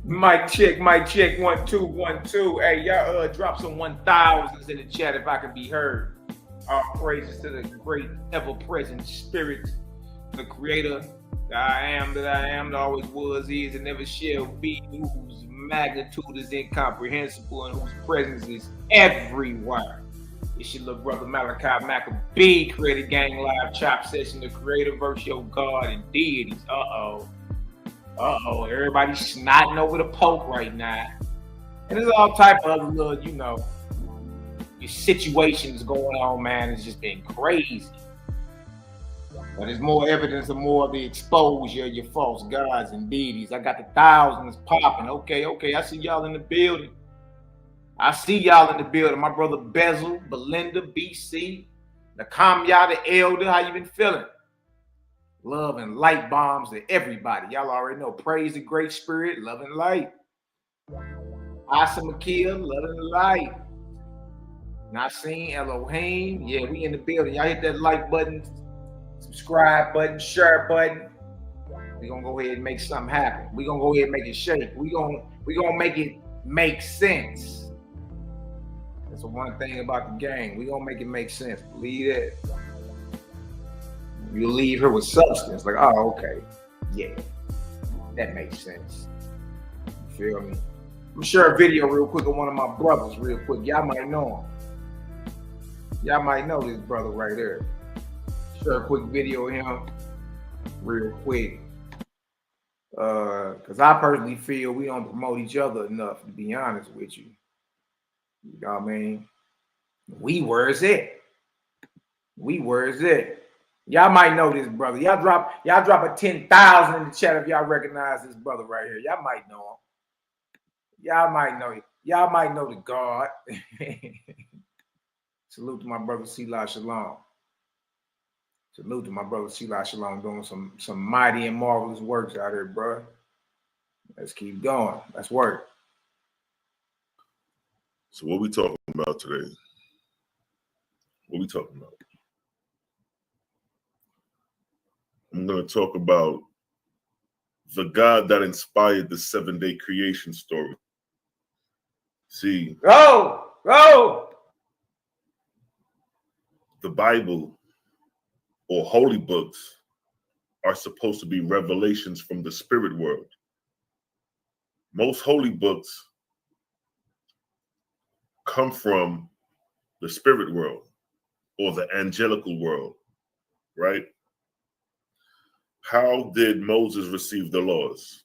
Mic check, 1 2 1 2. Hey, y'all drop some 1000s in the chat if I can be heard. All praises to the great ever-present spirit, the creator, that I am, that always was, is, and never shall be, whose magnitude is incomprehensible and whose presence is everywhere. It's your little brother Malaki Macabee, Creator Gang Live Chop Session, the creator versus your God and Deities. Everybody's snotting over the Pope right now. And there's all type of other little, your situations going on, man. It's just been crazy. But there's more evidence of more of the exposure of your false gods and deities. I got the thousands popping. Okay. I see y'all in the building. My brother Bezel, Belinda, BC, the Kamya, the Elder. How you been feeling? Love and light bombs to everybody. Y'all already know. Praise the great spirit, love and light. Asa Makia, love and light. Nasim, Elohim. Yeah, we in the building. Y'all hit that like button, subscribe button, share button. We're gonna go ahead and make something happen. We're gonna go ahead and make it shake. We're gonna make it make sense. That's the one thing about the game. We're gonna make it make sense. Believe that. You leave her with substance, like, oh, okay, yeah, that makes sense. You feel me? I'm gonna share a video real quick of one of my brothers, real quick. Y'all might know him. Y'all might know this brother right there. Share a quick video of him, real quick, because I personally feel we don't promote each other enough. To be honest with you, you know what I mean? Where is it? Y'all might know this brother. Y'all drop a 10,000 in the chat if y'all recognize this brother right here. Y'all might know him. Y'all might know the God. Salute to my brother Selah Shalom. Doing some mighty and marvelous works out here, bro. Let's keep going. Let's work. So what we talking about today? I'm going to talk about the God that inspired the 7-day creation story. See, Go! The Bible or holy books are supposed to be revelations from the spirit world. Most holy books come from the spirit world or the angelical world, right? How did Moses receive the laws?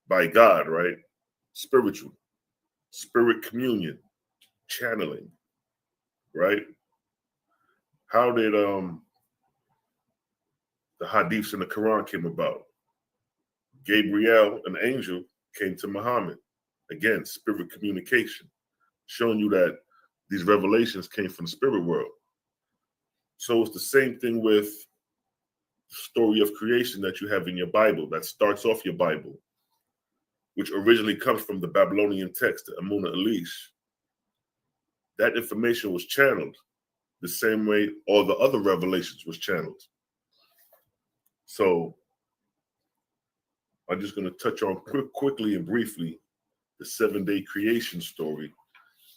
By God, right? Spiritual, spirit communion, channeling, right? How did the hadiths in the Quran came about? Gabriel, an angel, came to Muhammad. Again, spirit communication, showing you that these revelations came from the spirit world. So it's the same thing with the story of creation that you have in your Bible, that starts off your Bible, which originally comes from the Babylonian text, the Amunna Elish. That information was channeled the same way all the other revelations was channeled. So I'm just going to touch on quickly and briefly the 7-day creation story,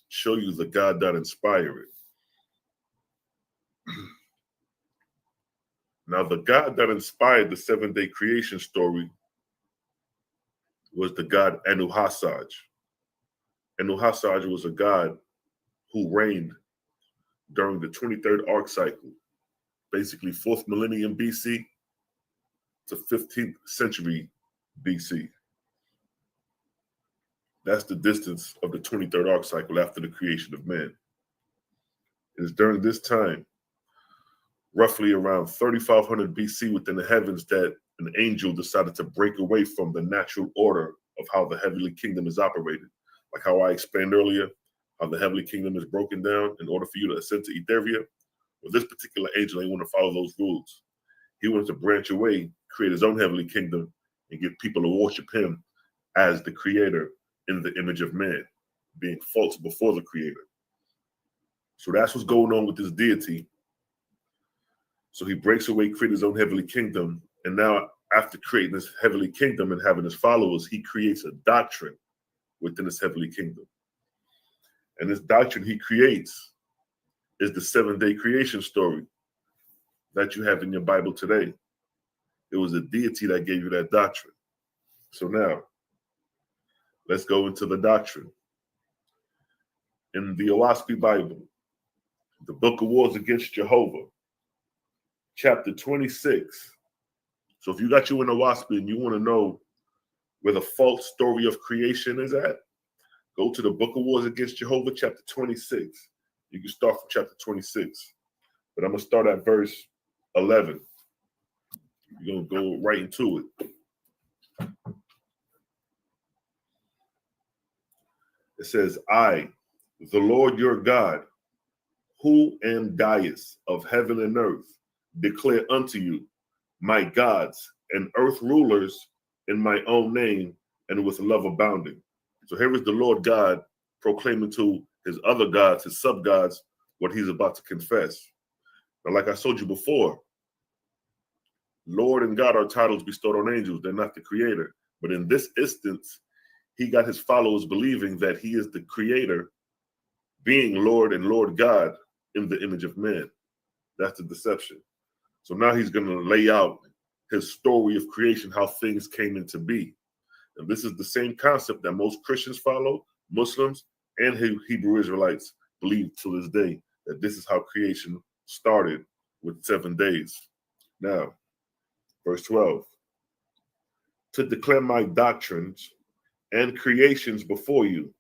show you the God that inspired it. Now, the God that inspired the 7-day creation story was the god Anu-Hassaj. Anu-Hassaj was a god who reigned during the 23rd arc cycle, basically 4th millennium BC to 15th century BC. That's the distance of the 23rd arc cycle after the creation of man. It is during this time, roughly around 3500 BC within the heavens, that an angel decided to break away from the natural order of how the heavenly kingdom is operated. Like how I explained earlier, how the heavenly kingdom is broken down in order for you to ascend to Etheria. Well, this particular angel ain't want to follow those rules. He wanted to branch away, create his own heavenly kingdom, and get people to worship him as the creator in the image of man, being false before the creator. So that's what's going on with this deity. So he breaks away, creates his own heavenly kingdom, and now after creating this heavenly kingdom and having his followers, he creates a doctrine within his heavenly kingdom. And this doctrine he creates is the 7-day creation story that you have in your Bible today. It was a deity that gave you that doctrine. So now, let's go into the doctrine. In the Owaski Bible, the Book of Wars Against Jehovah, chapter 26. So if you got you in Owaski and you want to know where the false story of creation is at, go to the Book of Wars Against Jehovah, chapter 26. You can start from chapter 26. But I'm going to start at verse 11. You're going to go right into it. It says, I, the Lord your God, who am Deities of heaven and earth, declare unto you, my gods and earth rulers, in my own name and with love abounding. So here is the Lord God proclaiming to his other gods, his sub-gods, what he's about to confess. Now, like I told you before, Lord and God are titles bestowed on angels. They're not the creator. But in this instance, he got his followers believing that he is the creator, being Lord and Lord God in the image of man. That's the deception. So now he's going to lay out his story of creation, how things came into be. And this is the same concept that most Christians follow, Muslims, and Hebrew Israelites believe to this day, that this is how creation started with 7 days. Now, verse 12. To declare my doctrines and creations before you,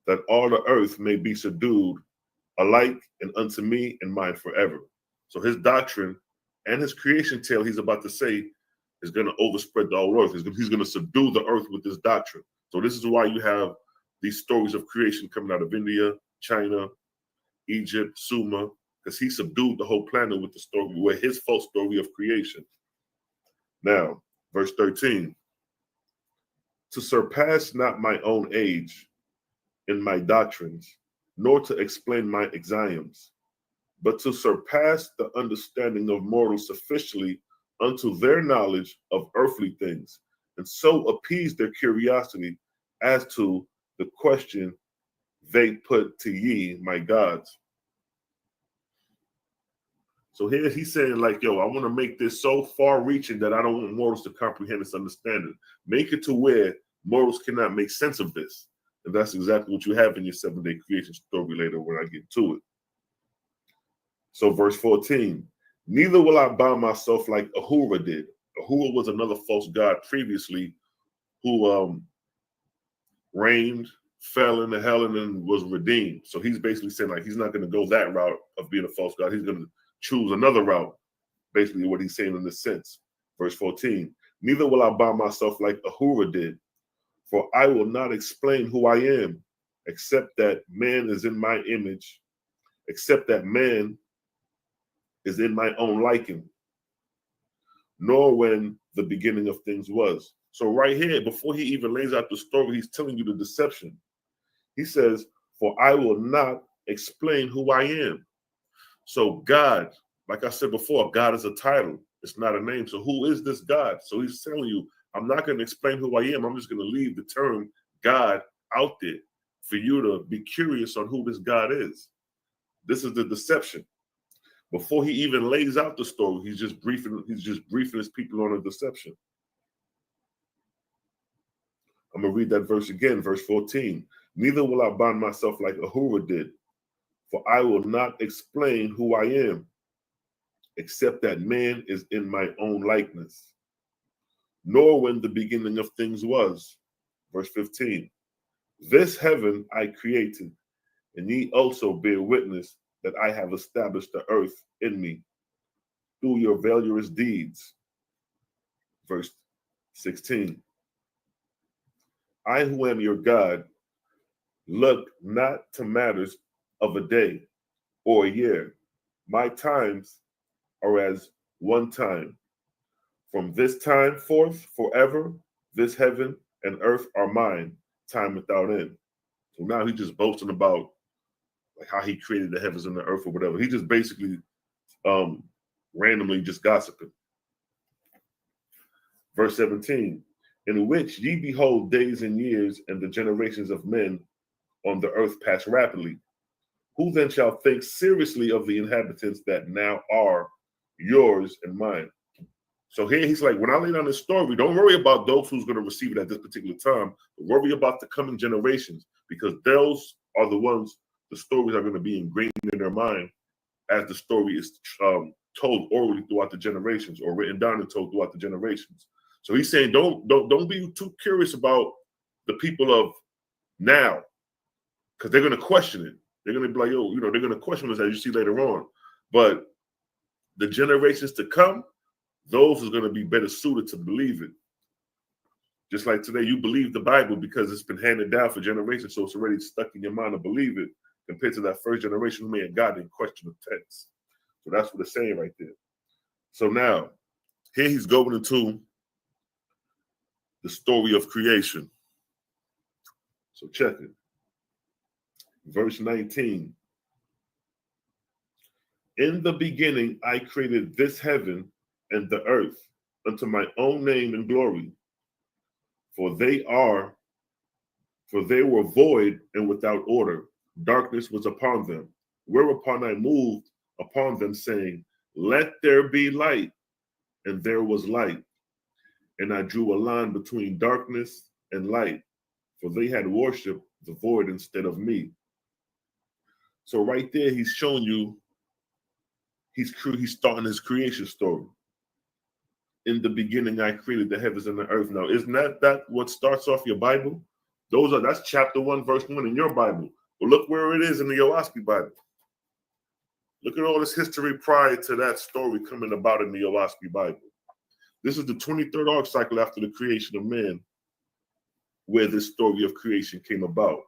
that all the earth may be subdued alike and unto me and mine forever. So his doctrine and his creation tale he's about to say is going to overspread the whole earth. He's going to subdue the earth with this doctrine. So this is why you have these stories of creation coming out of India, China, Egypt, Sumer, because he subdued the whole planet with the story, with his false story of creation. Now, verse 13. To surpass not my own age in my doctrines, nor to explain my axioms, but to surpass the understanding of mortals sufficiently unto their knowledge of earthly things, and so appease their curiosity as to the question they put to ye, my gods. So here he's saying, like, yo, I want to make this so far-reaching that I don't want mortals to comprehend this understanding. Make it to where mortals cannot make sense of this. And that's exactly what you have in your 7-day creation story later when I get to it. So verse 14, neither will I bind myself like Ahura did. Ahura was another false god previously who reigned, fell into hell, and then was redeemed. So he's basically saying like he's not going to go that route of being a false god. He's going to choose another route, basically what he's saying in this sense. Verse 14, neither will I bind myself like Ahura did, for I will not explain who I am, except that man is in my image, except that man is in my own liking, nor when the beginning of things was. So right here, before he even lays out the story, he's telling you the deception. He says, for I will not explain who I am. So God, like I said before, God is a title. It's not a name. So who is this God? So he's telling you, I'm not going to explain who I am. I'm just going to leave the term God out there for you to be curious on who this God is. This is the deception. Before he even lays out the story, he's just briefing his people on a deception. I'm going to read that verse again, verse 14. Neither will I bind myself like Ahura did, for I will not explain who I am, except that man is in my own likeness, nor when the beginning of things was. Verse 15. This heaven I created, and ye also bear witness that I have established the earth in me through your valorous deeds. Verse 16. I who am your God, look not to matters of a day or a year. My times are as one time. From this time forth forever, this heaven and earth are mine, time without end. So now he's just boasting about like how he created the heavens and the earth or whatever. He just basically randomly just gossiping. Verse 17, in which ye behold days and years, and the generations of men on the earth pass rapidly. Who then shall think seriously of the inhabitants that now are yours and mine? So here he's like, when I lay down this story, don't worry about those who's going to receive it at this particular time, but worry about the coming generations, because those are the ones, the stories are going to be ingrained in their mind as the story is told orally throughout the generations, or written down and told throughout the generations. So he's saying, don't be too curious about the people of now, because they're going to question it. They're going to be like, yo, they're going to question us, as you see later on. But the generations to come, those are going to be better suited to believe it. Just like today, you believe the Bible because it's been handed down for generations, so it's already stuck in your mind to believe it, compared to that first generation who may have gotten in question the text. So that's what it's saying right there. So now, here he's going into the story of creation. So check it. Verse 19. In the beginning, I created this heaven and the earth unto my own name and glory. For they were void and without order. Darkness was upon them. Whereupon I moved upon them, saying, let there be light. And there was light. And I drew a line between darkness and light, for they had worshipped the void instead of me. So right there, he's showing you, he's starting his creation story. In the beginning, I created the heavens and the earth. Now, isn't that what starts off your Bible? That's chapter 1, verse 1 in your Bible. But look where it is in the Owaski Bible. Look at all this history prior to that story coming about in the Owaski Bible. This is the 23rd arc cycle after the creation of man, where this story of creation came about.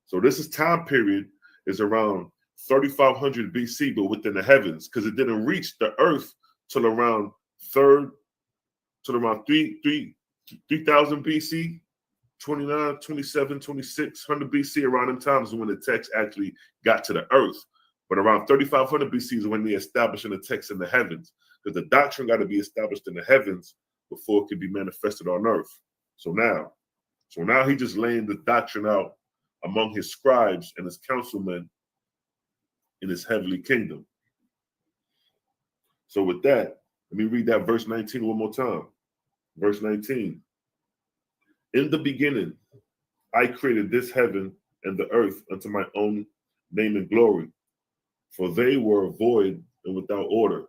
So this is time period is around 3500 BC, but within the heavens, because it didn't reach the earth till around 3000 BC, 29, 27, 2600 BC, around them times is when the text actually got to the earth. But around 3500 BC is when they're establishing the text in the heavens, because the doctrine got to be established in the heavens before it could be manifested on earth. So now he just laying the doctrine out among his scribes and his councilmen in his heavenly kingdom. So with that, let me read that verse 19 one more time. Verse 19. In the beginning, I created this heaven and the earth unto my own name and glory, for they were void and without order.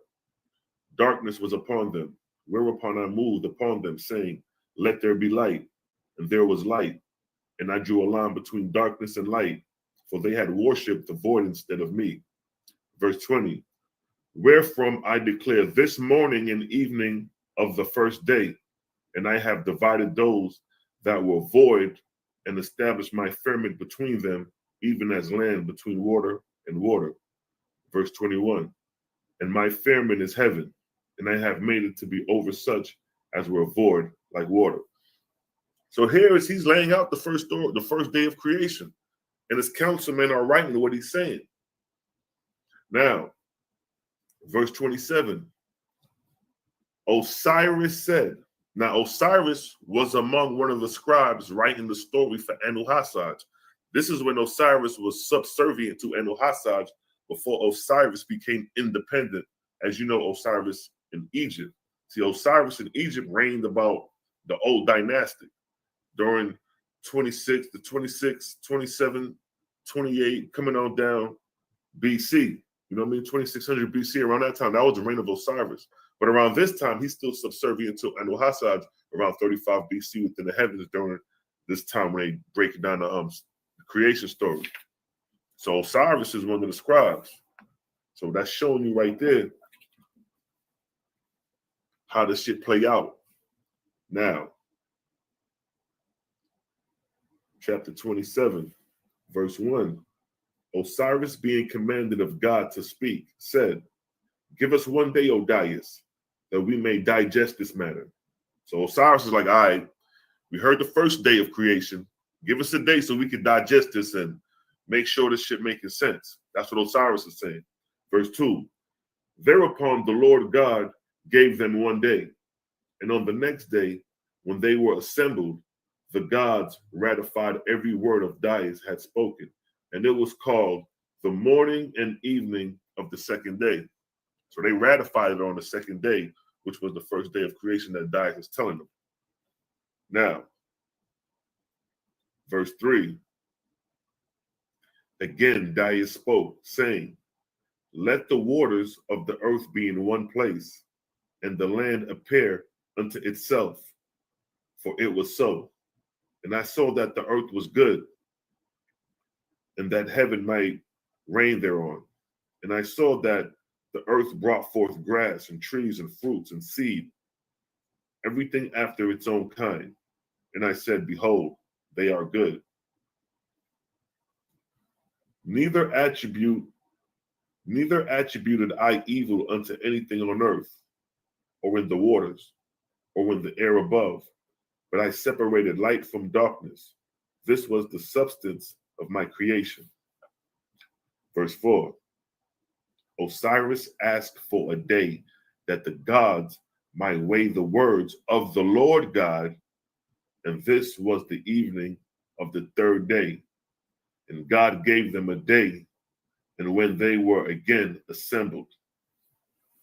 Darkness was upon them, whereupon I moved upon them, saying, let there be light. And there was light. And I drew a line between darkness and light, for they had worshipped the void instead of me. Verse 20, wherefrom I declare this morning and evening of the first day, and I have divided those that were void and established my firmament between them, even as land between water and water. Verse 21, and my firmament is heaven, and I have made it to be over such as were void like water. So here is he's laying out the first story, the first day of creation, and his councilmen are writing what he's saying. Now, verse 27, Osiris said, now Osiris was among one of the scribes writing the story for Anu-Hassaj. This is when Osiris was subservient to Anu-Hassaj before Osiris became independent. As you know, Osiris in Egypt. See, Osiris in Egypt reigned about the old dynastic during 26 to 26, 27, 28, coming on down BC. You know what I mean? 2600 BC, around that time. That was the reign of Osiris. But around this time, he's still subservient to Anu-Hassaj around 35 BC within the heavens during this time when they break down the creation story. So Osiris is one of the scribes. So that's showing you right there how this shit play out. Now, chapter 27, verse 1. Osiris, being commanded of God to speak, said, give us one day, O Deities, that we may digest this matter. So Osiris is like, all right, we heard the first day of creation. Give us a day so we can digest this and make sure this shit making sense. That's what Osiris is saying. Verse 2. Thereupon the Lord God gave them one day. And on the next day, when they were assembled, the gods ratified every word of Deities had spoken. And it was called the morning and evening of the second day. So they ratified it on the second day, which was the first day of creation that Deities is telling them. Now, verse 3. Again, Deities spoke, saying, let the waters of the earth be in one place, and the land appear unto itself. For it was so. And I saw that the earth was good, and that heaven might reign thereon. And I saw that the earth brought forth grass and trees and fruits and seed, everything after its own kind. And I said, behold, they are good. Neither attributed I evil unto anything on earth, or in the waters, or in the air above, but I separated light from darkness. This was the substance of my creation. Verse 4. Osiris asked for a day that the gods might weigh the words of the Lord God, and this was the evening of the third day. And God gave them a day, and when they were again assembled.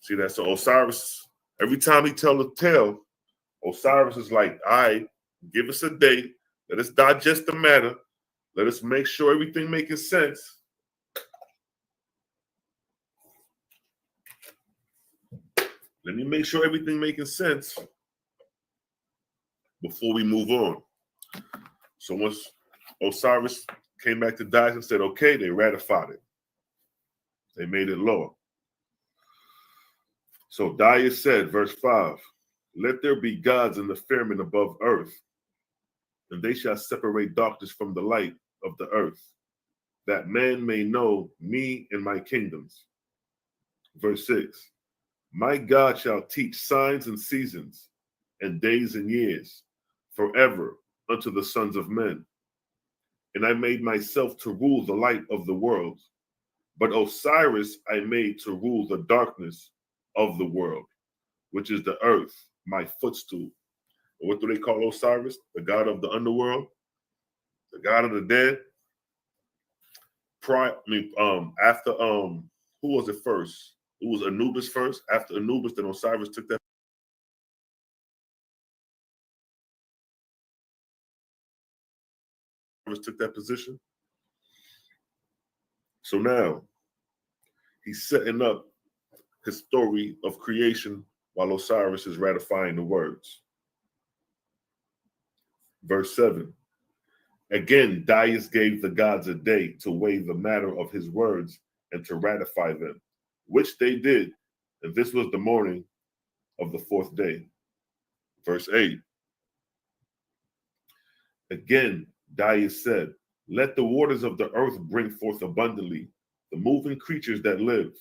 See that? So Osiris, every time he tells a tale, Osiris is like, all right, give us a day. Let us digest the matter. Let us make sure everything making sense. Let me make sure everything making sense before we move on. So once Osiris came back to Deities and said, okay, they ratified it. They made it law. So Deities said, verse 5, let there be gods in the firmament above earth, and they shall separate darkness from the light of the earth, that man may know me and my kingdoms. Verse 6, my God shall teach signs and seasons, and days and years, forever unto the sons of men. And I made myself to rule the light of the world, but Osiris I made to rule the darkness of the world, which is the earth, my footstool. What do they call Osiris? The god of the underworld, the god of the dead. After who was it first? It was Anubis first. After Anubis, then Osiris took that took that position. So now he's setting up his story of creation while Osiris is ratifying the words. Verse 7. Again, Deities gave the gods a day to weigh the matter of his words and to ratify them, which they did, and this was the morning of the fourth day. Verse 8. Again, Deities said, let the waters of the earth bring forth abundantly the moving creatures that live,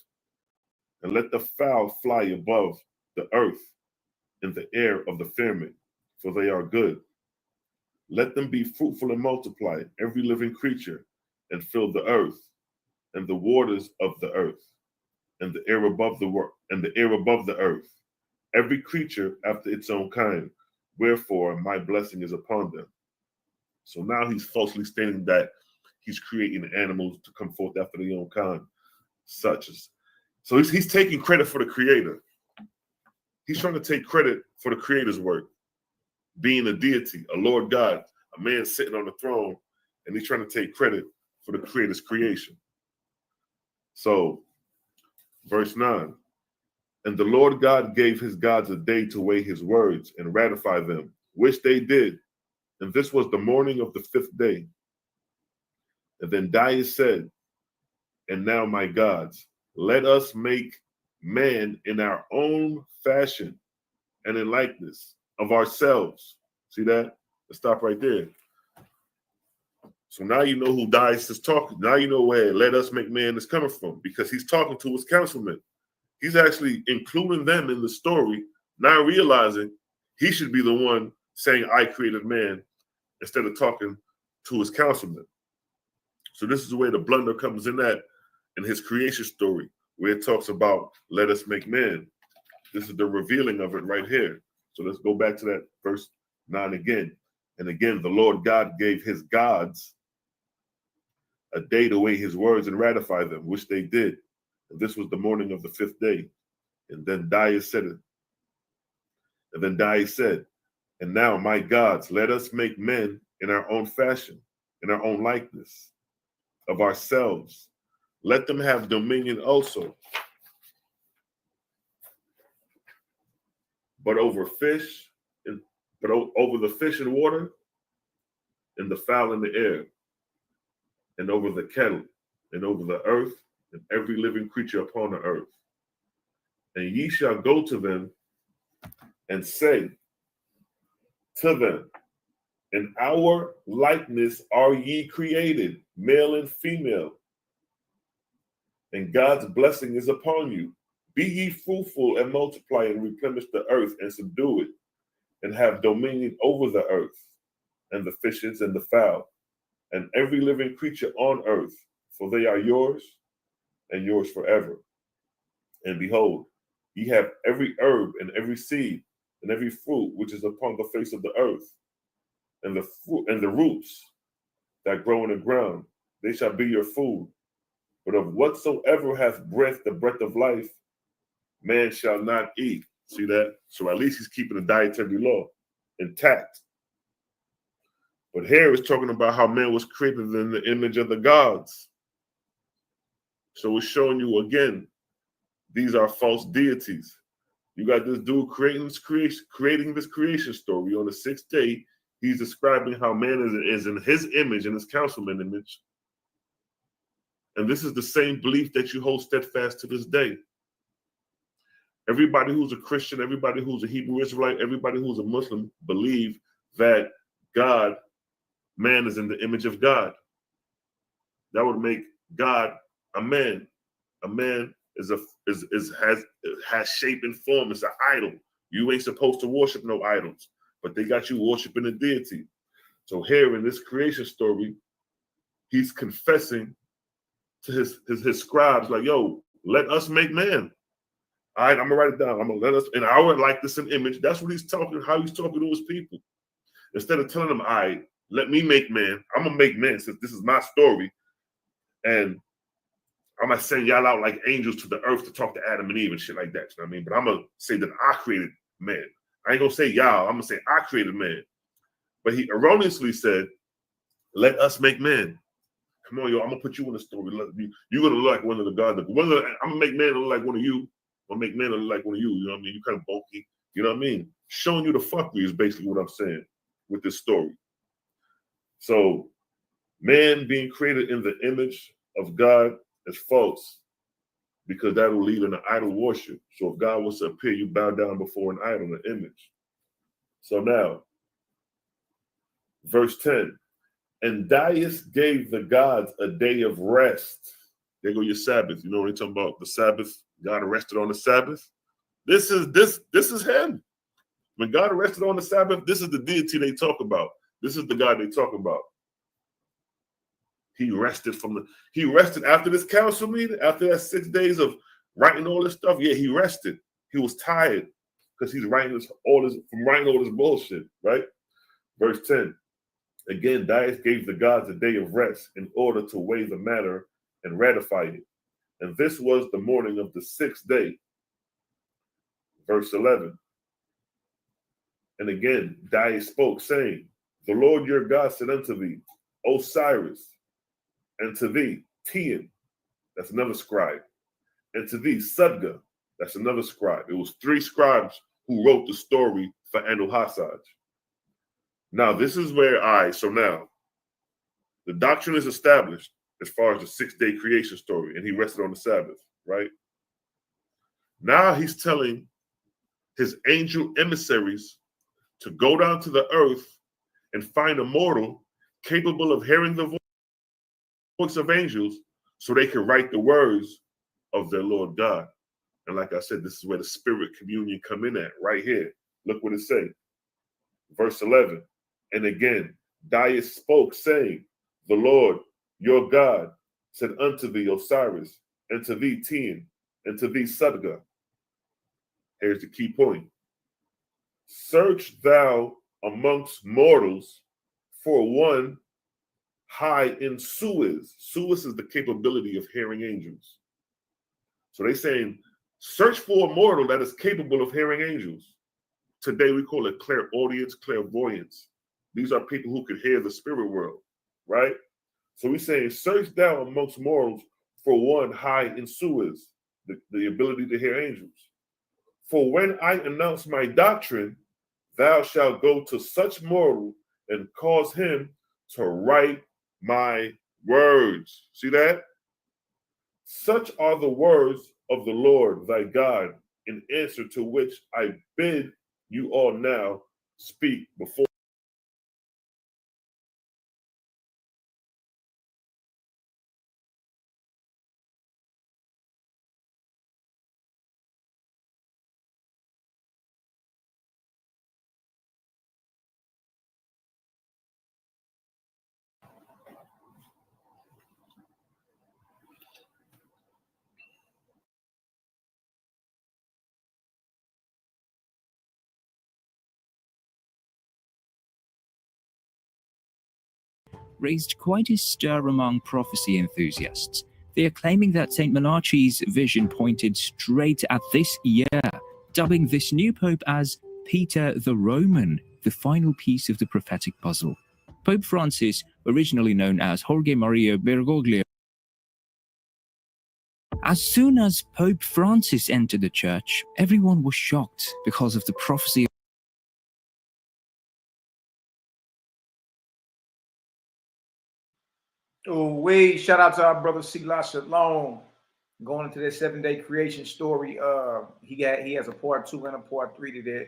and let the fowl fly above the earth in the air of the firmament, for they are good. Let them be fruitful and multiply, every living creature, and fill the earth, and the waters of the earth, and the air above the earth, every creature after its own kind. Wherefore my blessing is upon them. So now he's falsely stating that he's creating animals to come forth after their own kind, such as. So he's taking credit for the creator. He's trying to take credit for the creator's work, being a deity, a Lord God, a man sitting on the throne, and he's trying to take credit for the creator's creation. So, verse 9, and the Lord God gave his gods a day to weigh his words and ratify them, which they did. And this was the morning of the fifth day. And then Deities said, and now, my gods, let us make man in our own fashion and in likeness of ourselves. See that? Let's stop right there. So now you know who Deities is talking. Now you know where let us make man is coming from, because he's talking to his councilmen. He's actually including them in the story, now realizing he should be the one saying, I created man, instead of talking to his councilmen. So this is where the blunder comes in his creation story, where it talks about let us make man. This is the revealing of it right here. So let's go back to that verse 9 again. And again, the Lord God gave his gods a day to weigh his words and ratify them, which they did. And this was the morning of the fifth day. And then Deities said it. And then Deities said, and now, my gods, let us make men in our own fashion, in our own likeness of ourselves. Let them have dominion also. But over over the fish in water, and the fowl in the air, and over the cattle, and over the earth, and every living creature upon the earth. And ye shall go to them and say to them, in our likeness are ye created, male and female, and God's blessing is upon you. Be ye fruitful and multiply and replenish the earth and subdue it, and have dominion over the earth, and the fishes and the fowl, and every living creature on earth, for they are yours, and yours forever. And behold, ye have every herb and every seed and every fruit which is upon the face of the earth, and the fruit and the roots that grow in the ground, they shall be your food. But of whatsoever hath breath, the breath of life, man shall not eat. See that? So at least he's keeping the dietary law intact. But here it's talking about how man was created in the image of the gods. So it's showing you again, these are false deities. You got this dude creating this creation story. On the sixth day, he's describing how man is in his image, in his councilman image. And this is the same belief that you hold steadfast to this day. Everybody who's a Christian, everybody who's a Hebrew Israelite, everybody who's a Muslim believe that man is in the image of God. That would make God a man. A man has shape and form. It's an idol. You ain't supposed to worship no idols, but they got you worshiping a deity. So here in this creation story, he's confessing to his scribes, like, yo, let us make man. All right, I'm gonna write it down. I'm gonna let us in our likeness and image. That's what he's talking, how he's talking to his people. Instead of telling them, all right, let me make man, I'm gonna make man since this is my story. And I'm gonna send y'all out like angels to the earth to talk to Adam and Eve and shit like that. You know what I mean? But I'm gonna say that I created man. I ain't gonna say y'all, I'm gonna say I created man. But he erroneously said Let us make man. Come on, yo, I'm gonna put you in the story. You're gonna look like one of the gods. I'm gonna make man look like one of you. I'm gonna make man look like one of you. You know what I mean? You kind of bulky. You know what I mean? Showing you the fuckery is basically what I'm saying with this story. So, man being created in the image of God is false, because that will lead into idol worship. So if God was to appear, you bow down before an idol, an image. So now, verse 10, and Deities gave the gods a day of rest. There go your Sabbath. You know when they talking about the Sabbath, God rested on the Sabbath? This is him. When God rested on the Sabbath, this is the deity they talk about. This is the God they talk about. He rested after this council meeting, after that 6 days of writing all this stuff. Yeah, he rested. He was tired because he's writing all this bullshit, right? Verse 10. Again, Deities gave the gods a day of rest in order to weigh the matter and ratify it. And this was the morning of the 6th day. Verse 11. And again, Deities spoke, saying, the Lord your God said unto thee, Osiris, and to thee, Tian, that's another scribe, and to thee, Sudga, that's another scribe. It was 3 scribes who wrote the story for Anuhasaj. Now, this is where, so now, the doctrine is established as far as the 6-day creation story, and he rested on the Sabbath, right? Now he's telling his angel emissaries to go down to the earth and find a mortal capable of hearing the voice of angels so they can write the words of their Lord God. And like I said, this is where the spirit communion come in at, right here. Look what it says. Verse 11. And again, Deities spoke, saying, the Lord, your God, said unto thee, Osiris, and to thee, Tian, and to thee, Sudga. Here's the key point. Search thou amongst mortals for one high in Suez. Suez is the capability of hearing angels. So they're saying, search for a mortal that is capable of hearing angels. Today we call it clairaudience, clairvoyance. These are people who can hear the spirit world, right? So we're saying, search thou amongst mortals for one high in Suez, the ability to hear angels. For when I announce my doctrine, thou shalt go to such mortal and cause him to write my words. See that? Such are the words of the Lord thy God, in answer to which I bid you all now speak before. Raised quite a stir among prophecy enthusiasts. They are claiming that St. Malachi's vision pointed straight at this year, dubbing this new pope as Peter the Roman, the final piece of the prophetic puzzle. Pope Francis, originally known as Jorge Maria Bergoglio. As soon as Pope Francis entered the church, everyone was shocked because of the prophecy. Oh, wait, shout out to our brother Silas Shalom. Going into that 7-day creation story. He has a part 2 and a part 3 to that.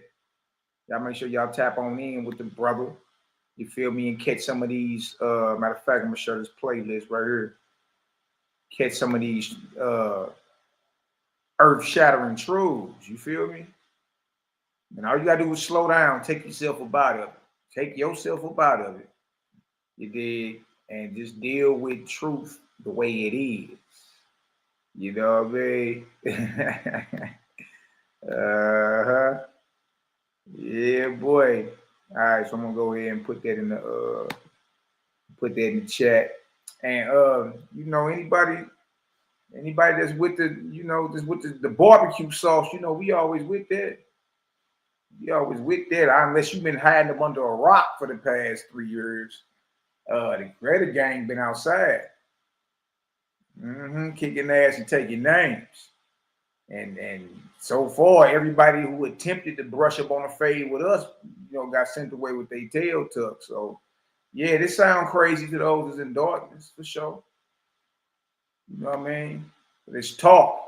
Y'all make sure y'all tap on in with the brother. You feel me? And catch some of these. Matter of fact, I'm gonna show this playlist right here. Catch some of these earth-shattering truths. You feel me? And all you gotta do is slow down, take yourself up out of it. Take yourself up out of it. You dig? And just deal with truth the way it is. You know what I mean? Yeah, boy. All right, so I'm gonna go ahead and put that in the chat. And you know, anybody that's with the barbecue sauce, you know, we always with that. We always with that, unless you've been hiding them under a rock for the past 3 years. The Greater Gang been outside, kicking ass and taking names. And so far, everybody who attempted to brush up on a fade with us, got sent away with their tail tucked. So, yeah, this sound crazy to those that's in darkness, for sure. You know what I mean? But it's talk.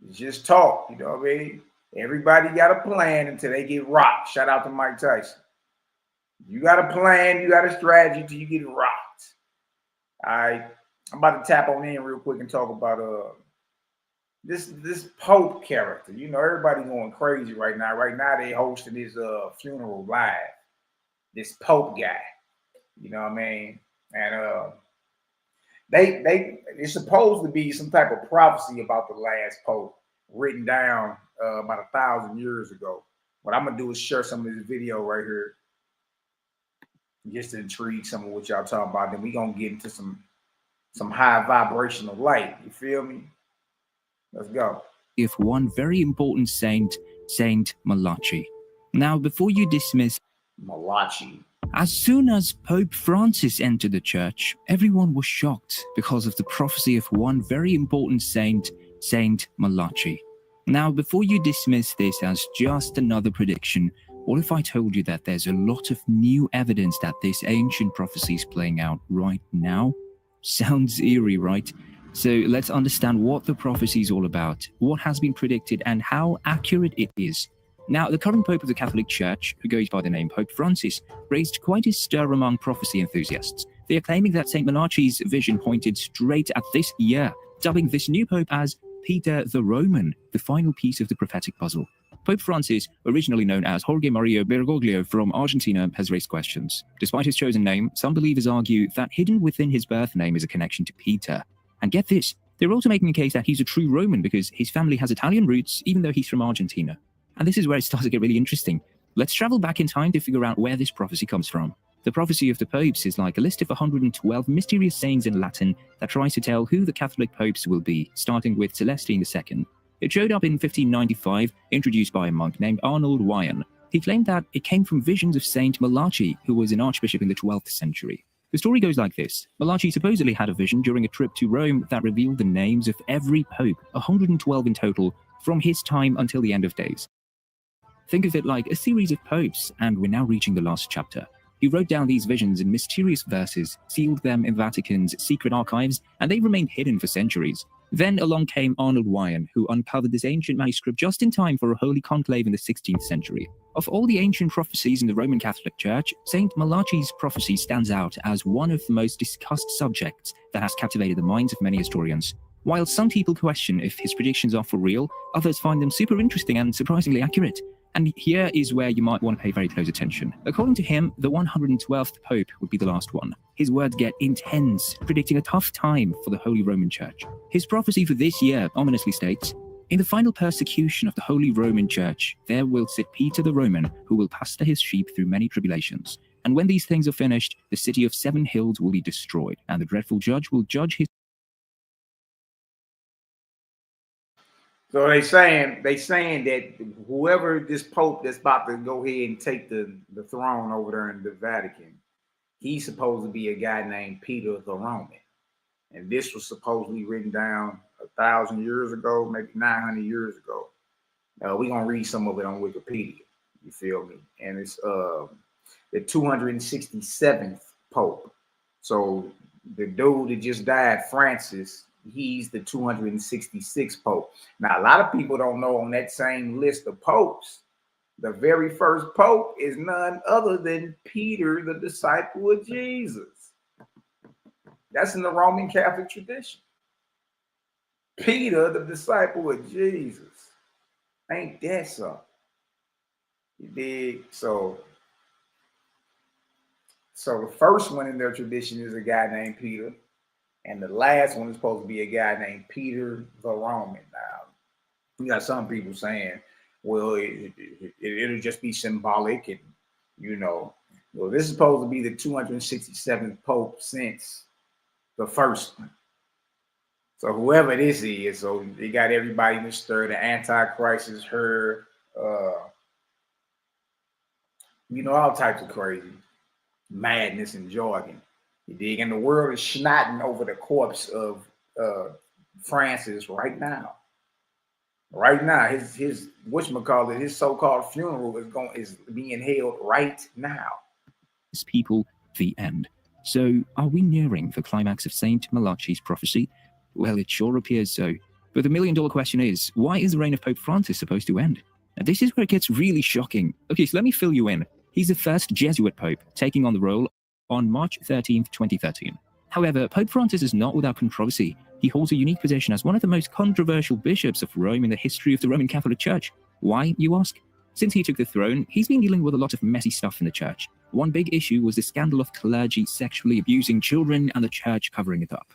It's just talk, you know what I mean? Everybody got a plan until they get rocked. Shout out to Mike Tyson. You got a plan, you got a strategy till you get rocked. All right. I'm about to tap on in real quick and talk about this Pope character. Everybody going crazy right now. Right now they hosting his funeral live. This Pope guy. You know what I mean? And it's supposed to be some type of prophecy about the last Pope written down about 1,000 years ago. What I'm gonna do is share some of this video right here, just to intrigue some of what y'all talking about. Then we gonna get into some high vibrational light. You feel me? Let's go. If one very important saint, Saint Malaki. Now, before you dismiss Malachi. As soon as Pope Francis entered the church, everyone was shocked because of the prophecy of one very important saint, Saint Malaki. Now, before you dismiss this as just another prediction, what if I told you that there's a lot of new evidence that this ancient prophecy is playing out right now? Sounds eerie, right? So let's understand what the prophecy is all about, what has been predicted, and how accurate it is. Now, the current Pope of the Catholic Church, who goes by the name Pope Francis, raised quite a stir among prophecy enthusiasts. They are claiming that St. Malachi's vision pointed straight at this year, dubbing this new Pope as Peter the Roman, the final piece of the prophetic puzzle. Pope Francis, originally known as Jorge Mario Bergoglio from Argentina, has raised questions. Despite his chosen name, some believers argue that hidden within his birth name is a connection to Peter. And get this, they're also making a case that he's a true Roman because his family has Italian roots, even though he's from Argentina. And this is where it starts to get really interesting. Let's travel back in time to figure out where this prophecy comes from. The prophecy of the popes is like a list of 112 mysterious sayings in Latin that tries to tell who the Catholic popes will be, starting with Celestine II. It showed up in 1595, introduced by a monk named Arnold Wyon. He claimed that it came from visions of Saint Malaki, who was an archbishop in the 12th century. The story goes like this. Malaki supposedly had a vision during a trip to Rome that revealed the names of every pope, 112 in total, from his time until the end of days. Think of it like a series of popes, and we're now reaching the last chapter. He wrote down these visions in mysterious verses, sealed them in Vatican's secret archives, and they remained hidden for centuries. Then along came Arnold Wyon, who uncovered this ancient manuscript just in time for a holy conclave in the 16th century. Of all the ancient prophecies in the Roman Catholic Church, Saint Malachi's prophecy stands out as one of the most discussed subjects that has captivated the minds of many historians. While some people question if his predictions are for real, others find them super interesting and surprisingly accurate. And here is where you might want to pay very close attention. According to him, the 112th Pope would be the last one. His words get intense, predicting a tough time for the Holy Roman Church. His prophecy for this year ominously states, "In the final persecution of the Holy Roman Church, there will sit Peter the Roman, who will pasture his sheep through many tribulations. And when these things are finished, the city of 7 hills will be destroyed, and the dreadful judge will judge his..." So they saying that whoever this Pope that's about to go ahead and take the throne over there in the Vatican, he's supposed to be a guy named Peter the Roman. And this was supposedly written down 1,000 years ago, maybe 900 years ago. We're going to read some of it on Wikipedia. You feel me? And it's the 267th Pope. So the dude that just died, Francis, he's the 266th Pope. Now, a lot of people don't know on that same list of popes, the very first Pope is none other than Peter, the disciple of Jesus. That's in the Roman Catholic tradition. Peter, the disciple of Jesus. Ain't that something? You dig? So the first one in their tradition is a guy named Peter. And the last one is supposed to be a guy named Peter the Roman. Now, you got some people saying, well, it'll just be symbolic. And, well, this is supposed to be the 267th Pope since the first one. So whoever this is, so they got everybody in the stir. The Antichrist is her, all types of crazy. madness and jargon. You dig? And the world is snotting over the corpse of Francis right now. Right now, his whatchamacallit, his so-called funeral is being held right now. People, the end. So, are we nearing the climax of Saint Malachi's prophecy? Well, it sure appears so. But the million-dollar question is, why is the reign of Pope Francis supposed to end? And this is where it gets really shocking. Okay, so let me fill you in. He's the first Jesuit pope, taking on the role on March 13th, 2013. However, Pope Francis is not without controversy. He holds a unique position as one of the most controversial bishops of Rome in the history of the Roman Catholic Church. Why, you ask? Since he took the throne, he's been dealing with a lot of messy stuff in the church. One big issue was the scandal of clergy sexually abusing children and the church covering it up.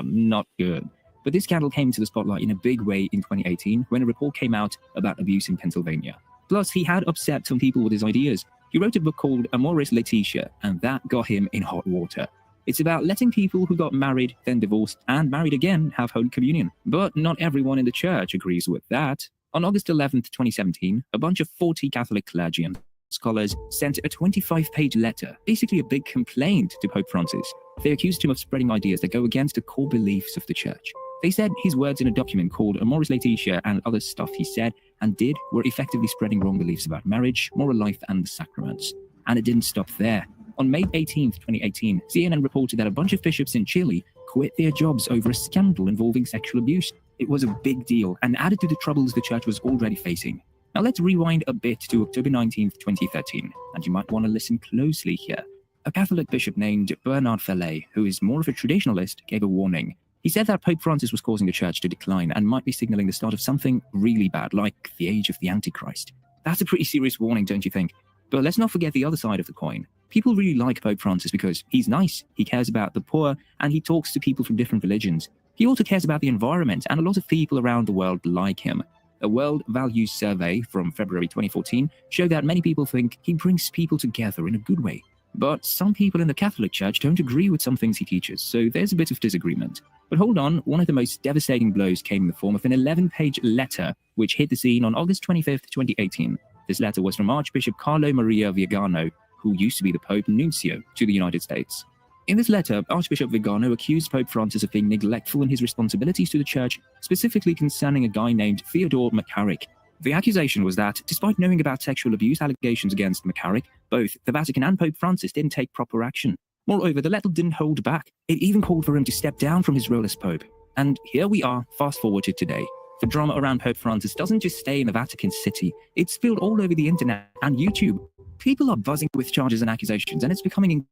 Not good. But this scandal came to the spotlight in a big way in 2018 when a report came out about abuse in Pennsylvania. Plus, he had upset some people with his ideas. He wrote a book called Amoris Laetitia, and that got him in hot water. It's about letting people who got married, then divorced, and married again have Holy Communion. But not everyone in the church agrees with that. On August 11th, 2017, a bunch of 40 Catholic clergy and scholars sent a 25-page letter, basically a big complaint to Pope Francis. They accused him of spreading ideas that go against the core beliefs of the church. They said his words in a document called Amoris Laetitia and other stuff he said and did were effectively spreading wrong beliefs about marriage, moral life, and the sacraments. And it didn't stop there. On May 18th, 2018, CNN reported that a bunch of bishops in Chile quit their jobs over a scandal involving sexual abuse. It was a big deal and added to the troubles the church was already facing. Now let's rewind a bit to October 19th, 2013, and you might want to listen closely here. A Catholic bishop named Bernard Fallet, who is more of a traditionalist, gave a warning. He said that Pope Francis was causing the church to decline and might be signaling the start of something really bad, like the age of the Antichrist. That's a pretty serious warning, don't you think? But let's not forget the other side of the coin. People really like Pope Francis because he's nice, he cares about the poor, and he talks to people from different religions. He also cares about the environment, and a lot of people around the world like him. A World Values Survey from February 2014 showed that many people think he brings people together in a good way. But some people in the Catholic Church don't agree with some things he teaches, so there's a bit of disagreement. But hold on, one of the most devastating blows came in the form of an 11-page letter which hit the scene on August 25th, 2018. This letter was from Archbishop Carlo Maria Vigano, who used to be the Pope Nuncio to the United States. In this letter, Archbishop Vigano accused Pope Francis of being neglectful in his responsibilities to the Church, specifically concerning a guy named Theodore McCarrick. The accusation was that, despite knowing about sexual abuse allegations against McCarrick, both the Vatican and Pope Francis didn't take proper action. Moreover, the letter didn't hold back. It even called for him to step down from his role as Pope. And here we are, fast forward to today. The drama around Pope Francis doesn't just stay in the Vatican City, it's spilled all over the internet and YouTube. People are buzzing with charges and accusations, and it's becoming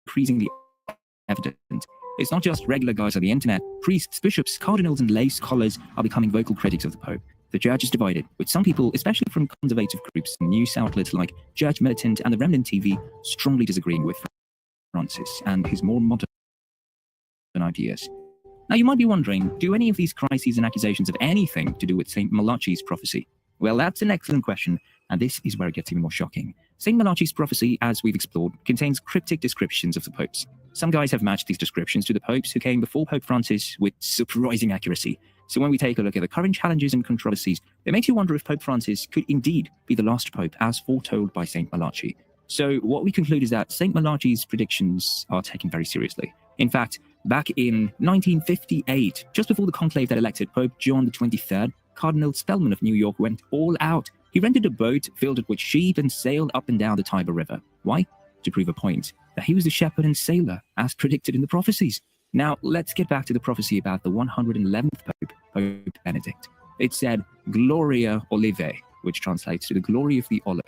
increasingly evident. It's not just regular guys on the internet. Priests, bishops, cardinals, and lay scholars are becoming vocal critics of the Pope. The church is divided, with some people, especially from conservative groups and news outlets like Church Militant and the Remnant TV, strongly disagreeing with Francis and his more modern ideas. Now you might be wondering, do any of these crises and accusations have anything to do with St. Malachi's prophecy? Well, that's an excellent question, and this is where it gets even more shocking. St. Malachi's prophecy, as we've explored, contains cryptic descriptions of the popes. Some guys have matched these descriptions to the popes who came before Pope Francis with surprising accuracy. So when we take a look at the current challenges and controversies, it makes you wonder if Pope Francis could indeed be the last pope as foretold by St. Malachi. So what we conclude is that St. Malachi's predictions are taken very seriously. In fact, back in 1958, just before the conclave that elected Pope John the 23rd, Cardinal Spellman of New York went all out. He rented a boat, filled it with sheep, and sailed up and down the Tiber River. Why? To prove a point, that he was the shepherd and sailor, as predicted in the prophecies. Now, let's get back to the prophecy about the 111th Pope, Pope Benedict. It said, Gloria Olivae, which translates to the glory of the olive.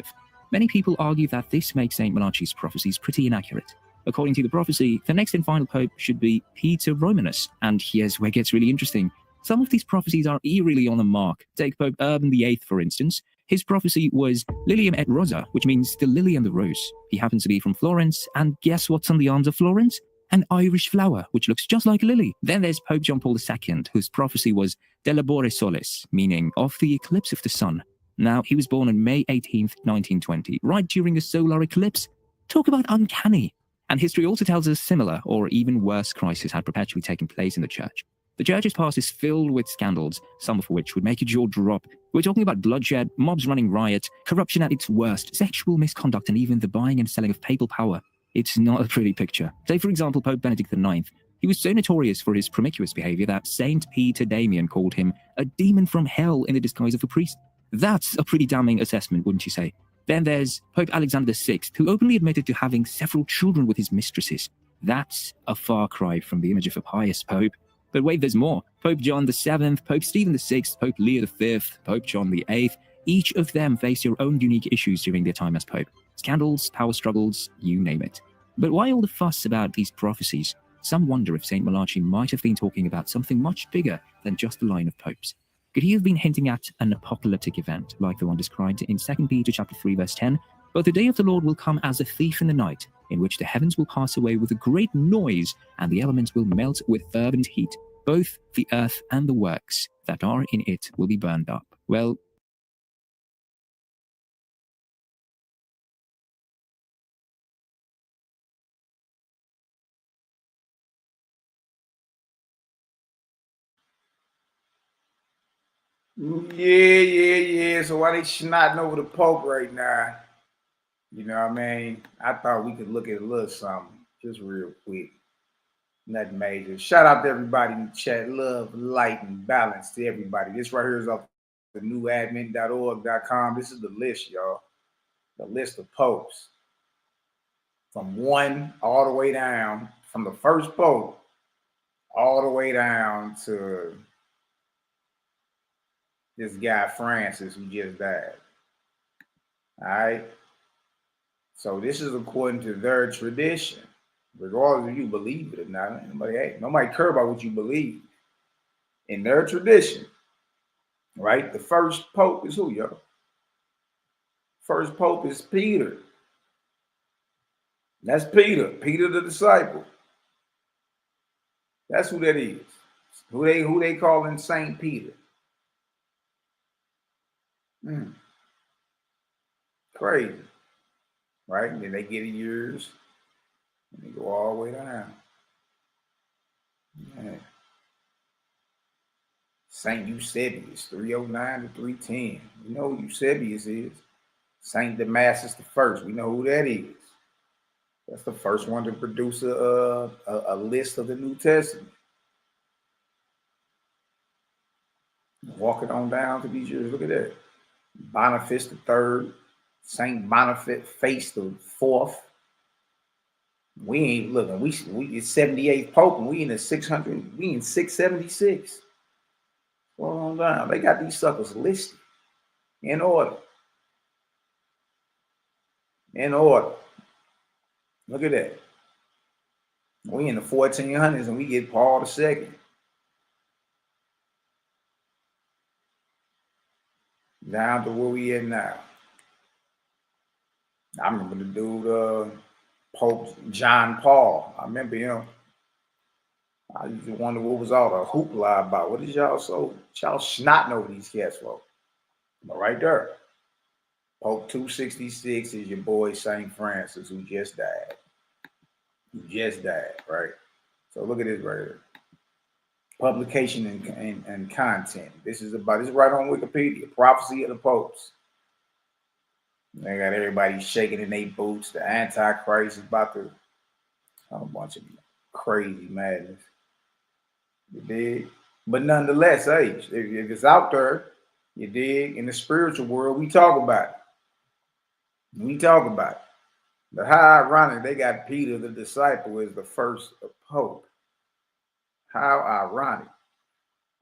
Many people argue that this makes St. Malachi's prophecies pretty inaccurate. According to the prophecy, the next and final pope should be Peter Romanus, and here's where it gets really interesting. Some of these prophecies are eerily on the mark. Take Pope Urban VIII, for instance. His prophecy was Lilium et Rosa, which means the lily and the rose. He happens to be from Florence, and guess what's on the arms of Florence? An Irish flower, which looks just like a lily. Then there's Pope John Paul II, whose prophecy was De labore solis, meaning of the eclipse of the sun. Now, he was born on May 18th, 1920, right during the solar eclipse. Talk about uncanny. And history also tells us similar, or even worse crises had perpetually taken place in the church. The church's past is filled with scandals, some of which would make your jaw drop. We're talking about bloodshed, mobs running riot, corruption at its worst, sexual misconduct, and even the buying and selling of papal power. It's not a pretty picture. Take, for example, Pope Benedict IX. He was so notorious for his promiscuous behavior that Saint Peter Damian called him a demon from hell in the disguise of a priest. That's a pretty damning assessment, wouldn't you say? Then there's Pope Alexander VI, who openly admitted to having several children with his mistresses. That's a far cry from the image of a pious pope. But wait, there's more. Pope John VII, Pope Stephen VI, Pope Leo V, Pope John VIII, each of them faced their own unique issues during their time as pope. Scandals, power struggles, you name it. But why all the fuss about these prophecies? Some wonder if St. Malaki might have been talking about something much bigger than just the line of popes. Could he have been hinting at an apocalyptic event, like the one described in 2 Peter chapter 3, verse 10? But the day of the Lord will come as a thief in the night, in which the heavens will pass away with a great noise, and the elements will melt with fervent heat. Both the earth and the works that are in it will be burned up. Well, Yeah. So why they snotting over the Pope right now? You know what I mean? I thought we could look at a little something, just real quick. Nothing major. Shout out to everybody in the chat. Love, light, and balance to everybody. This right here is off the newadmin.org.com. This is the list, y'all. The list of popes. From one all the way down, from the first pope, all the way down to this guy Francis who just died. All right. So this is according to their tradition, regardless if you believe it or not. Nobody care about what you believe. In their tradition, right? The first pope is who, yo? First pope is Peter. That's Peter. Peter the disciple. That's who that is. Who they calling Saint Peter. Crazy. Right? And then they get years. And they go all the way down. Yeah. Saint Eusebius, 309 to 310. You know who Eusebius is. Saint Damasus the First. We know who that is. That's the first one to produce a list of the New Testament. Walking on down to these years. Look at that. Boniface the Third, Saint Boniface the Fourth. We ain't looking. We it's 78th Pope, and we in the 600. We in 676. Hold on down. They got these suckers listed in order. In order. Look at that. We in the 1400s, and we get Paul II. Down to where we at now. I remember the dude, Pope John Paul. I remember him. I used to wonder what was all the hoopla about. What is y'all snotting over these cats for? But right there, Pope 266 is your boy St. Francis, who just died. Right? So look at this right here. Publication and content. This is right on Wikipedia. Prophecy of the Popes. They got everybody shaking in their boots. The Antichrist is about to a bunch of crazy madness. You dig? But nonetheless, hey, if it's out there, you dig, in the spiritual world, we talk about it. But how ironic they got Peter the disciple as the first pope. How ironic.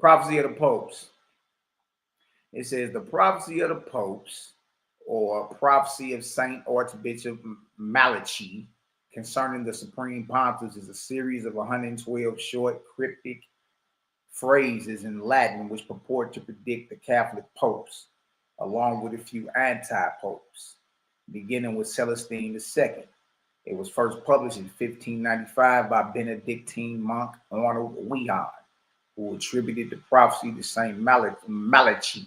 Prophecy of the popes. It says the prophecy of the popes, or prophecy of Saint Archbishop Malaki concerning the supreme pontiffs, is a series of 112 short cryptic phrases in Latin which purport to predict the Catholic popes, along with a few anti-popes, beginning with Celestine II. It was first published in 1595 by Benedictine monk Arnold Weon, who attributed the prophecy to Saint Malaki,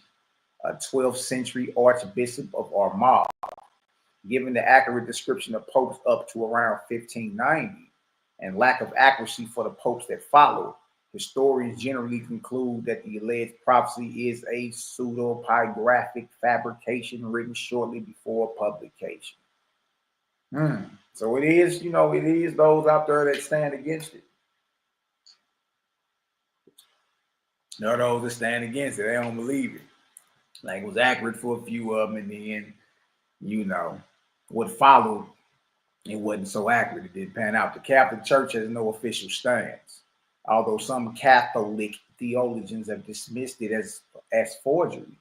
a 12th century Archbishop of Armagh. Given the accurate description of popes up to around 1590 and lack of accuracy for the popes that followed, historians generally conclude that the alleged prophecy is a pseudepigraphic fabrication written shortly before publication. So it is, it is those out there that stand against it. There are those that stand against it. They don't believe it. Like, it was accurate for a few of them, and then, what followed, it wasn't so accurate. It didn't pan out. The Catholic Church has no official stance, although some Catholic theologians have dismissed it as forgery.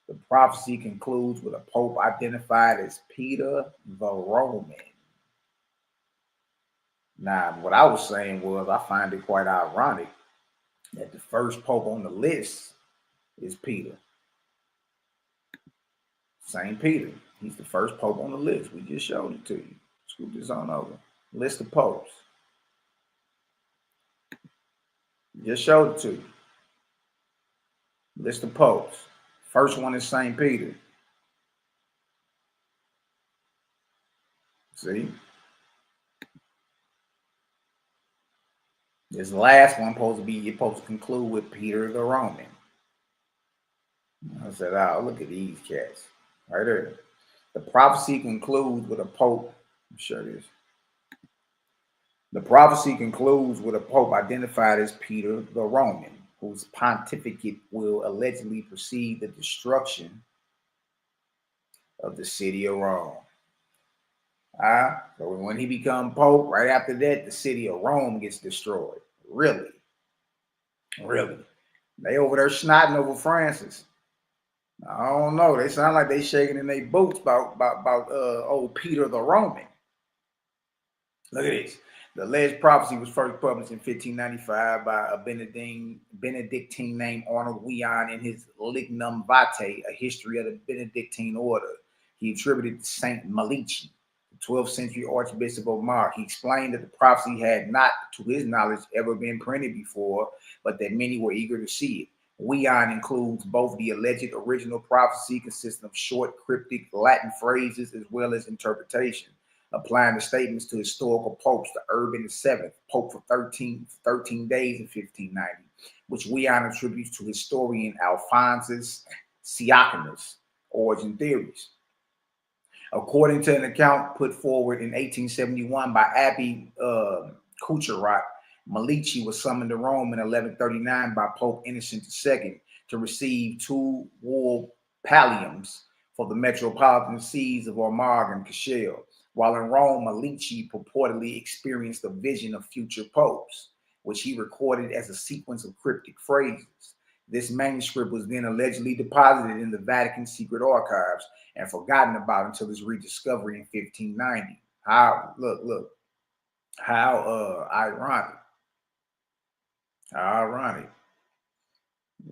The prophecy concludes with a pope identified as Peter the Roman. Now, what I was saying was, I find it quite ironic that the first pope on the list is Peter. Saint Peter. He's the first pope on the list. We just showed it to you. Scoot this on over. List of popes. Just showed it to you. List of popes. First one is Saint Peter. See? This last one you're supposed to conclude with Peter the Roman. I said, look at these cats. Right there. The prophecy concludes with a pope. I'm sure this. The prophecy concludes with a pope identified as Peter the Roman, whose pontificate will allegedly precede the destruction of the city of Rome. So when he becomes pope, right after that, the city of Rome gets destroyed. Really? They over there snotting over Francis. I don't know. They sound like they shaking in their boots about old Peter the Roman. Look at this. The alleged prophecy was first published in 1595 by a Benedictine named Arnold Wian in his Lignum Vitae, a history of the Benedictine order. He attributed to Saint Malaki, the 12th century Archbishop of Mar. He explained that the prophecy had not, to his knowledge, ever been printed before, but that many were eager to see it. Wian includes both the alleged original prophecy, consisting of short, cryptic Latin phrases, as well as interpretation, applying the statements to historical popes, to Urban VII, Pope for 13 days in 1590, which Wian attributes to historian Alphonsus Siacinus' origin theories. According to an account put forward in 1871 by Abbé Coucherat, Malaki was summoned to Rome in 1139 by Pope Innocent II to receive 2 wool palliums for the metropolitan sees of Armagh and Cashel. While in Rome, Malaki purportedly experienced a vision of future popes, which he recorded as a sequence of cryptic phrases. This manuscript was then allegedly deposited in the Vatican secret archives and forgotten about until its rediscovery in 1590. How ironic. How ironic.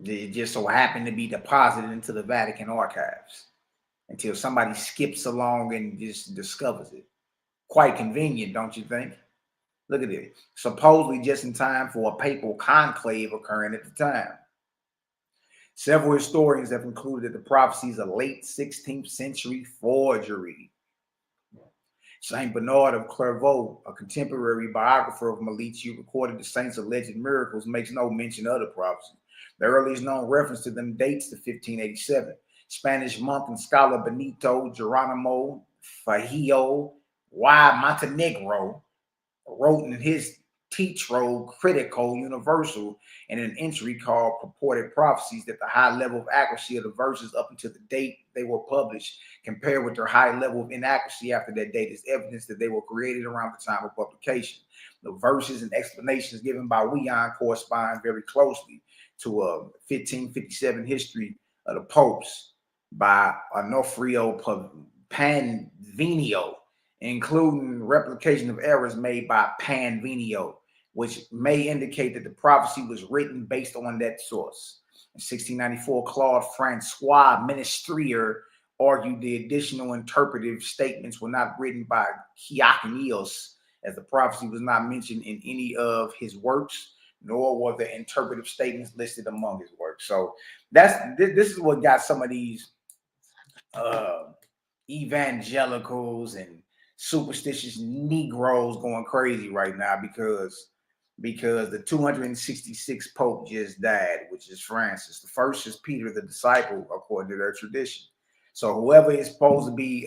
It just so happened to be deposited into the Vatican archives until somebody skips along and just discovers it. Quite convenient, don't you think? Look at it. Supposedly just in time for a papal conclave occurring at the time. Several historians have concluded that the prophecy is a late 16th century forgery. Saint Bernard of Clairvaux, a contemporary biographer of Malaki, who recorded the saint's alleged miracles, makes no mention of the prophecy. The earliest known reference to them dates to 1587. Spanish monk and scholar Benito Geronimo Fajillo y Montenegro wrote in his Teatro Critico Universal in an entry called Purported Prophecies that the high level of accuracy of the verses up until the date they were published compared with their high level of inaccuracy after that date is evidence that they were created around the time of publication. The verses and explanations given by Wian correspond very closely to a 1557 history of the popes by Onofrio Panvinio, including replication of errors made by Panvinio, which may indicate that the prophecy was written based on that source. In 1694, Claude Francois Ministrier argued the additional interpretive statements were not written by Chiacanios, as the prophecy was not mentioned in any of his works, nor were the interpretive statements listed among his works. So this is what got some of these evangelicals and superstitious Negroes going crazy right now because the 266th Pope just died, which is Francis. The first is Peter the disciple, according to their tradition. So whoever is supposed to be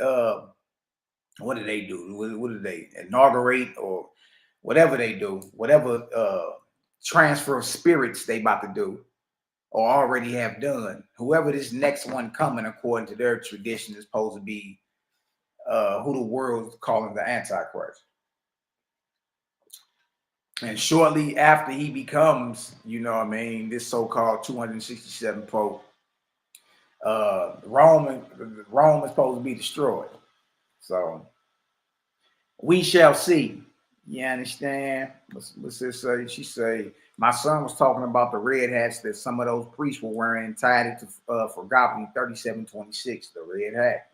What do they do? What do they inaugurate or whatever they do? Whatever transfer of spirits they about to do or already have done. Whoever this next one coming, according to their tradition, is supposed to be who the world's calling the Antichrist. And shortly after he becomes, you know what I mean, this so-called 267 Pope, Rome is supposed to be destroyed. So we shall see. You understand? What's this say? She say, my son was talking about the red hats that some of those priests were wearing tied it to Forgotten 3726, the red hat.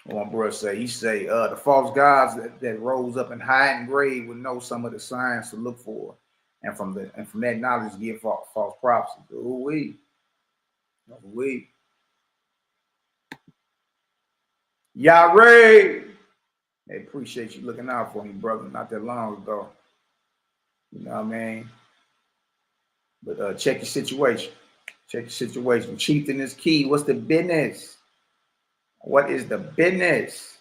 One brother say, he say, the false gods that rose up in high and grave would know some of the signs to look for, and from that knowledge give false prophecy. We Yahweh, I appreciate you looking out for me, brother. Not that long ago, you know what I mean. But check your situation. Check your situation. Chieftain is key. What's the business? What is the business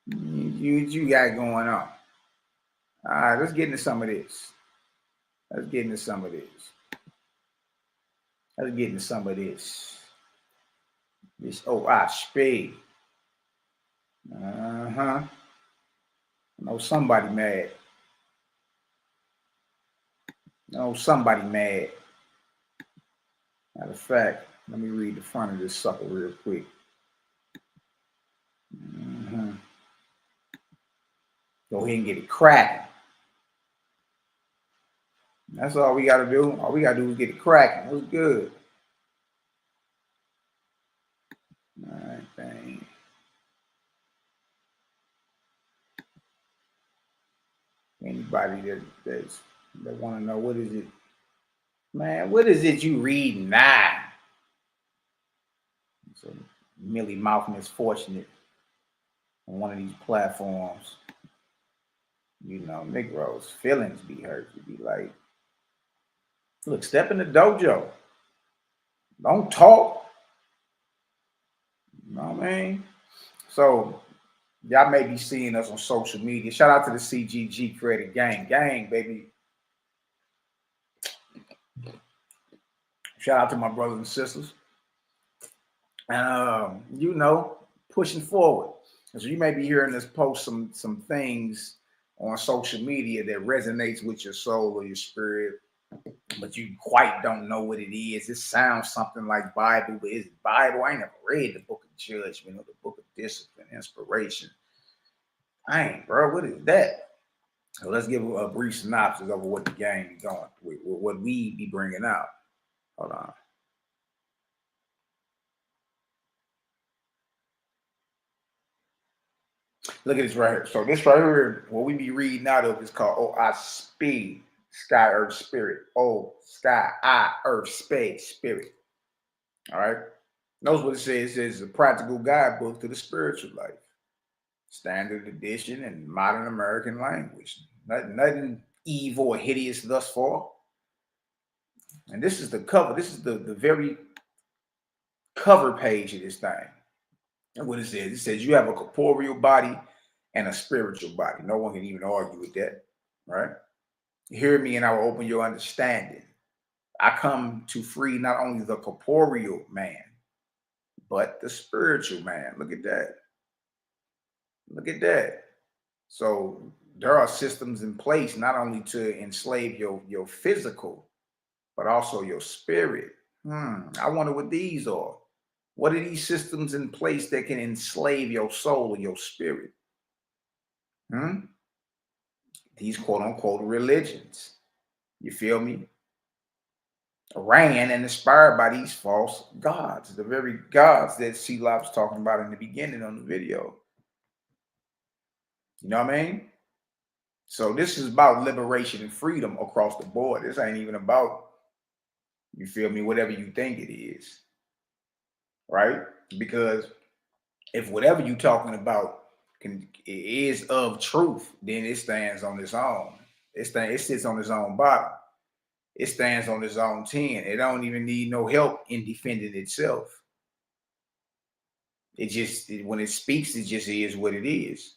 you got going on? All right, let's get into some of this. Let's get into some of this. This speed. I know somebody mad. Matter of fact, let me read the front of this sucker real quick. Go ahead and get it cracking. That's all we got to do. All we got to do is get it cracking. It was good. All right, dang. Anybody that want to know what is it, man? What is it you read now? So Millie Mouth misfortunate on one of these platforms. You know, Negroes' feelings be hurt. You be like, look, step in the dojo. Don't talk. You know what I mean? So y'all may be seeing us on social media. Shout out to the CGG Creative Gang, baby. Shout out to my brothers and sisters. And you know, pushing forward. So you may be hearing us post some things on social media that resonates with your soul or your spirit, but you quite don't know what it is. It sounds something like Bible, but it's Bible. I ain't never read the book of judgment or the book of discipline, inspiration. I ain't, bro. What is that? So let's give a brief synopsis of what the game is going with, what we be bringing out. Hold on. Look at this right here. So this right here, what we be reading out of is called I Speed, Sky, Earth, Spirit. Sky, I, Earth, Space, Spirit. All right. Notice what it says. It says a practical guidebook to the spiritual life. Standard edition and modern American language. Nothing evil or hideous thus far. And this is the cover. This is the very cover page of this thing. And what it says you have a corporeal body and a spiritual body. No one can even argue with that, right? Hear me and I will open your understanding. I come to free not only the corporeal man, but the spiritual man. Look at that. Look at that. So there are systems in place not only to enslave your physical, but also your spirit. I wonder what these are. What are these systems in place that can enslave your soul or your spirit? These quote unquote religions. You feel me? Ran and inspired by these false gods, the very gods that C-Lop was talking about in the beginning on the video. You know what I mean? So this is about liberation and freedom across the board. This ain't even about, you feel me, whatever you think it is. Right? Because if whatever you're talking about is of truth, then it stands on its own. It sits on its own bottom. It stands on its own 10. It don't even need no help in defending itself. It just, when it speaks, it just is what it is.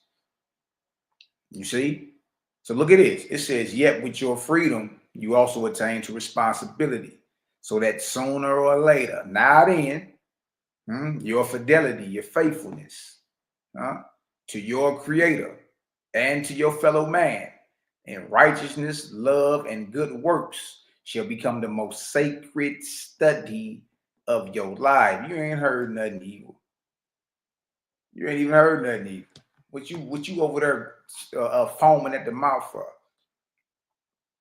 You see? So look at this. It says, yet with your freedom, you also attain to responsibility. So that sooner or later, now then, your fidelity, your faithfulness to your creator and to your fellow man in righteousness, love, and good works shall become the most sacred study of your life. You ain't heard nothing evil. You ain't even heard nothing evil. What you over there foaming at the mouth for?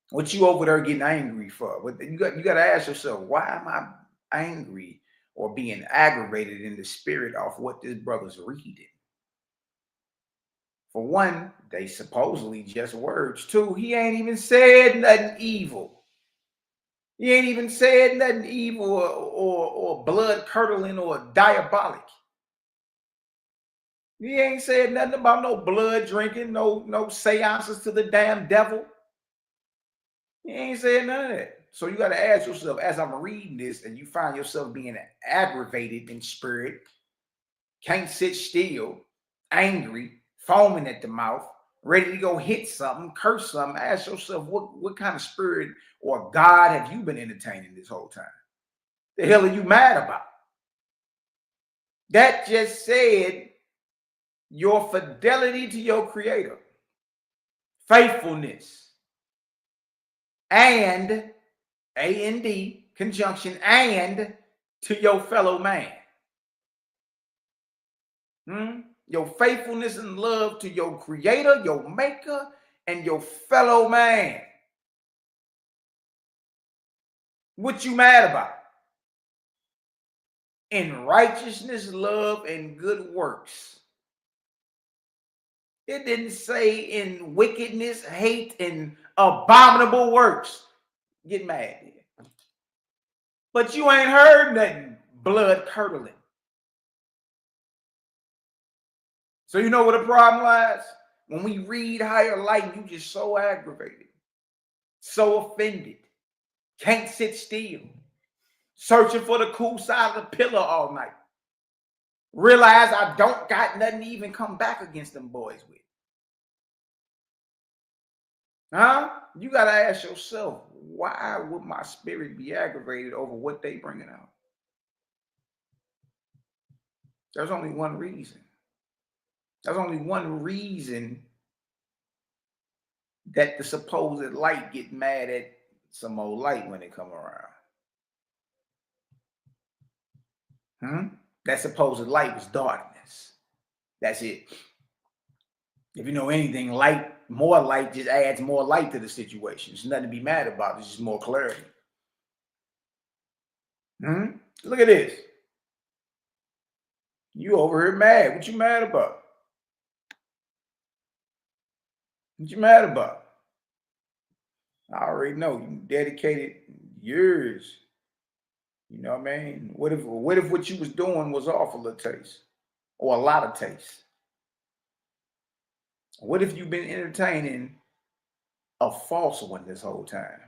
What you over there getting angry for? You got to ask yourself, why am I angry or being aggravated in the spirit off what this brother's reading? For one, they supposedly just words. Two, he ain't even said nothing evil. He ain't even said nothing evil or blood curdling or diabolic. He ain't said nothing about no blood drinking, no seances to the damn devil. He ain't said none of that. So you got to ask yourself, as I'm reading this and you find yourself being aggravated in spirit, can't sit still, angry, foaming at the mouth, ready to go hit something, curse something, ask yourself, what kind of spirit or God have you been entertaining this whole time? The hell are you mad about? That just said your fidelity to your creator, faithfulness, and A-N-D conjunction, and to your fellow man. Your faithfulness and love to your creator, your maker, and your fellow man. What you mad about? In righteousness, love, and good works. It didn't say in wickedness, hate, and abominable works. Get mad. But you ain't heard nothing blood curdling. So you know where the problem lies? When we read higher light, you just so aggravated, so offended, can't sit still, searching for the cool side of the pillow all night. Realize I don't got nothing to even come back against them boys with. You got to ask yourself, why would my spirit be aggravated over what they bringing out? There's only one reason. There's only one reason that the supposed light get mad at some old light when they come around. That supposed light was darkness. That's it. If you know anything, more light just adds more light to the situation. There's nothing to be mad about. It's just more clarity. Look at this. You over here mad. What you mad about? What you mad about? I already know. You dedicated years. You know what I mean? What if what you was doing was off a little taste or a lot of taste? What if you've been entertaining a false one this whole time?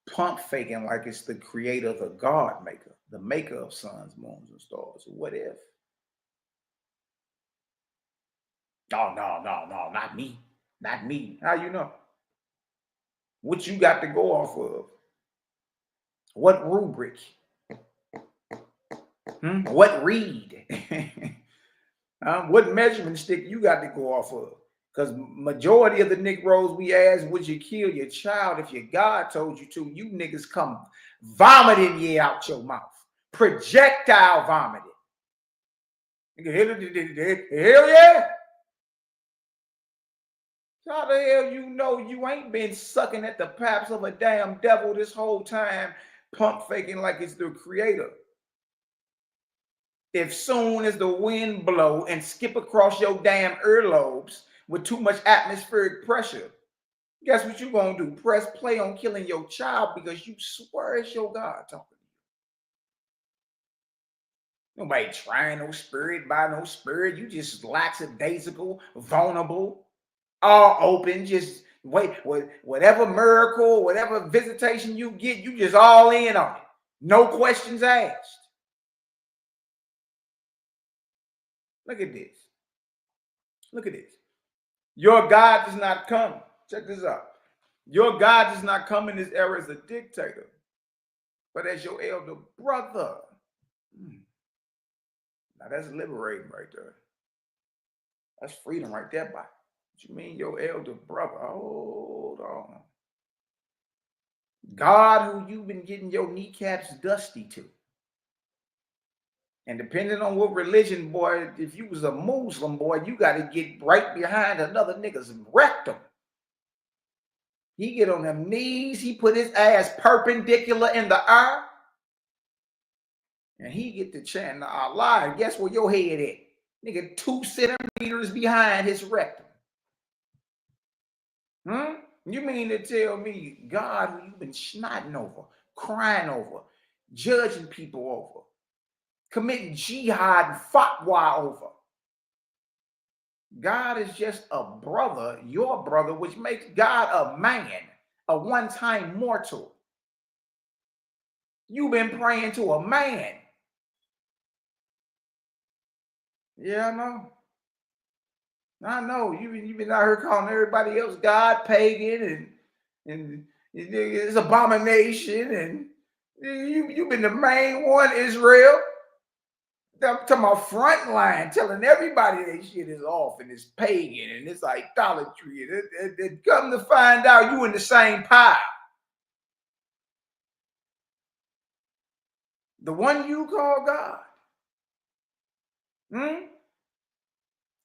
Pump faking like it's the creator, the God maker, the maker of suns, moons, and stars. What if? Oh, no, not me. Not me. How you know? What you got to go off of? What rubric? What read? What measurement stick you got to go off of? Because majority of the Negroes we ask, would you kill your child if your God told you to? You niggas come vomiting you out your mouth. Projectile vomiting. Hell yeah. How the hell you know you ain't been sucking at the paps of a damn devil this whole time, pump faking like it's the creator? If soon as the wind blow and skip across your damn earlobes with too much atmospheric pressure, guess what you gonna do? Press play on killing your child because you swear it's your God talking to you. Nobody trying no spirit by no spirit. You just lackadaisical, vulnerable, all open, just wait. Whatever miracle, whatever visitation you get, you just all in on it. No questions asked. Look at this. Look at this. Your God does not come. Check this out. Your God does not come in this era as a dictator, but as your elder brother. Now that's liberating right there. That's freedom right there, boy. What you mean your elder brother? Hold on. God who you've been getting your kneecaps dusty to. And depending on what religion, boy, if you was a Muslim, boy, you got to get right behind another nigga's rectum. He get on them knees, he put his ass perpendicular in the air, and he get to chant Allah. And guess where your head at? Nigga, 2 centimeters behind his rectum. You mean to tell me God who you've been snotting over, crying over, judging people over, committing jihad and fatwa over. God is just a brother, your brother, which makes God a man, a one-time mortal. You've been praying to a man. Yeah, I know. You've been out here calling everybody else God, pagan, and it's abomination, and you've been the main one, Israel. I'm talking about front line, telling everybody that shit is off and it's pagan and it's idolatry. And come to find out you in the same pile. The one you call God.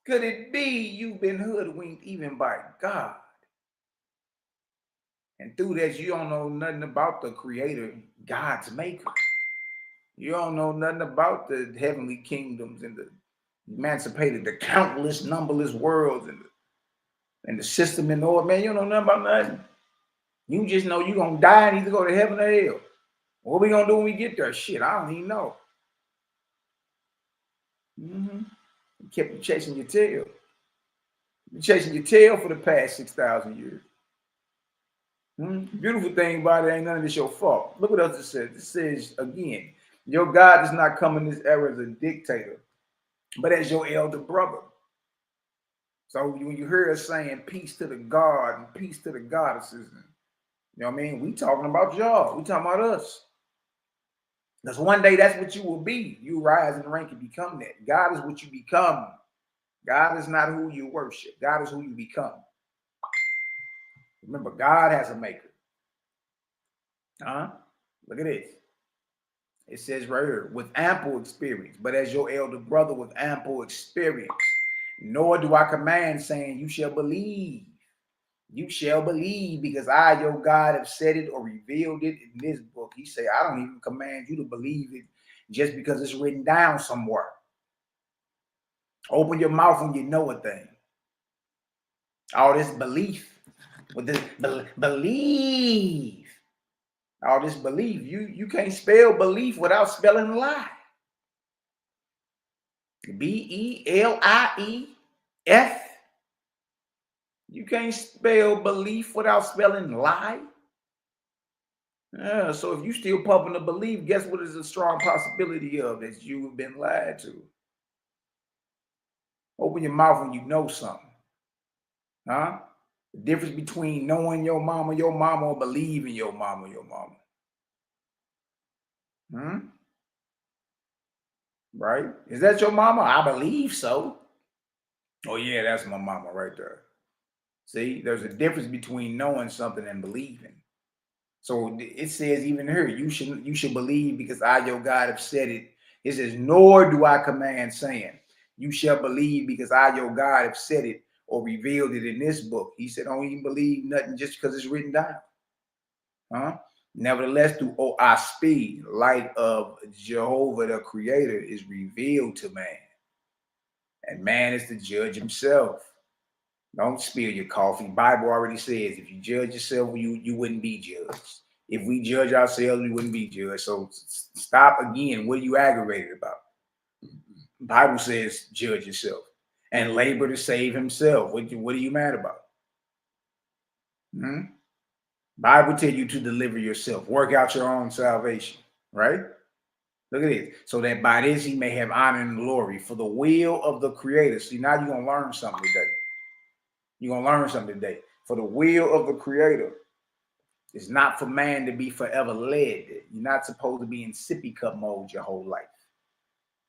Could it be you've been hoodwinked even by God? And through that, you don't know nothing about the creator, God's maker. You don't know nothing about the heavenly kingdoms and the emancipated, the countless, numberless worlds and the system and all. Man, you don't know nothing about nothing. You just know you're going to die and either go to heaven or hell. What we going to do when we get there? Shit, I don't even know. You kept chasing your tail. You're chasing your tail for the past 6,000 years. Beautiful thing about it, ain't none of this your fault. Look what else it says. It says, again, your God does not come in this era as a dictator, but as your elder brother. So when you hear us saying peace to the God and peace to the goddesses, you know what I mean? We talking about y'all. We talking about us. Because one day that's what you will be. You rise in rank and become that. God is what you become. God is not who you worship. God is who you become. Remember, God has a maker. Look at this. It says right here, with ample experience, but as your elder brother with ample experience, nor do I command, saying, you shall believe. You shall believe, because I, your God, have said it or revealed it in this book. He said, I don't even command you to believe it just because it's written down somewhere. Open your mouth when you know a thing. All this belief, with this believe. All this belief. You can't spell belief without spelling lie. B-E-L-I-E-F. You can't spell belief without spelling lie. Yeah, so if you still pumping the belief, guess what is a strong possibility of that you've been lied to? Open your mouth when you know something. The difference between knowing your mama, or believing your mama, Right? Is that your mama? I believe so. Oh yeah, that's my mama right there. See, there's a difference between knowing something and believing. So it says even here, you should believe because I, your God, have said it. It says, nor do I command, saying, you shall believe because I, your God, have said it or revealed it in this book. He said, don't even believe nothing just because it's written down. Nevertheless, through our speed, light of Jehovah the Creator is revealed to man. And man is to judge himself. Don't spill your coffee. Bible already says if you judge yourself, you wouldn't be judged. If we judge ourselves, we wouldn't be judged. So stop again. What are you aggravated about? Bible says judge yourself and labor to save himself. What are you mad about? Bible tell you to deliver yourself. Work out your own salvation, right? Look at this. So that by this he may have honor and glory for the will of the Creator. See, now you're going to learn something today. You're going to learn something today. For the will of the Creator is not for man to be forever led. You're not supposed to be in sippy cup mode your whole life.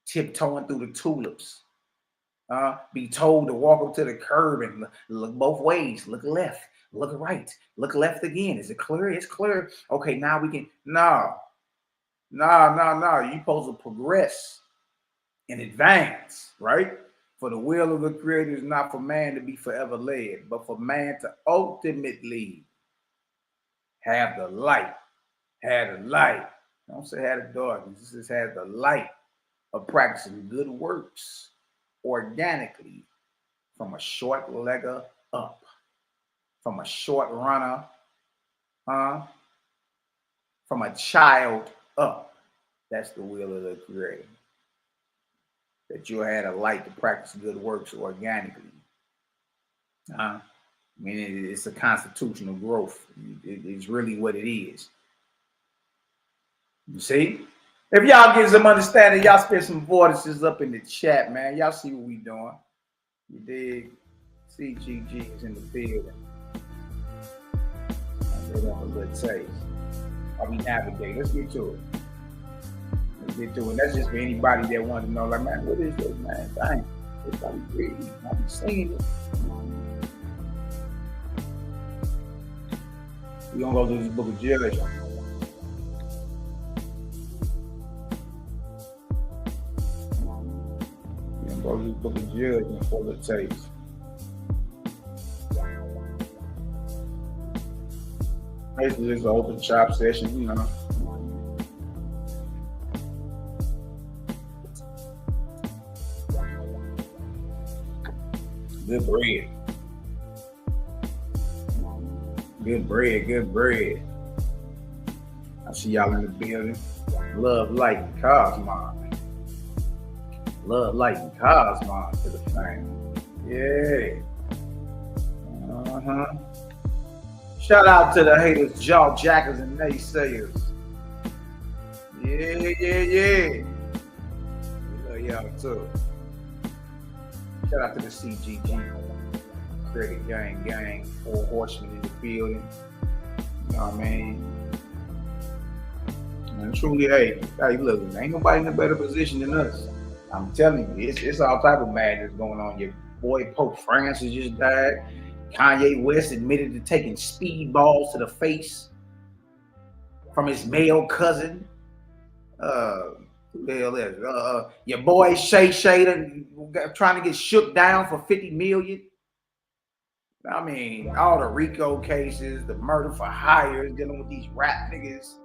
Tiptoeing through the tulips. Be told to walk up to the curb and look both ways. Look left, look right, look left again. Is it clear? It's clear. Okay, now we can. No. You're supposed to progress and advance, right? For the will of the Creator is not for man to be forever led, but for man to ultimately have the light. Have the light. Don't say have the darkness. This is have the light of practicing good works organically from a short legger up, from a short runner, from a child up. That's the will of the Creator. That you'll have a light to practice good works organically. I mean, it's a constitutional growth. It's really what it is. You see? If y'all get some understanding, y'all spit some vortices up in the chat, man. Y'all see what we doing. You dig? CGG is in the building. They want a little taste. How we navigate. Let's get to it. And that's just for anybody that wants to know, like, man, what is this, man? Dang, it's how we read. I be singing it. We're gonna go through this book of Judges. We're gonna go through this book of Judges for the taste. Basically, this is an open chop session, you know. Good bread. Good bread, good bread. I see y'all in the building. Love, light, and cosmos. Love, light, and cosmos to the family. Yeah. Shout out to the haters, jaw jackers, and naysayers. Yeah. We love y'all too. Shout out to the CGG, Credit Gang, 4 horsemen in the building. You know what I mean? And truly, hey, look, ain't nobody in a better position than us. I'm telling you, it's all type of madness going on. Your boy Pope Francis just died. Kanye West admitted to taking speedballs to the face from his male cousin. Who the hell is it? Your boy Shay trying to get shook down for $50 million. I mean, all the RICO cases, the murder for hire, dealing with these rap niggas.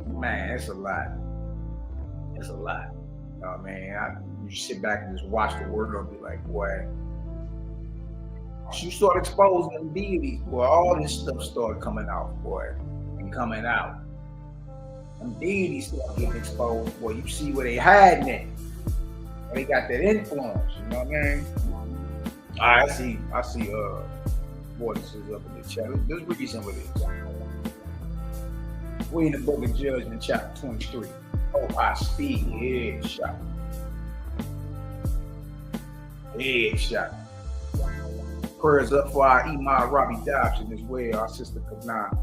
Man, it's a lot. It's a lot. You know what I mean? You sit back and just watch the world and be like, boy, you start exposing them deities, boy, all this stuff started coming out, boy, and coming out. Them deities start getting exposed, boy. You see where they hiding at. They got that influence, you know what I mean? All right, I see voices up in the chat. Let's read some of this. We in the book of Judgment, chapter 23. Oh, I speak headshot. Headshot. Prayers up for our Imam Robbie Dobson as well, our sister Kabnan.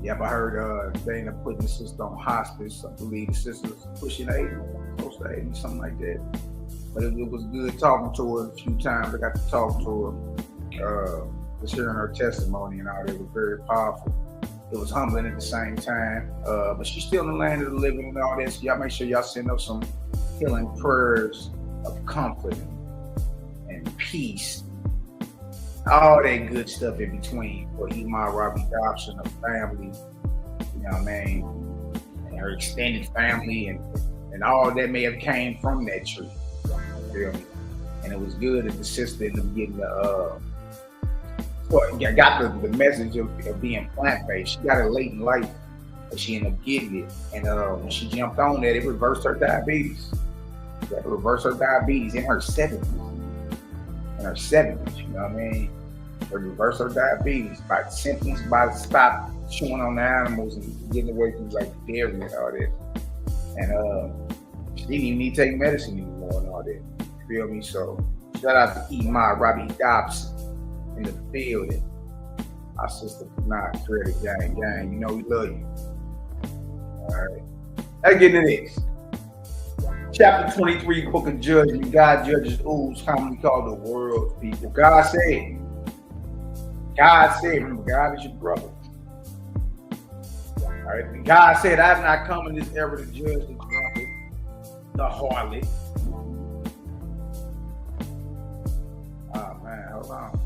Yeah, I heard Dana putting the sister on hospice. I believe the sister's pushing 80, close to 80, something like that. But it was good talking to her a few times. I got to talk to her, just hearing her testimony and all that. It was very powerful. It was humbling at the same time. But she's still in the land of the living and all that. So y'all make sure y'all send up some healing prayers of comfort and peace. All that good stuff in between for Imam Robbie Dobson, her family, you know what I mean, and her extended family, and all that may have came from that tree. You feel me? And it was good that the sister ended up getting got the message of being plant-based. She got it late in life, but she ended up getting it. And when she jumped on that, it reversed her diabetes. It reversed her diabetes in her 70s. In her 70s, you know what I mean? It reversed her diabetes by symptoms, by chewing on the animals and getting away from like dairy and all that. And she didn't even need to take medicine anymore and all that. You feel me? So shout out to E-Ma, Robbie Dobson in the field. And our sister Panay, Credit Gang. You know we love you. All right. Let's get into this. Chapter 23, Book of Judgment. God judges ooze, commonly called the world's people. God said, remember, God is your brother. All right. God said, I have not come in this era to judge the drunkard, the harlot. Oh man, hold on.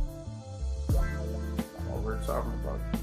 I'm over here talking about it.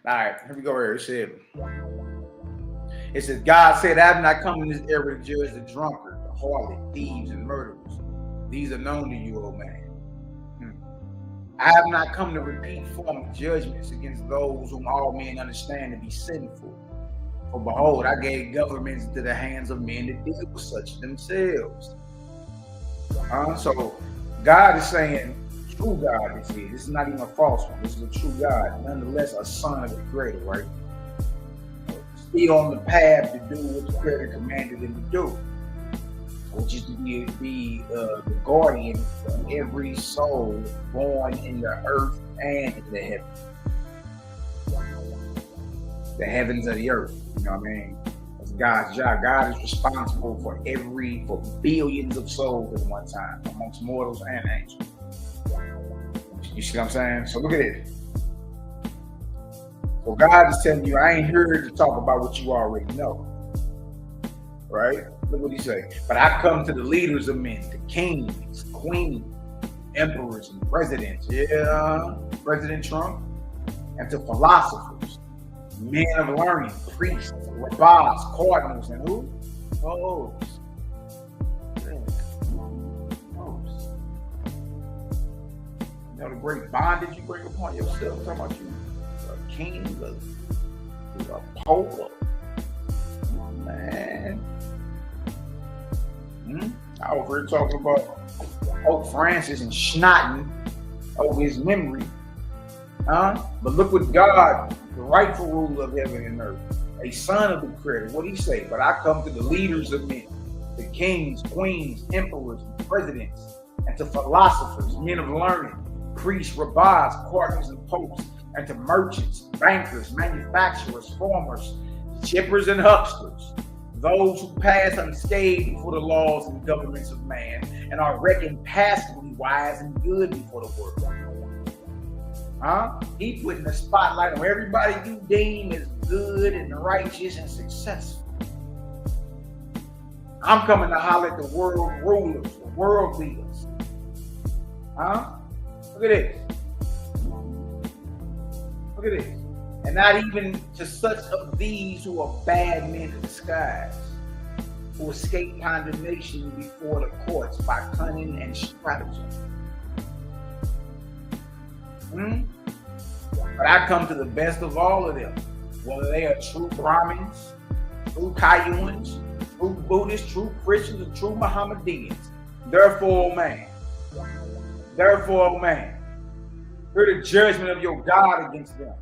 All right, here we go. Here it says, God said, I have not come in this era to judge the drunkard, the harlot, thieves, and murderers. These are known to you, O man. I have not come to repeat formal judgments against those whom all men understand to be sinful. For behold, I gave governments into the hands of men to deal with such themselves. So God is saying, true God is here. This is not even a false one. This is a true God. Nonetheless, a son of the Creator, right? Still on the path to do what the Creator commanded him to do, which is to be the guardian of every soul born in the earth and in the heavens. The heavens of the earth. You know what I mean? That's God's job. God is responsible for billions of souls at one time, amongst mortals and angels. You see what I'm saying? So look at it. So God is telling you, I ain't here to talk about what you already know. Right? Look what he say. But I come to the leaders of men, the kings, queens, emperors, and presidents. Yeah, President Trump. And to philosophers, men of learning, priests, rabbis, cardinals, and who? Popes. You know the great bondage you bring upon yourself. I'm talking about you, a king, a pope, man. I was here talking about Pope Francis and snotting over his memory. But look what God, the rightful ruler of heaven and earth, a son of the Creator, what he say? But I come to the leaders of men, the kings, queens, emperors, and presidents, and to philosophers, men of learning, priests, rabbis, cardinals, and popes, and to merchants, bankers, manufacturers, farmers, shippers, and hucksters, those who pass unscathed before the laws and governments of man, and are reckoned passably wise and good before the world. He putting the spotlight on everybody you deem as good and righteous and successful. I'm coming to holler at the world rulers, the world leaders. Look at this. Look at this. And not even to such of these who are bad men in disguise, who escape condemnation before the courts by cunning and stratagem. But I come to the best of all of them, whether they are true Brahmins, true Cayuans, true Buddhists, true Christians, or true Mohammedans. Therefore, O man, hear the judgment of your God against them.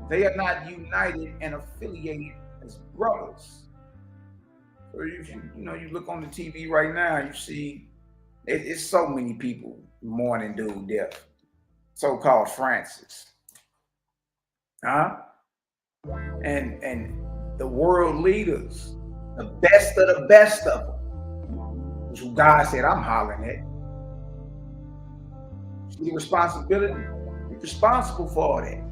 They are not united and affiliated as brothers. So you look on the TV right now, you see it's so many people mourning dude death. So-called Francis. And the world leaders, the best of the best of them, which God said I'm hollering at. See the responsibility? You're responsible for all that.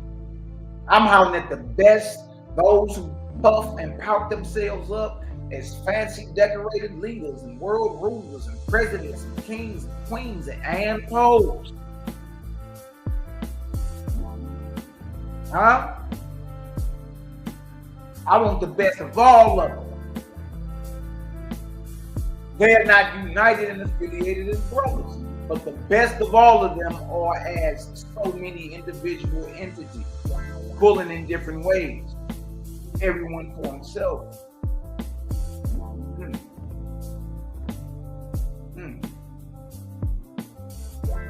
I'm hollering at the best, those who puff and pout themselves up as fancy decorated leaders and world rulers and presidents and kings and queens and popes. Huh? I want the best of all of them. They're not united and affiliated as brothers, but the best of all of them are as so many individual entities, pulling in different ways, everyone for himself.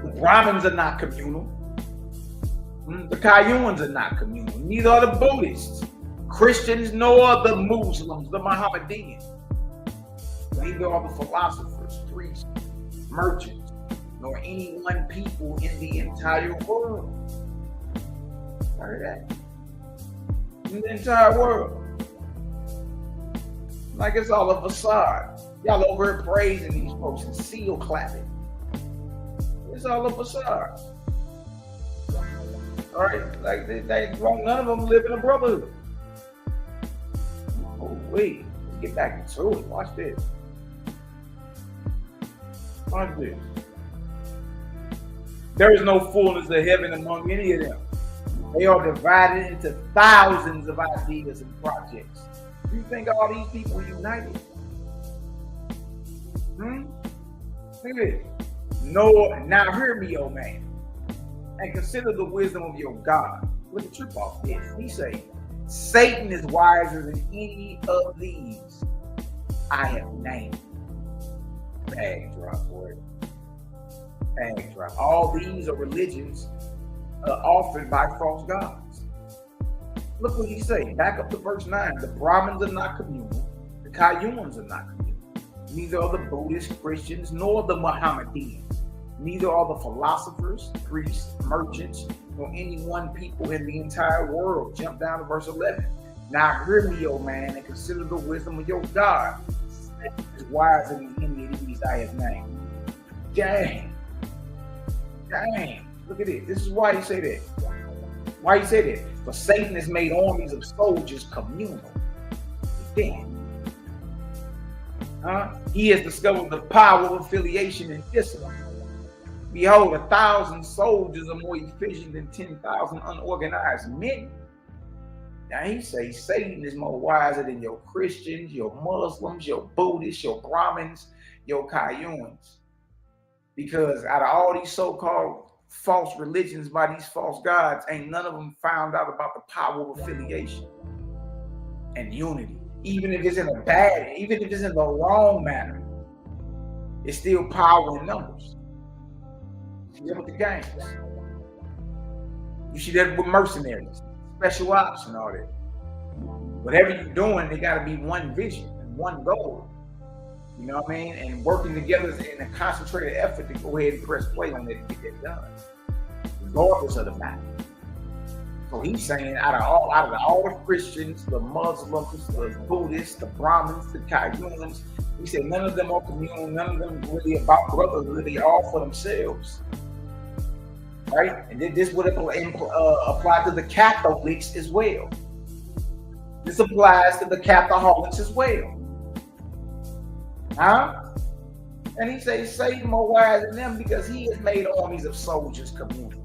The Brahmins are not communal. The Kayuans are not communal. Neither are the Buddhists, Christians, nor the Muslims, the Mohammedans. Neither are the philosophers, priests, merchants, nor any one people in the entire world. Heard that? In the entire world. Like it's all a facade. Y'all over here praising these folks and seal clapping. It's all a facade. All right, like they won't none of them live in a brotherhood. Oh wait, let's get back into it. Watch this. Watch this. There is no fullness of heaven among any of them. They are divided into thousands of ideas and projects. You think all these people united? Look at this. No, now hear me, O man, and consider the wisdom of your God. Look at trip off this. He say, Satan is wiser than any of these I have named. Bag drop, boy. Bag drop. All these are religions offered by false gods. Look what he say. Back up to verse 9. The Brahmins are not communal. The Kayuans are not communal. Neither are the Buddhists, Christians, nor the Mohammedans. Neither are the philosophers, priests, merchants, nor any one people in the entire world. Jump down to verse 11. Now hear me, O man, and consider the wisdom of your God. Satan is wiser than any of these I have named. Dang. Look at it. This is why he say that. Why he say that? For Satan has made armies of soldiers communal. Then, he has discovered the power of affiliation and discipline. Behold, 1,000 soldiers are more efficient than 10,000 unorganized men. Now he says Satan is more wiser than your Christians, your Muslims, your Buddhists, your Brahmins, your Kayuans. Because out of all these so-called false religions by these false gods, ain't none of them found out about the power of affiliation and unity. Even if it's in a bad, even if it's in the wrong manner, it's still power in numbers. You see that with the gangs. You see that with mercenaries, special ops and all that. Whatever you're doing, they gotta be one vision and one goal. You know what I mean? And working together in a concentrated effort to go ahead and press play on it and get that done, regardless of the matter. So he's saying out of all the Christians, the Muslims, the Buddhists, the Brahmins, the Kayuans, he said none of them are communal, none of them really about brotherhood, they all for themselves. Right? And then this would apply to the Catholics as well. This applies to the Catholics as well. And he says Satan more wise than them because he has made armies of soldiers communal.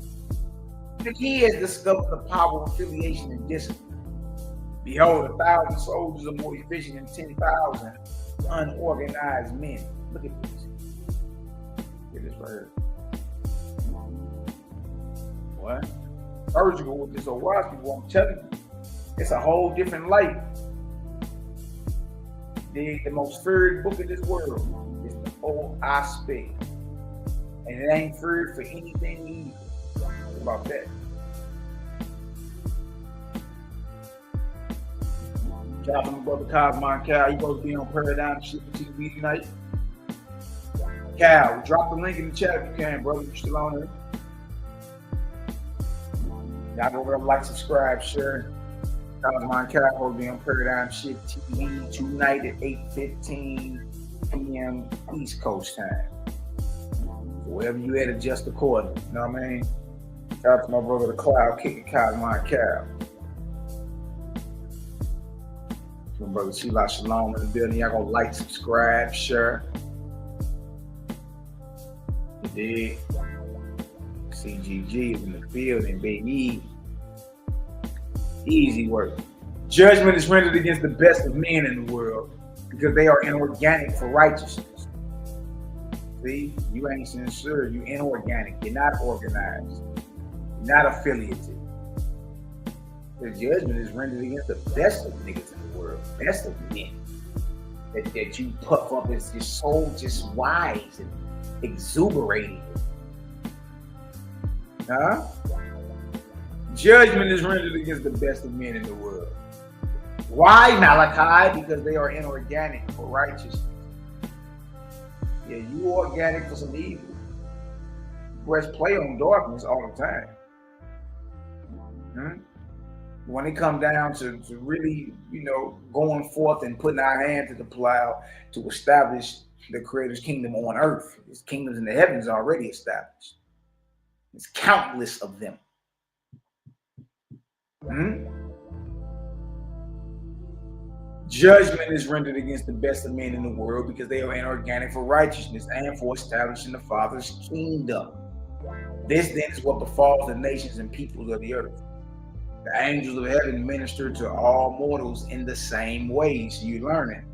And he has discovered the power of affiliation and discipline. Behold, 1,000 soldiers are more efficient than 10,000 unorganized men. Look at this. Look at this right here. What? Surgical with this old watch people, I'm telling you. It's a whole different light. The most feared book in this world is the Old I Speak. And it ain't feared for anything either. What about that? Shout out to my brother Cosmo Cal. He supposed to be on Paradigm Shit TV tonight. Cal, drop the link in the chat if you can, brother. You're still on there. Y'all go over there, like, subscribe, share. Cosmo Cal will be on Paradigm Shit TV tonight at 8:15 p.m. East Coast time. So wherever you at, adjust accordingly. You know what I mean? Shout out to my brother, the Cloud Kicker, Cosmo Cal. Brother Sheila Shalom in the building. Y'all gonna like, subscribe, share. You dig? CGG is in the field and Big E. Easy work. Judgment is rendered against the best of men in the world because they are inorganic for righteousness. See, you ain't sincere, you inorganic, you're not organized, you're not affiliated. The judgment is rendered against the best of niggas in the world, best of men. That you puff up as your soul just wise and exuberating. Huh? Judgment is rendered against the best of men in the world. Why, Malachi? Because they are inorganic for righteousness. Yeah, you organic for some evil. Press play on darkness all the time. When it comes down to really, going forth and putting our hand to the plow to establish the Creator's kingdom on earth. His kingdoms in the heavens are already established. There's countless of them. Judgment is rendered against the best of men in the world because they are inorganic for righteousness and for establishing the Father's kingdom. This then is what befalls the nations and peoples of the earth. The angels of heaven minister to all mortals in the same way. So you learn it.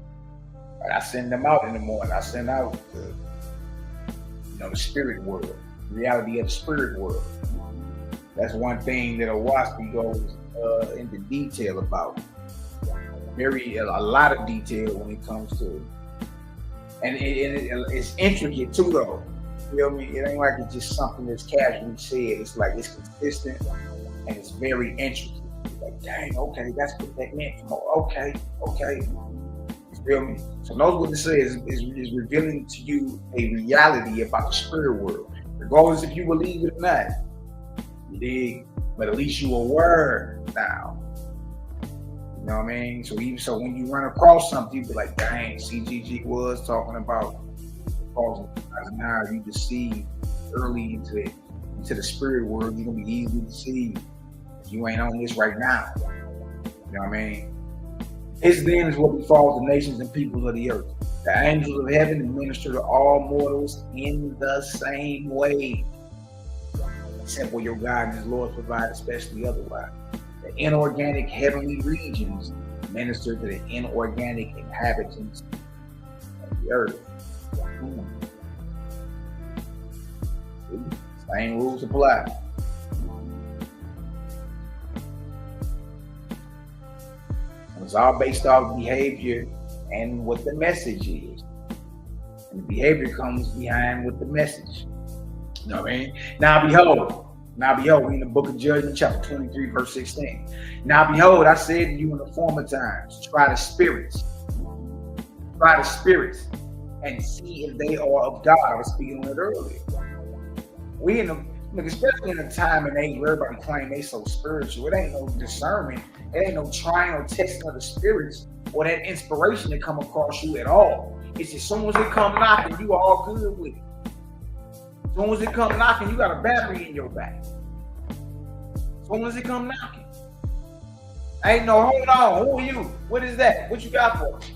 I send them out in the morning. I send out the spirit world, the reality of the spirit world. That's one thing that Owaski goes into detail about. A lot of detail when it comes to it. And it's intricate too, though. You feel me? It ain't like it's just something that's casually said. It's like it's consistent and it's very intricate. Like, dang, okay, that's what that meant. Okay. You feel me? So notice what it says is revealing to you a reality about the spirit world, regardless if you believe it or not. You dig? But at least you're aware now. You know what I mean? So when you run across something, you be like, dang, CGG was talking about now you deceive early into the spirit world. You're gonna be easily deceived. You ain't on this right now. You know what I mean? His then is what befalls the nations and peoples of the earth. The angels of heaven minister to all mortals in the same way. Except where your God and his Lord provide, especially otherwise. The inorganic heavenly regions minister to the inorganic inhabitants of the earth. Same rules apply. It's all based off behavior and what the message is. And the behavior comes behind with the message. You know what I mean? Now behold, we in the book of Judgment, chapter 23, verse 16. Now behold, I said to you in the former times, try the spirits and see if they are of God. I was speaking on it earlier. We especially in a time and age where everybody claim they so spiritual, it ain't no discernment, it ain't no trying or testing of the spirits or that inspiration to come across you at all. It's as soon as it come knocking, you all good with it. As soon as it come knocking, you got a battery in your back. As soon as it come knocking. Ain't no, hold on, who are you? What is that? What you got for us?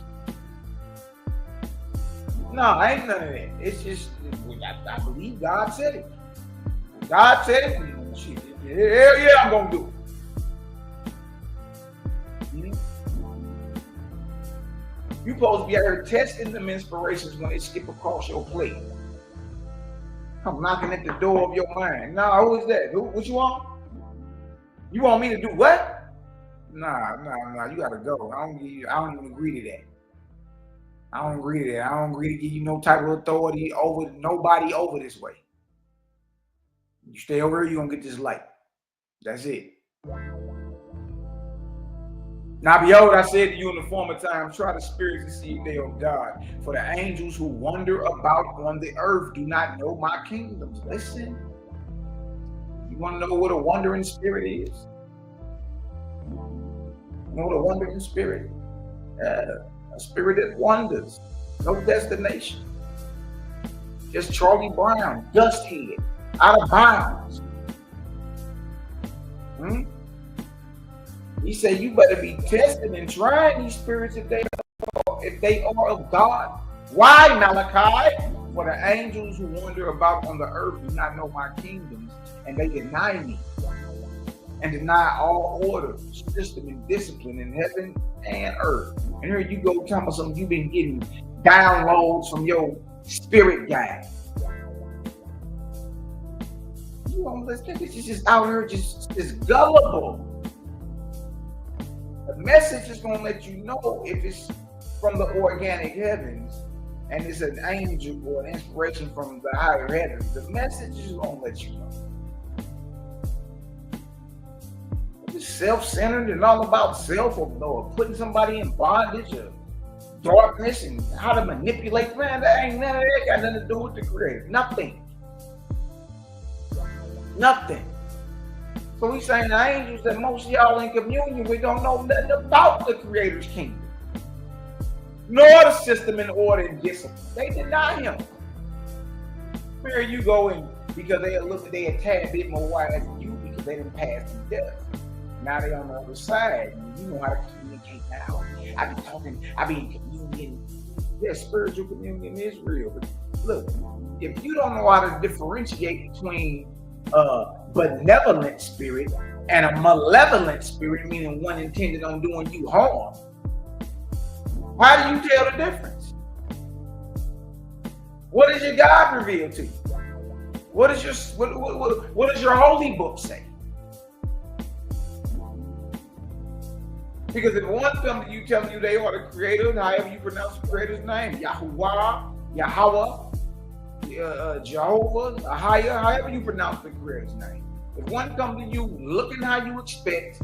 No, ain't none of that. It's just, I believe God said it. God said it, hell yeah, I'm gonna do it. You supposed to be out here testing them inspirations when they skip across your plate. I'm knocking at the door of your mind. Nah, who is that? What you want? You want me to do what? Nah, you gotta go. I don't even agree to that. I don't agree to give you no type of authority over nobody over this way. You stay over here, you're gonna get this light. That's it. Now behold, I said to you in the former times, try the spirits to see if they are of God. For the angels who wander about on the earth do not know my kingdoms. Listen. You want to know what a wandering spirit is? You know what a wandering spirit? A spirit that wanders. No destination. Just Charlie Brown, dust head. Out of bounds. He said, you better be testing and trying these spirits if they are of God. Why, Malachi? For the angels who wander about on the earth do not know my kingdoms, and they deny me, and deny all order, system, and discipline in heaven and earth. And here you go talking about something you've been getting downloads from your spirit guide. You don't listen. This is just out here, just gullible. The message is gonna let you know if it's from the organic heavens and it's an angel or an inspiration from the higher heavens. The message is gonna let you know. It's self-centered and all about self, or putting somebody in bondage or darkness and how to manipulate. Man, that ain't none of that got nothing to do with the creator. Nothing. So he's saying the angels that most of y'all in communion with don't know nothing about the creator's kingdom, nor the system and order and discipline. They deny him. Here you go, and because they a tad bit more wise than you because they didn't pass through death. Now they on the other side. You know how to communicate now. I be in communion. Yes, spiritual communion is real. But look, if you don't know how to differentiate between benevolent spirit and a malevolent spirit, meaning one intended on doing you harm, how do you tell the difference? What does your God reveal to you? What does your holy book say? Because if one comes to you telling you they are the creator, however you pronounce the creator's name, Yahuwah, Yahweh, Jehovah, Ahaya, however you pronounce the creator's name. If one comes to you looking how you expect,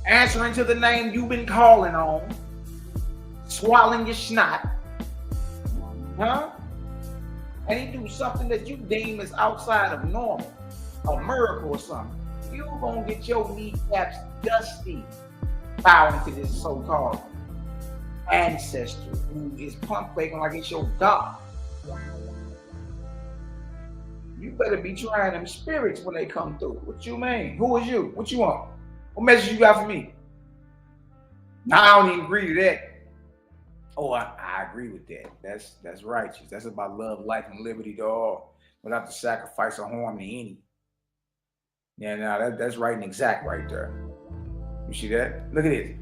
answering to the name you've been calling on, swallowing your snot, and he do something that you deem as outside of normal, a miracle or something, you're gonna get your kneecaps dusty bowing to this so-called ancestor who is pump faking like it's your God. You better be trying them spirits when they come through. What you mean? Who is you? What you want? What message you got for me? Now, I don't even agree to that. Oh, I agree with that. That's righteous. That's about love, life, and liberty to all, without the sacrifice or harm to any. Yeah, now that's right and exact right there. You see that? Look at it.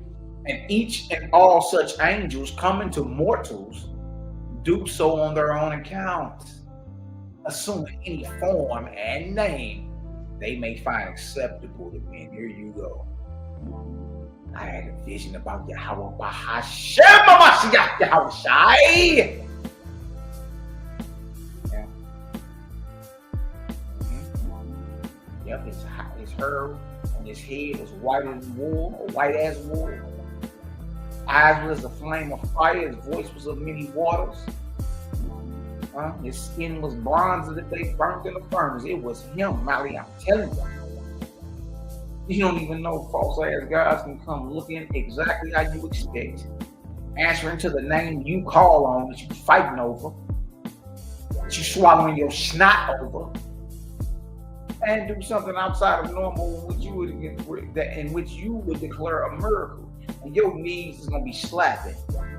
And each and all such angels coming to mortals do so on their own account, assuming any form and name they may find acceptable to me. And here you go. I had a vision about Yahweh Bahashem Mashiach Yahushai. Yeah. Yep, his hair and his head was whiter than wool, or white as wool. Eyes was a flame of fire. His voice was of many waters. His skin was bronze as if they burnt in the furnace. It was him, Mally, I'm telling you. You don't even know false ass gods can come looking exactly how you expect, answering to the name you call on that you fighting over, that you swallowing your snot over, and do something outside of normal in which you would declare a miracle. And your knees is gonna be slapping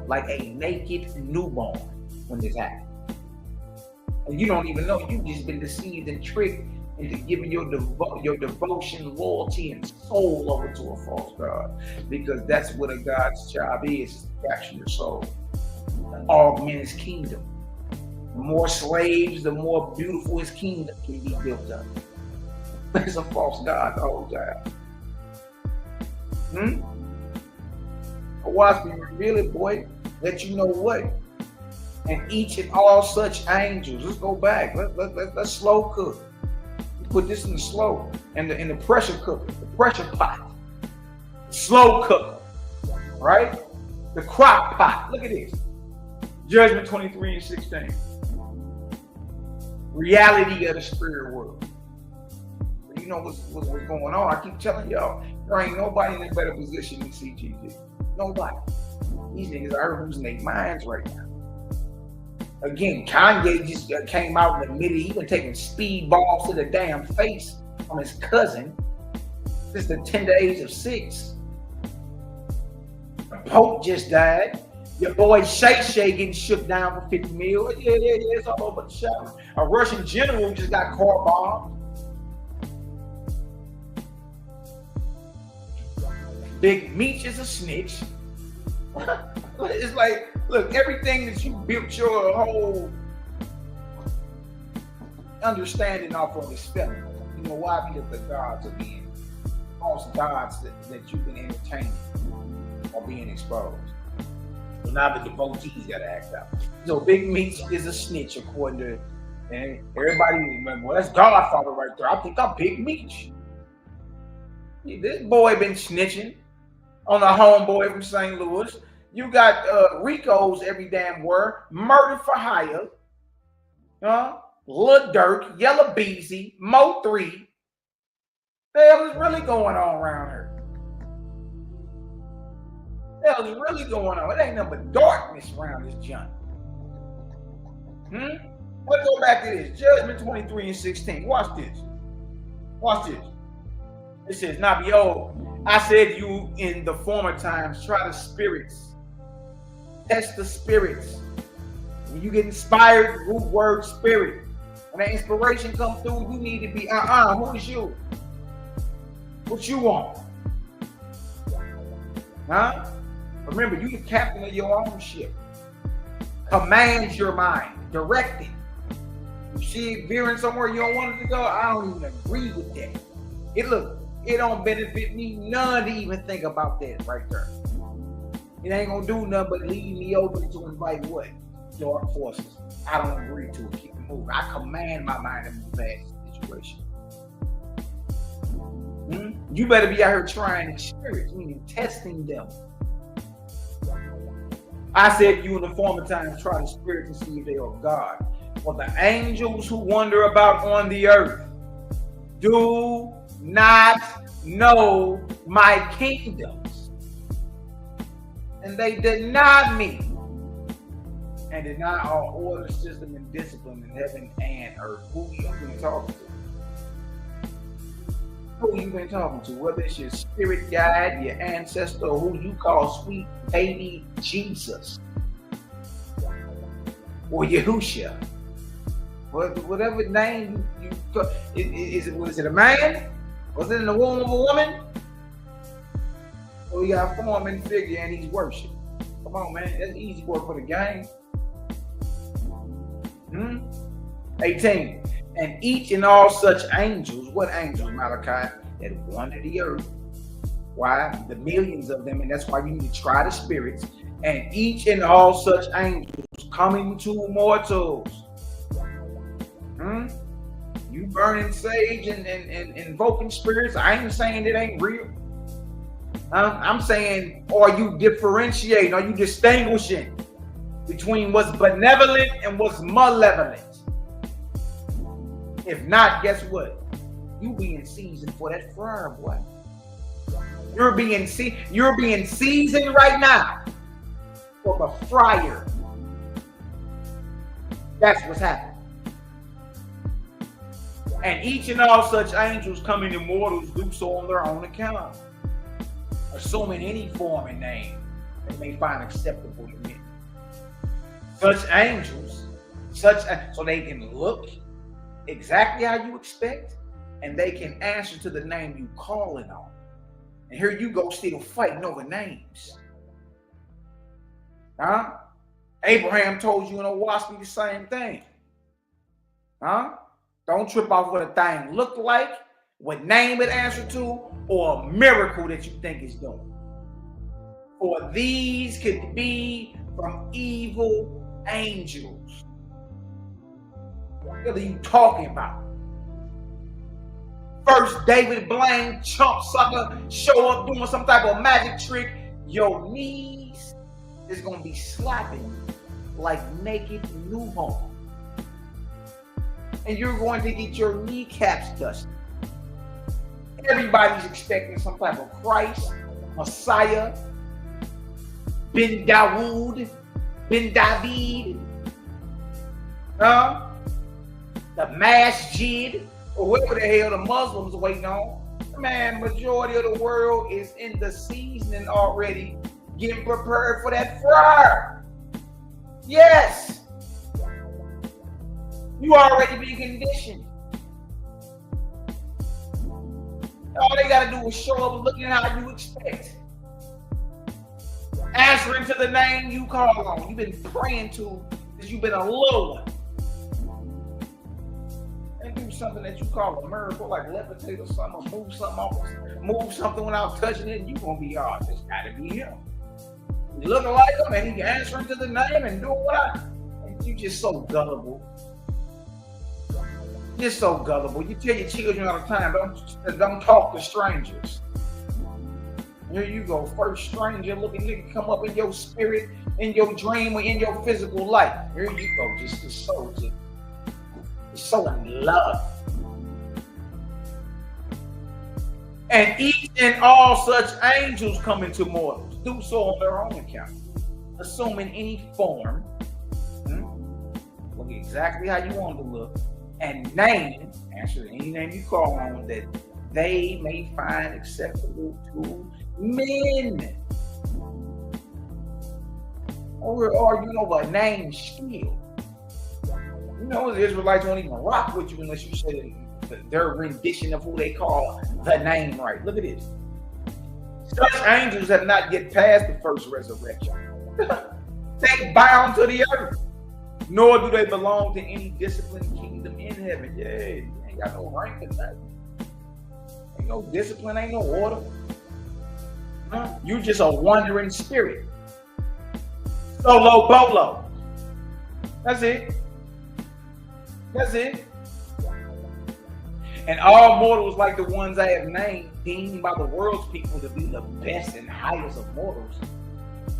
like a naked newborn when this happens. And you don't even know you've just been deceived and tricked into giving your devotion, loyalty, and soul over to a false god, because that's what a God's job is to capture your soul, augment his kingdom. The more slaves, the more beautiful his kingdom can be built up. There's a false god the whole time. Watch me reveal it, boy. Let you know what. And each and all such angels. Let's go back. Let's slow cook. Put this in the slow, in the pressure cooker, the pressure pot, the slow cooker, right? The crock pot. Look at this. Judgment 23:16. Reality of the spirit world. You know what's going on. I keep telling y'all, there ain't nobody in a better position than CGG. Nobody. These niggas are losing their minds right now. Again, Kanye just came out and admitted he been taking speedballs to the damn face from his cousin since the tender age of 6. Pope just died. Your boy Shay getting shook down for 50 mil. Yeah, it's all over the shop. A Russian general just got car bombed. Big Meech is a snitch. It's like, look, everything that you built your whole understanding off of is felony. You know why? Because the gods are being false gods that you've been entertaining are being exposed. So now the devotees got to act out. So Big Meech is a snitch, according to everybody. Remember, well, that's Godfather right there. I think I'm Big Meech. Yeah, this boy been snitching on a homeboy from St. Louis. You got Ricos every damn word. Murder for hire. Lil Durk, Yellow Beezy, Mo 3. The hell is really going on around here? The hell is really going on? It ain't nothing but darkness around this junk. Let's go back to this. Judgment 23:16. Watch this. Watch this. It says, now behold, I said to you in the former times, try the spirits. Test the spirits. When you get inspired, root word spirit. When that inspiration comes through, you need to be, who is you? What you want? Huh? Remember, you the captain of your own ship. Command your mind. Direct it. You see it veering somewhere you don't want it to go? I don't even agree with that. It don't benefit me none to even think about that right there. It ain't gonna do nothing but leave me open to invite what? Dark forces. I don't agree to it. Keep it moving. I command my mind to move past the situation. You better be out here trying these spirits, meaning testing them. I said to you in the former times, try the spirits and see if they are God. For the angels who wander about on the earth do not know my kingdoms, and they deny me, and deny our order, system, and discipline in heaven and earth. Who you been talking to? Who you been talking to? Whether it's your spirit guide, your ancestor, or who you call sweet baby Jesus, or Yahusha, whatever name you is it a man? Was it in the womb of a woman? Or you got form and figure and he's worshipped? Come on, man, that's easy work for the game. 18. And each and all such angels, what angels, Malachi, that wander the earth. Why? The millions of them, and that's why you need to try the spirits. And each and all such angels coming to mortals. You burning sage and invoking spirits. I ain't saying it ain't real. I'm saying, are you differentiating? Are you distinguishing between what's benevolent and what's malevolent? If not, guess what? You being seasoned for that fire, boy. You're being seasoned right now for the fryer. That's what's happening. And each and all such angels coming to mortals do so on their own account, assuming any form and name they may find acceptable to men. Such angels, so they can look exactly how you expect, and they can answer to the name you calling on. And here you go, still fighting over names. Abraham told you in Owaski the same thing. Don't trip off what a thing looked like, what name it answered to, or a miracle that you think is doing. For these could be from evil angels. What are you talking about? First, David Blaine, chump sucker, show up doing some type of magic trick. Your knees is going to be slapping like naked newborn. And you're going to get your kneecaps dusted. Everybody's expecting some type of Christ, Messiah, Ben Dawood, Ben David, the Masjid, or whatever the hell the Muslims are waiting on. Man, majority of the world is in the seasoning already, getting prepared for that fire. Yes. You already been conditioned. All they got to do is show up looking how you expect. Answering to the name you call on. You've been praying to because you've been a little one. And do something that you call a miracle, like levitate or something, or move something without touching it, and you're going to be, oh, this got to be him. You looking like him, and he answering to the name and doing what and you just so gullible. You're so gullible. You tell your children all the time, don't talk to strangers. Here you go, first stranger looking nigga come up in your spirit, in your dream, or in your physical life. Here you go, just so in love. And each and all such angels come into mortals, do so on their own account, assuming any form, look exactly how you want to look, and name, answer any name you call on, that they may find acceptable to men. Or you know what, name skill. You know, the Israelites won't even rock with you unless you say their rendition of who they call the name right. Look at this. Such angels have not yet passed the first resurrection. They bound to the earth, nor do they belong to any disciplined kingdom in heaven. Yeah, you ain't got no rank in that. Ain't no discipline, ain't no order. You're just a wandering spirit. Solo bolo. That's it. That's it. And all mortals like the ones I have named, deemed by the world's people to be the best and highest of mortals,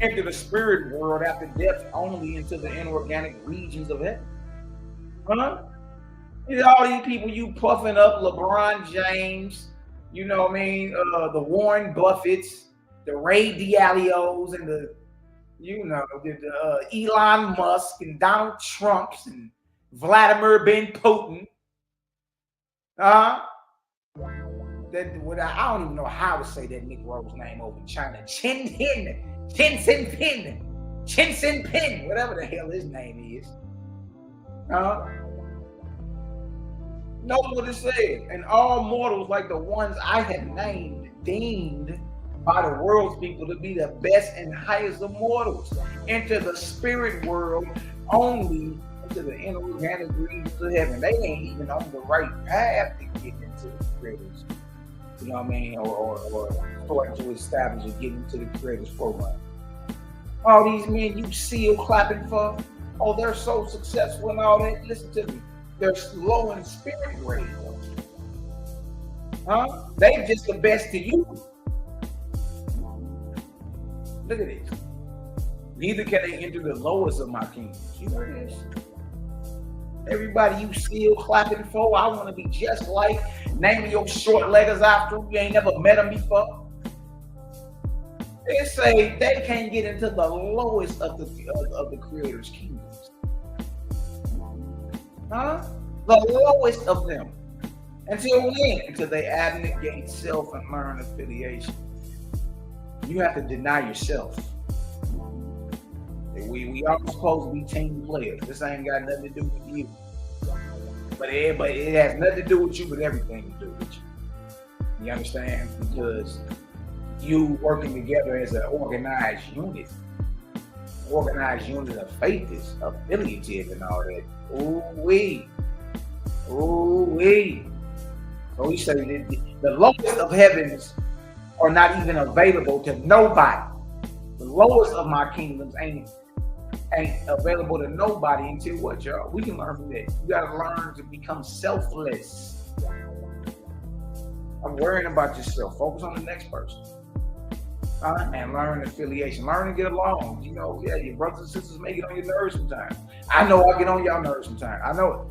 enter the spirit world after death only into the inorganic regions of heaven. All these people you puffing up, LeBron James, you know what I mean, the Warren Buffetts, the Ray Dalio's, and the Elon Musk and Donald Trumps and Vladimir Ben Putin. I don't even know how to say that Negro's name over in China. Chen Pin, whatever the hell his name is. Know what it says. And all mortals like the ones I have named, deemed by the world's people to be the best and highest of mortals, enter the spirit world only into the inorganic regions of heaven. They ain't even on the right path to get into the creators. You know what I mean? Or starting to establish or get into the creators program. All these men you seal clapping for, oh, they're so successful and all that. Listen to me. They're low in spirit grade. They just the best to you. Look at this. Neither can they enter the lowest of my kingdoms. You hear this? Everybody you still clapping for, I want to be just like, naming your short leggers after you ain't never met them before. They say they can't get into the lowest of the Creator's kingdoms. The lowest of them. Until when? Until they abnegate self and learn affiliation. You have to deny yourself. We all supposed to be team players. This ain't got nothing to do with you. But it has nothing to do with you, but everything to do with you. You understand? Because you working together as an organized unit. Organized unit of faith is affiliative and all that. Ooh-wee. Ooh-wee. So he said the lowest of heavens are not even available to nobody. The lowest of my kingdoms ain't available to nobody until what, y'all? We can learn from that. You gotta learn to become selfless. I'm worrying about yourself. Focus on the next person. And learn affiliation. Learn to get along. You know, yeah, your brothers and sisters may get on your nerves sometimes. I know I get on y'all nerves sometimes. I know it.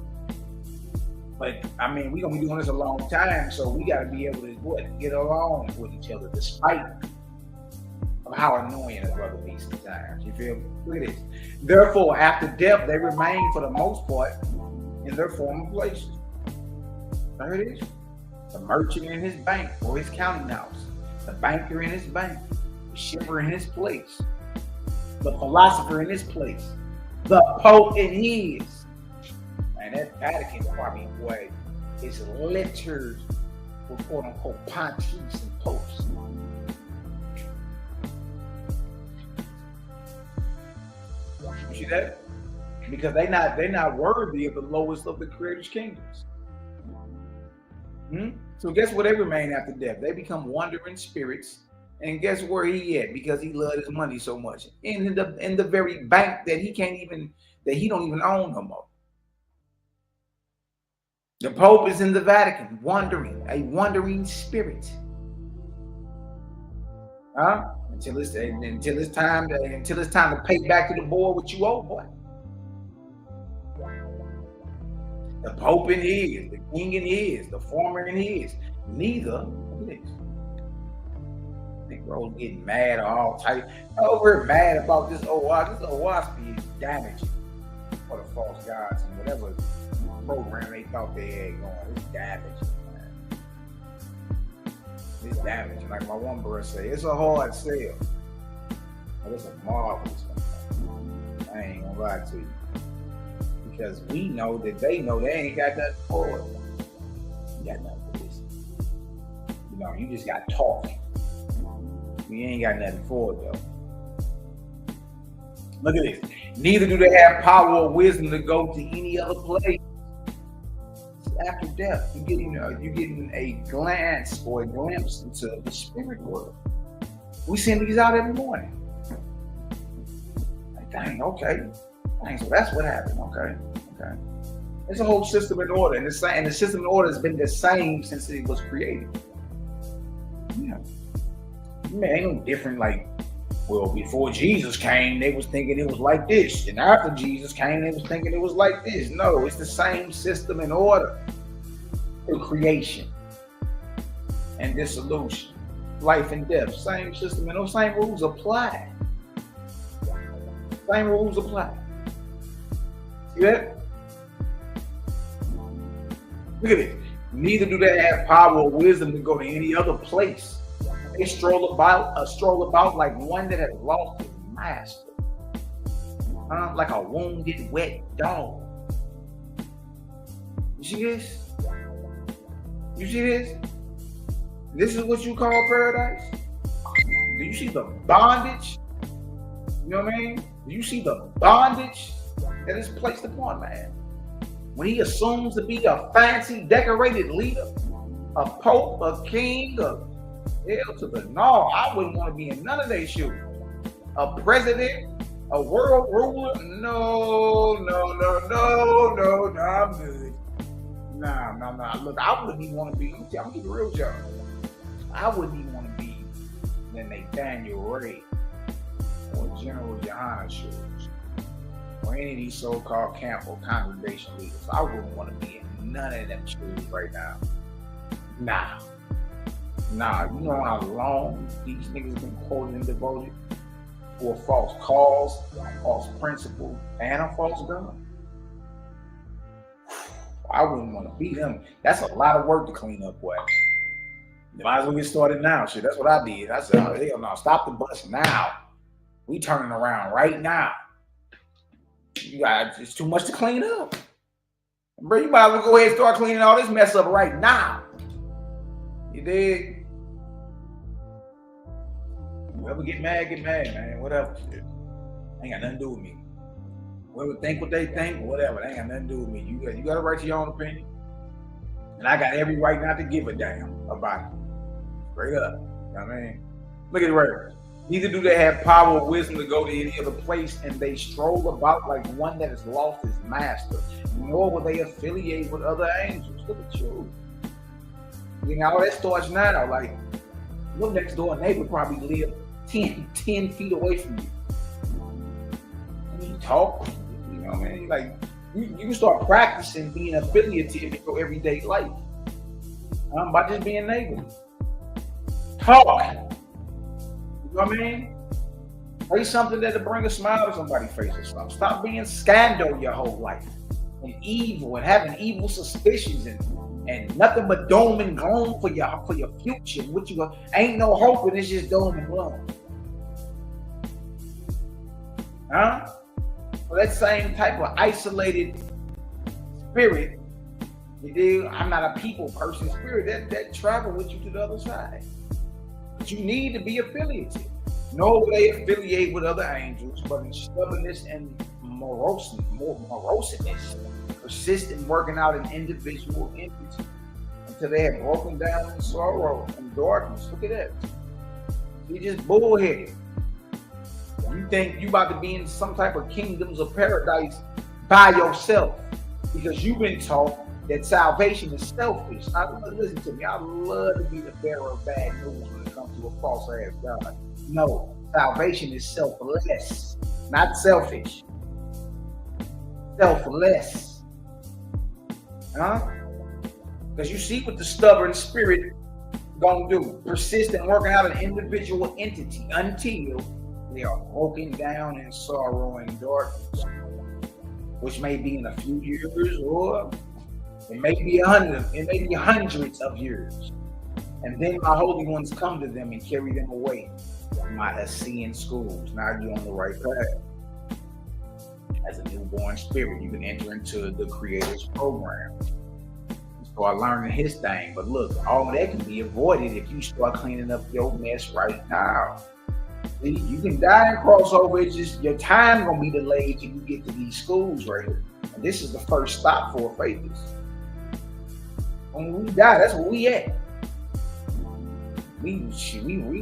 But I mean, we're gonna be doing this a long time, so we gotta be able to get along with each other despite of how annoying a brother be sometimes. You feel me? Look at this. Therefore, after death, they remain for the most part in their former places. There it is. The merchant in his bank or his counting house. The banker in his bank. the shipper in his place, the philosopher in his place, the Pope in his. Man, that Vatican probably, boy, is littered with quote unquote pontiffs and popes. You see that? Because they're not worthy of the lowest of the Creator's kingdoms. So guess what they remain after death? They become wandering spirits. And guess where he at? Because he loved his money so much. In the very bank that he don't even own no more. The Pope is in the Vatican, wandering, a wandering spirit. Until it's time to pay back to the board what you owe, boy. The Pope in his, the King in his, the former in his. Neither. Look at this. Negroes getting mad or all type. Oh, we're mad about this OWASP. This OWASP is damaging for the false gods and whatever program they thought they had going. It's damaging, man. It's damaging. Like my one brother say, it's a hard sell. But it's a marvelous one. I ain't gonna lie to you. Because we know that they know they ain't got nothing for it. You got nothing for this. You know, you just got talking. You ain't got nothing for it though. Look at this. Neither do they have power or wisdom to go to any other place. After death, you're getting a glance or a glimpse into the spirit world. We send these out every morning. Like, dang, okay. Dang, so that's what happened. Okay. It's a whole system in order, and the system in order has been the same since it was created. Yeah. Man, ain't no different. Like, well, before Jesus came, they was thinking it was like this, and after Jesus came, they was thinking it was like this. No, it's the same system in order for creation and dissolution, life and death. Same system, and those same rules apply. Same rules apply. See that? Look at it. Neither do they have power or wisdom to go to any other place. They stroll about like one that has lost his master. Like a wounded, wet dog. You see this? You see this? This is what you call paradise? Do you see the bondage? You know what I mean? Do you see the bondage that is placed upon man? When he assumes to be a fancy, decorated leader, a pope, a king, hell to the no, I wouldn't want to be in none of their shoes. A president, a world ruler, no, I'm good. Nah. Look, I wouldn't even want to be, I'm gonna keep it real, Joe. I wouldn't even want to be in Nathaniel Ray or General Johanna shoes or any of these so-called camp or congregation leaders. I wouldn't want to be in none of them shoes right now. Nah, you know how long these niggas been quoted and devoted for a false cause, a false principle, and a false God? I wouldn't want to be them. That's a lot of work to clean up, boy. You might as well get started now. Shit, that's what I did. I said, oh, hell no, stop the bus now. We turning around right now. It's too much to clean up. Bro, you might as well go ahead and start cleaning all this mess up right now. You dig? Whoever get mad, man. Whatever. Shit. Ain't got nothing to do with me. Whoever think what they think, whatever. They ain't got nothing to do with me. You got a right to your own opinion. And I got every right not to give a damn about it. Straight up. You know what I mean? Look at the right. Neither do they have power or wisdom to go to any other place, and they stroll about like one that has lost his master, nor will they affiliate with other angels. Look at you. You know, that starts now. Like, your next door neighbor probably live 10 feet away from you. And you talk, you know what I mean? Like, you can start practicing being affiliative in your everyday life. By just being neighborly. Talk. You know what I mean? Say something that'll bring a smile to somebody's face or something. Stop being scandal your whole life and evil and having evil suspicions and nothing but doom and gloom for your future. What you ain't no hope and it's just doom and gloom. Huh? So that same type of isolated spirit, you dig? I'm not a people person spirit that travel with you to the other side. But you need to be affiliated. No way affiliate with other angels, but in stubbornness and moroseness, persist in working out an individual entity until they have broken down in sorrow and darkness. Look at that. You just bullheaded. You think you about to be in some type of kingdoms of paradise by yourself because you've been taught that salvation is selfish. Now, listen to me. I love to be the bearer of bad news when it comes to a false ass God. No, salvation is selfless, not selfish. Selfless. Huh? Because you see what the stubborn spirit gonna do. Persist in working out an individual entity until they are broken down in sorrow and darkness, which may be in a few years, or it may be hundreds of years. And then my holy ones come to them and carry them away. My Assyrian schools. Now you're on the right path. As a newborn spirit, you can enter into the Creator's program. Start learning His thing. But look, all that can be avoided if you start cleaning up your mess right now. See, you can die and cross over. It's just your time gonna be delayed till you get to these schools right here. And this is the first stop for faithists. When we die, that's where we at. We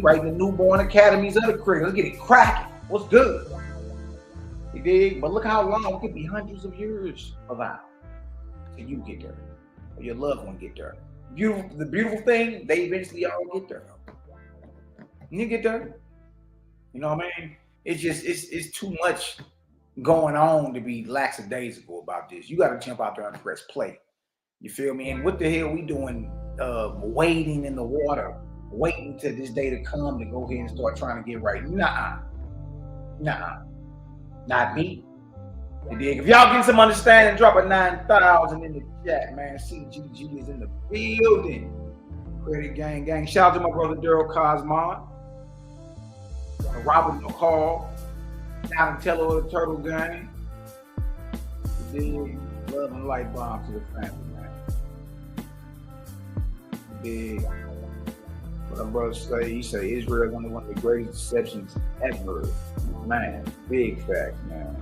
write the newborn academies of the Creator. Let's get it cracking. What's good? You dig? But look how long. It could be hundreds of years about till you get there, or your loved one get there. The beautiful thing, they eventually all get there. You get there. You know what I mean? It's just it's too much going on to be lackadaisical about this. You got to jump out there and press play. You feel me? And what the hell we doing? Wading in the water, waiting till this day to come to go ahead and start trying to get right. Nah, not me. You dig? If y'all get some understanding, drop a 9,000 in the chat, man. CGG is in the building. Credit gang. Shout out to my brother Daryl Cosmon, Robert McCall, Donatello of the Turtle Gang. You dig? Love and light bomb to the family, man. You dig? What my brother say, he say Israel is one of the greatest deceptions ever. Man, big facts, man.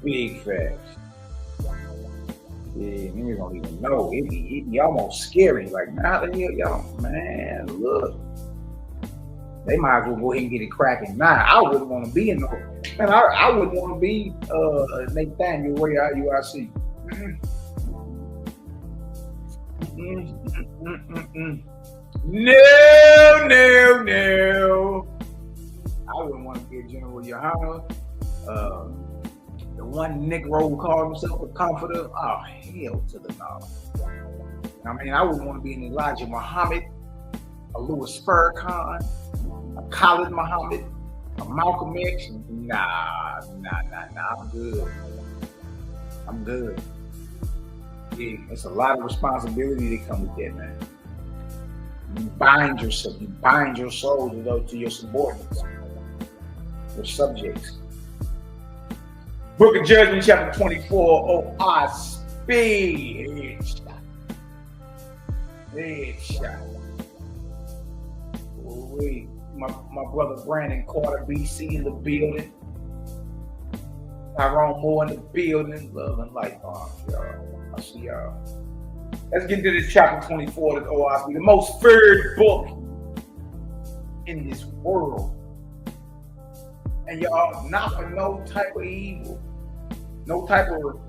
Big facts. Yeah, you don't even know. It be almost scary. Like, now the hell, y'all, man, look. They might as well go ahead and get it cracking. Nah, I wouldn't want to be in the man. I wouldn't want to be Nathaniel way out UIC. No. I wouldn't want to be a General Yohana. The one Negro who called himself a comforter. Oh, hell to the no. I mean, I wouldn't want to be an Elijah Muhammad, a Louis Farrakhan, a Khalid Muhammad, a Malcolm X. Nah. I'm good. Yeah, it's a lot of responsibility that comes with that, man. You bind yourself. You bind your soul to your subordinates, your subjects. Book of Judgment, chapter 24. Oh, I speed. Headshot. Wait, my brother Brandon Carter, BC, in the building. Tyrone Moore in the building. Love and light bombs, y'all. I see y'all. Let's get into this chapter 24 of OSB, the most feared book in this world. And y'all, not for no type of evil, no type of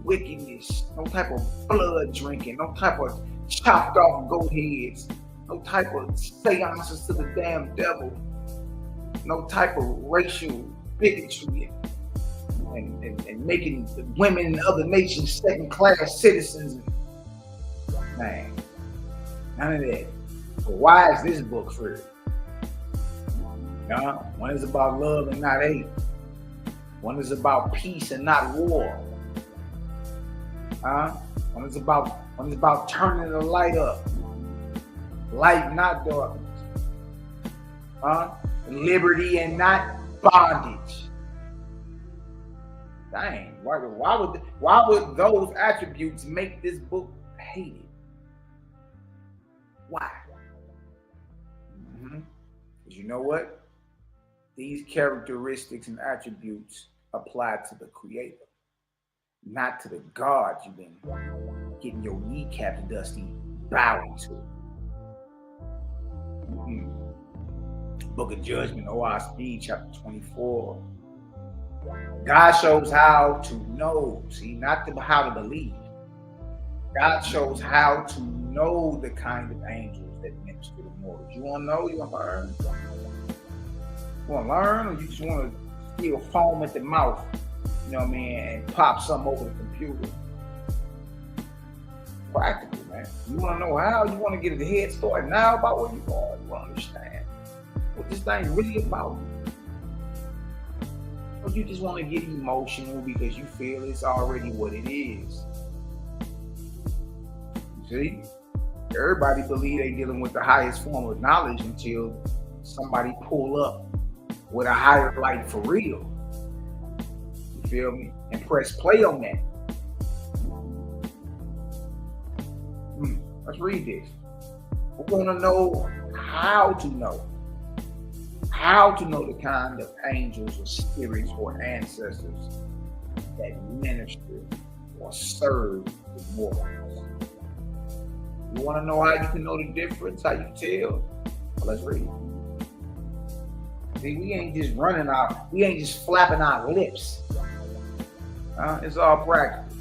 wickedness, no type of blood drinking, no type of chopped off goat heads, no type of seances to the damn devil, no type of racial bigotry and making women in other nations second-class citizens. Man, none of that. But why is this book for? One is about love and not hate. One is about peace and not war. One is about turning the light up. Light, not darkness. Liberty and not bondage. Dang, why would those attributes make this book hated? Why? Because you know what? These characteristics and attributes apply to the Creator, not to the gods you've been getting your kneecaps dusty bowing to. Book of Judgment, OSB, chapter 24. God shows how to know. See, not how to believe. God shows how to know the kind of angels that minister to mortals. You want to know? You want to learn? You want to learn, or you just want to feel foam at the mouth, you know what I mean, and pop something over the computer? Practical, man. You want to know how? You want to get a head start now about where you are. You want to understand what this thing really about. Or you just want to get emotional because you feel it's already what it is. See? Everybody believe they dealing with the highest form of knowledge until somebody pull up with a higher light for real. You feel me? And press play on that. Let's read this. We want to know how to know. How to know the kind of angels or spirits or ancestors that minister or serve the mortals. You want to know how you can know the difference, how you tell? Well, let's read. See, we ain't just flapping our lips. It's all practical.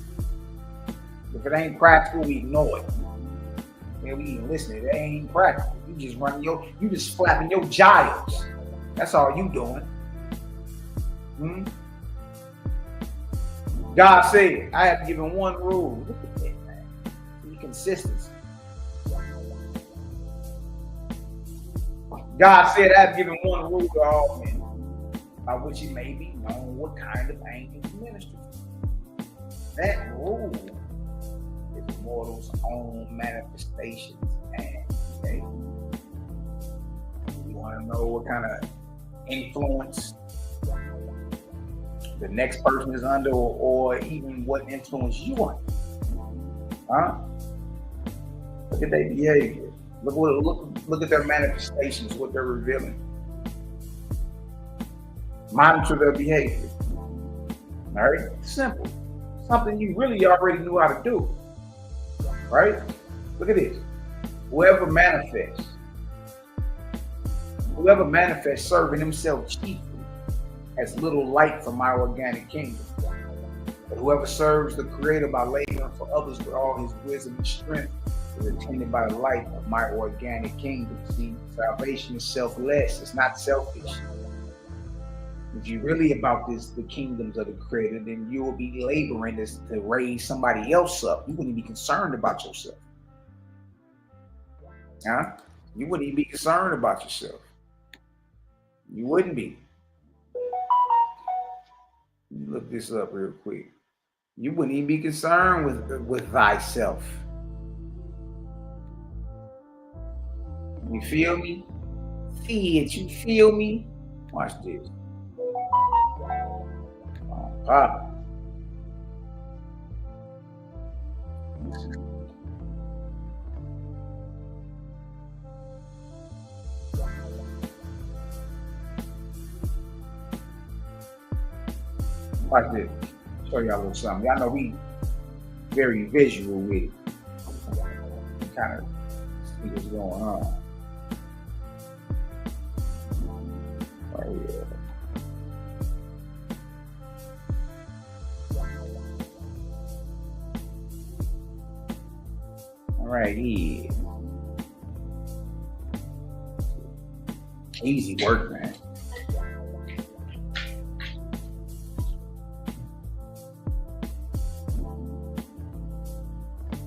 If it ain't practical, we ignore it. Man, we ain't listening. It ain't practical. You just flapping your gyros. That's all you doing. God said, I have given one rule. Look at that, man. Be consistency. God said, I have given one rule to all men, by which it may be known what kind of angels minister to. That rule is mortals' own manifestations. Okay? You want to know what kind of influence the next person is under, or even what influence you want? Look at their behavior. Look at their manifestations, what they're revealing. Monitor their behavior. All right? Simple. Something you really already knew how to do. Right? Look at this. Whoever manifests serving himself chiefly has little light from my organic kingdom. But whoever serves the Creator by laboring for others with all his wisdom and strength is attended by the light of my organic kingdom. See, salvation is selfless. It's not selfish. If you're really about the kingdoms of the Creator, then you will be laboring to raise somebody else up. You wouldn't be concerned about yourself. You wouldn't even be concerned about yourself. You wouldn't be. Look this up real quick. You wouldn't even be concerned with thyself. You feel me? See it, you feel me? Watch this. Pop. Watch this. Show y'all a little something. Y'all know we very visual with it. Kind of see what's going on. Oh yeah. All right, yeah. Easy work, man.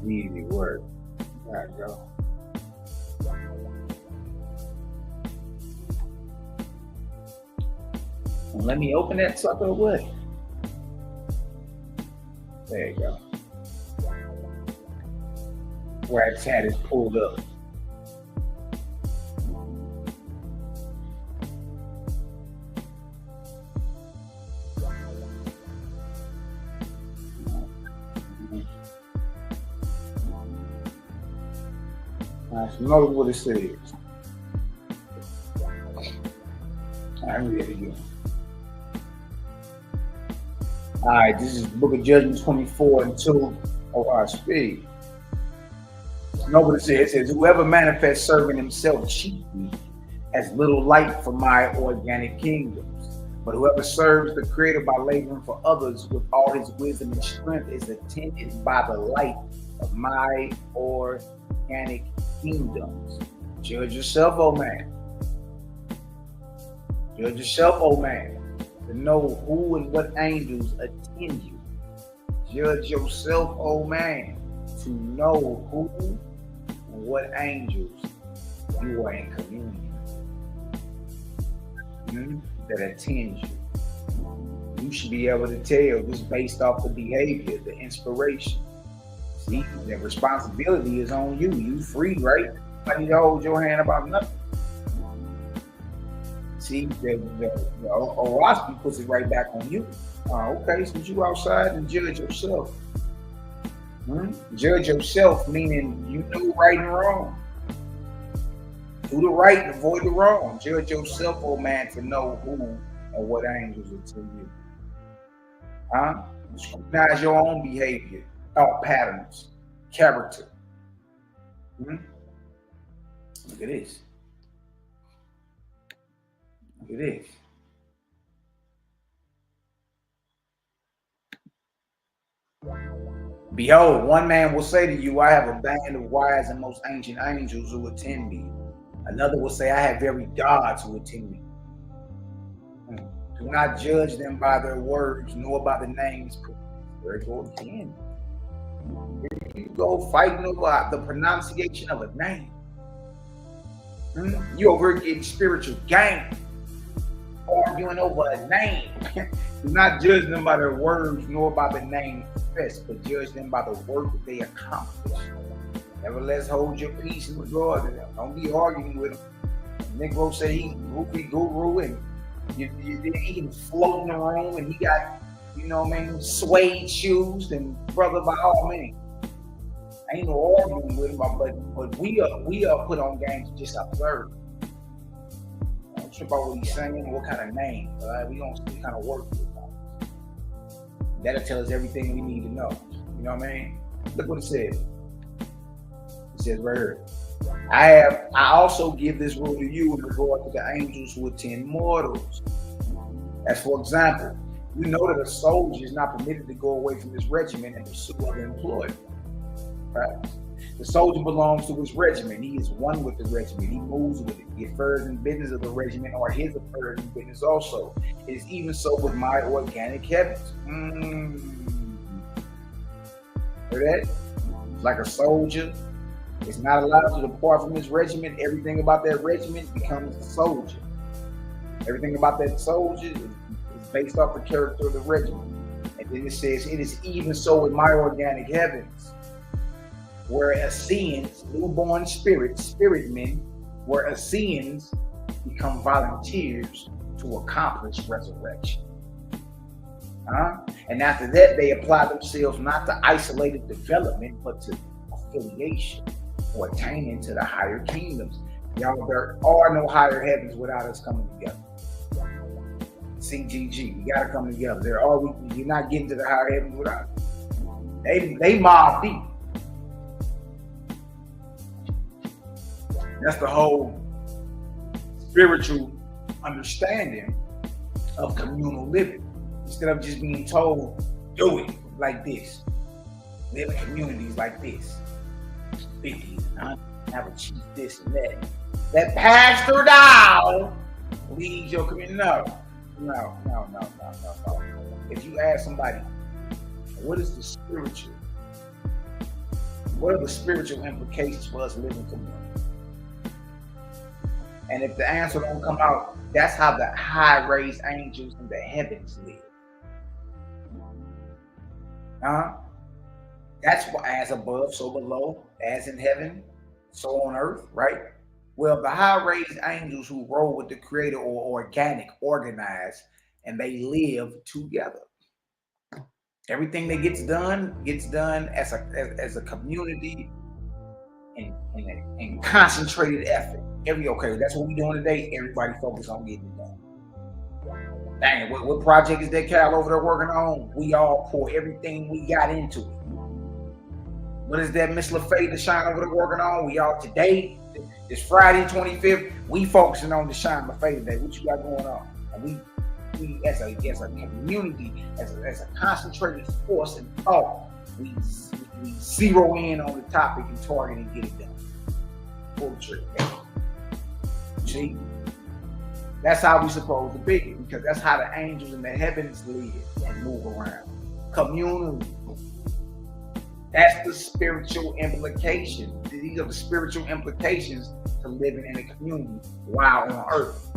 Easy work. There you go. And let me open that sucker away. There you go. Where its hat is pulled up. All right, so notice what it says. All right, read it again. All right, this is Book of Judgment 24:2 of our speed. Know what it says? It says, whoever manifests serving himself chiefly has little light for my organic kingdoms. But whoever serves the Creator by laboring for others with all his wisdom and strength is attended by the light of my organic kingdoms. Judge yourself, oh man. Judge yourself, oh man, to know who and what angels attend you. Judge yourself, oh man, to know who and what angels you are in communion that attend you. You should be able to tell just based off the behavior, the inspiration. See, the responsibility is on you. You free, right? Nobody to hold your hand about nothing. See, the Orospi puts it right back on you. Okay, since you outside and judge yourself. Judge yourself, meaning you know right and wrong. Do the right and avoid the wrong. Judge yourself, oh man, to know who and what angels are to you. Scrutinize your own behavior, thought patterns, character. Look at this. Look at this. Behold, one man will say to you, I have a band of wise and most ancient angels who attend me. Another will say, I have very gods who attend me. Do not judge them by their words, nor by the names. There you go again. Here you go fighting over the pronunciation of a name. You over here getting spiritual gain, arguing over a name. Do not judge them by their words, nor by the name professed, but judge them by the work that they accomplish. Nevertheless, hold your peace in regard to them. Don't be arguing with them. Negro say he's goofy guru, and he can float in the room, and he got, you know what I mean, suede shoes. Then, brother, by all means, ain't no arguing with him, but we are put on games to just observe. Don't trip about what he's saying, what kind of name. We don't see kind of work with him. That'll tell us everything we need to know. You know what I mean? Look what it says. It says right here. I also give this rule to you in regard to the angels who attend mortals. As for example, you know that a soldier is not permitted to go away from his regiment and pursue other employment. Right? The soldier belongs to his regiment. He is one with the regiment. He moves with it. The affairs and business of the regiment are his affairs and business also. It is even so with my organic heavens. Hear that? Like a soldier is not allowed to depart from his regiment. Everything about that regiment becomes a soldier. Everything about that soldier is based off the character of the regiment. And then it says, it is even so with my organic heavens, where Essenes, newborn spirits, spirit men, where Essenes become volunteers to accomplish resurrection. And after that, they apply themselves not to isolated development, but to affiliation or attaining to the higher kingdoms. Y'all, there are no higher heavens without us coming together. CGG, we gotta come together. You're not getting to the higher heavens without us. They mob deep. That's the whole spiritual understanding of communal living. Instead of just being told, do it like this. Live in communities like this. Biggie, have a chief this and that. That pastor down leads your community. No. If you ask somebody, what are the spiritual implications for us living community? And if the answer don't come out, that's how the high-raised angels in the heavens live. That's why, as above, so below, as in heaven, so on earth, right? Well, the high-raised angels who roll with the Creator or organic, organized, and they live together. Everything that gets done as a community and concentrated effort. Okay, that's what we're doing today. Everybody focus on getting it done. Dang, what project is that Cal over there working on? We all pour everything we got into it. What is that Miss LaFay Deshaun over there working on? We all today, it's Friday 25th. We focusing on Deshaun LaFay today. What you got going on? And we as a community, as a concentrated force and thought, we zero in on the topic and target and get it done. Pull the trigger. See? That's how we supposed to be, because that's how the angels in the heavens live and move around. Community. That's the spiritual implication. These are the spiritual implications to living in a community while on earth.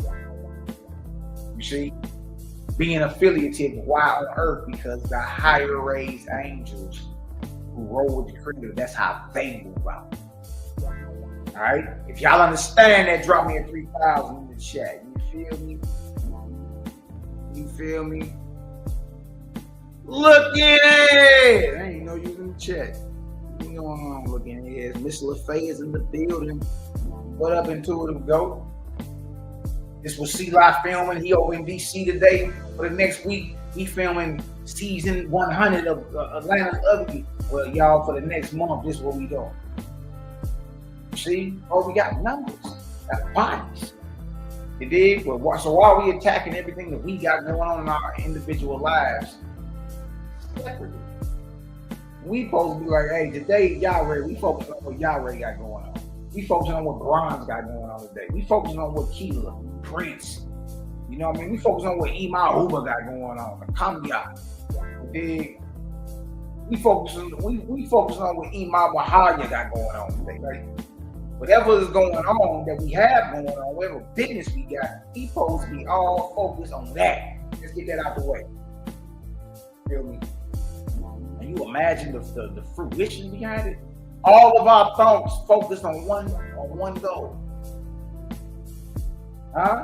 You see? Being affiliative while on earth, because the higher raised angels who roll with the Creator, that's how they move out. All right? If y'all understand that, drop me a 3,000 in the chat. You feel me? You feel me? Look at it! I ain't know you was in the chat. You know I'm looking at it. Miss LaFay is in the building. What up, Intuitive Goat? This was C-Live filming. He over in DC today. For the next week, he filming season 100 of Atlanta's Ugly. Well, y'all, for the next month, this is what we doing. See? Oh, we got numbers. Got bodies. You dig? Well, so while we attacking everything that we got going on in our individual lives, separately, we supposed to be like, hey, today, Yahweh, we focus on what Yahweh got going on. We focusing on what Bronze got going on today. We focusing on what Keela, Prince, you know what I mean? We focusing on what Ima Uba got going on, the Kamya. We focusing on what Ima Wahaya got going on today, right? Whatever is going on that we have going on, whatever business we got, we supposed to be all focused on that. Let's get that out the way. Feel me? And you imagine the fruition behind it. All of our thoughts focused on one goal.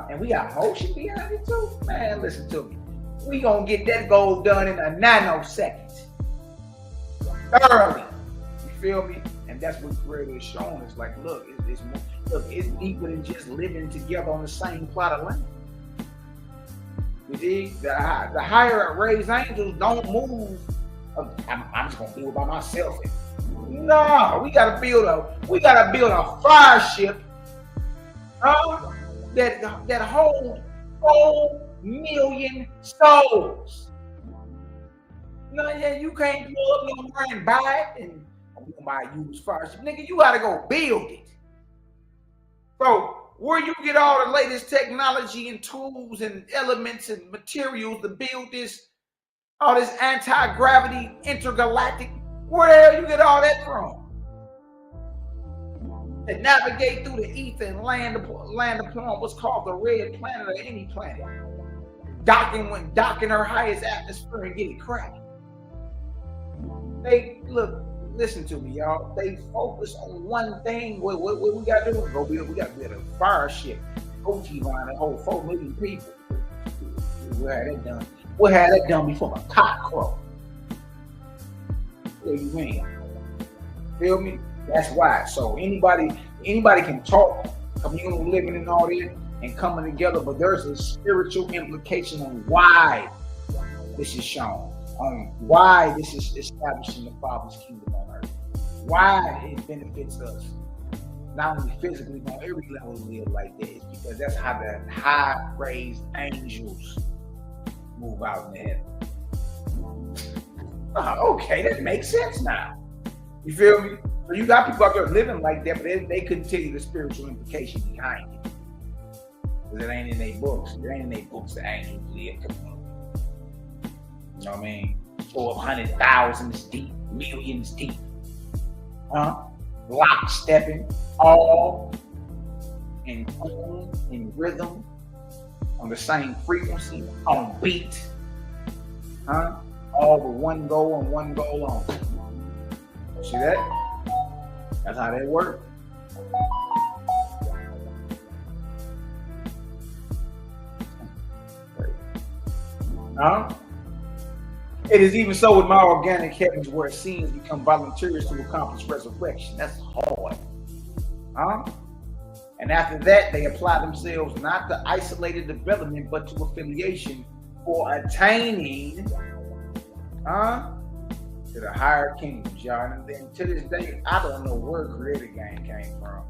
And we got motion behind it too. Man, listen to me. We gonna get that goal done in a nanosecond. Thoroughly. You feel me? And that's what Creator is showing us. Like, look, it's deeper than just living together on the same plot of land. You dig? The higher raised angels don't move. I'm just gonna do it by myself. No, we gotta build a fire ship that holds 4 million souls. No, yeah, you can't go up nowhere and buy it and we might use fire ship. Nigga, you gotta go build it. So where you get all the latest technology and tools and elements and materials to build this, all this anti-gravity intergalactic, where the hell you get all that from? To navigate through the ether and land upon what's called the red planet or any planet. Docking her highest atmosphere and get it cracked. Listen to me, y'all. They focus on one thing. What we gotta do is we gotta build a fire ship. OG line that hold 4 million people. We'll have that done. We'll have that done before a cock crow. What do you mean? Feel me? That's why. So anybody can talk communal living and all that and coming together, but there's a spiritual implication on why this is shown, on why this is establishing the Father's kingdom on earth, why it benefits us, not only physically, but on every level we live like that. It's because that's how the high-raised angels move out in the heaven. Okay, that makes sense now. You feel me? So you got people out there living like that, but they couldn't tell you the spiritual implication behind it. Because it ain't in their books. It ain't in their books the angels live. You know what I mean? 400,000 deep, millions deep. Lock-stepping, all in tone, in rhythm, on the same frequency, on beat. All with one goal and one goal only. See that? That's how they work. It is even so with my organic heavens, where scenes become volunteers to accomplish resurrection. That's hard. And after that, they apply themselves not to isolated development, but to affiliation for attaining to the higher kingdoms, y'all. And then to this day, I don't know where Creator Game came from.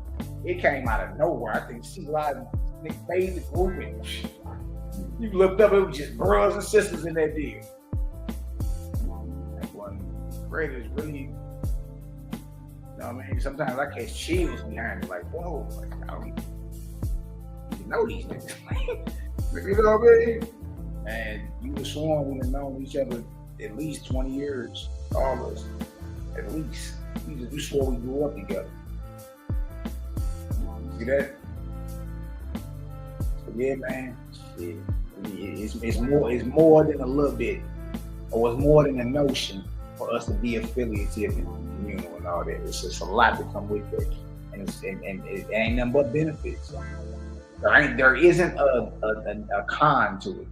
It came out of nowhere. I think C-Live, Nick Bailey, the group, and you looked up, it was just brothers and sisters in that deal. That one Creator's really, you know what I mean? Sometimes I catch chills behind it, like, whoa, like, I don't even know these niggas. You know what I mean? And you were sworn we have known each other at least 20 years, all of us, at least. We swore we grew up together. See that? So yeah, man. Shit. It's more than a little bit, or it's more than a notion for us to be affiliative and communal and all that. It's just a lot to come with it, and it ain't nothing but benefits. There isn't a con to it.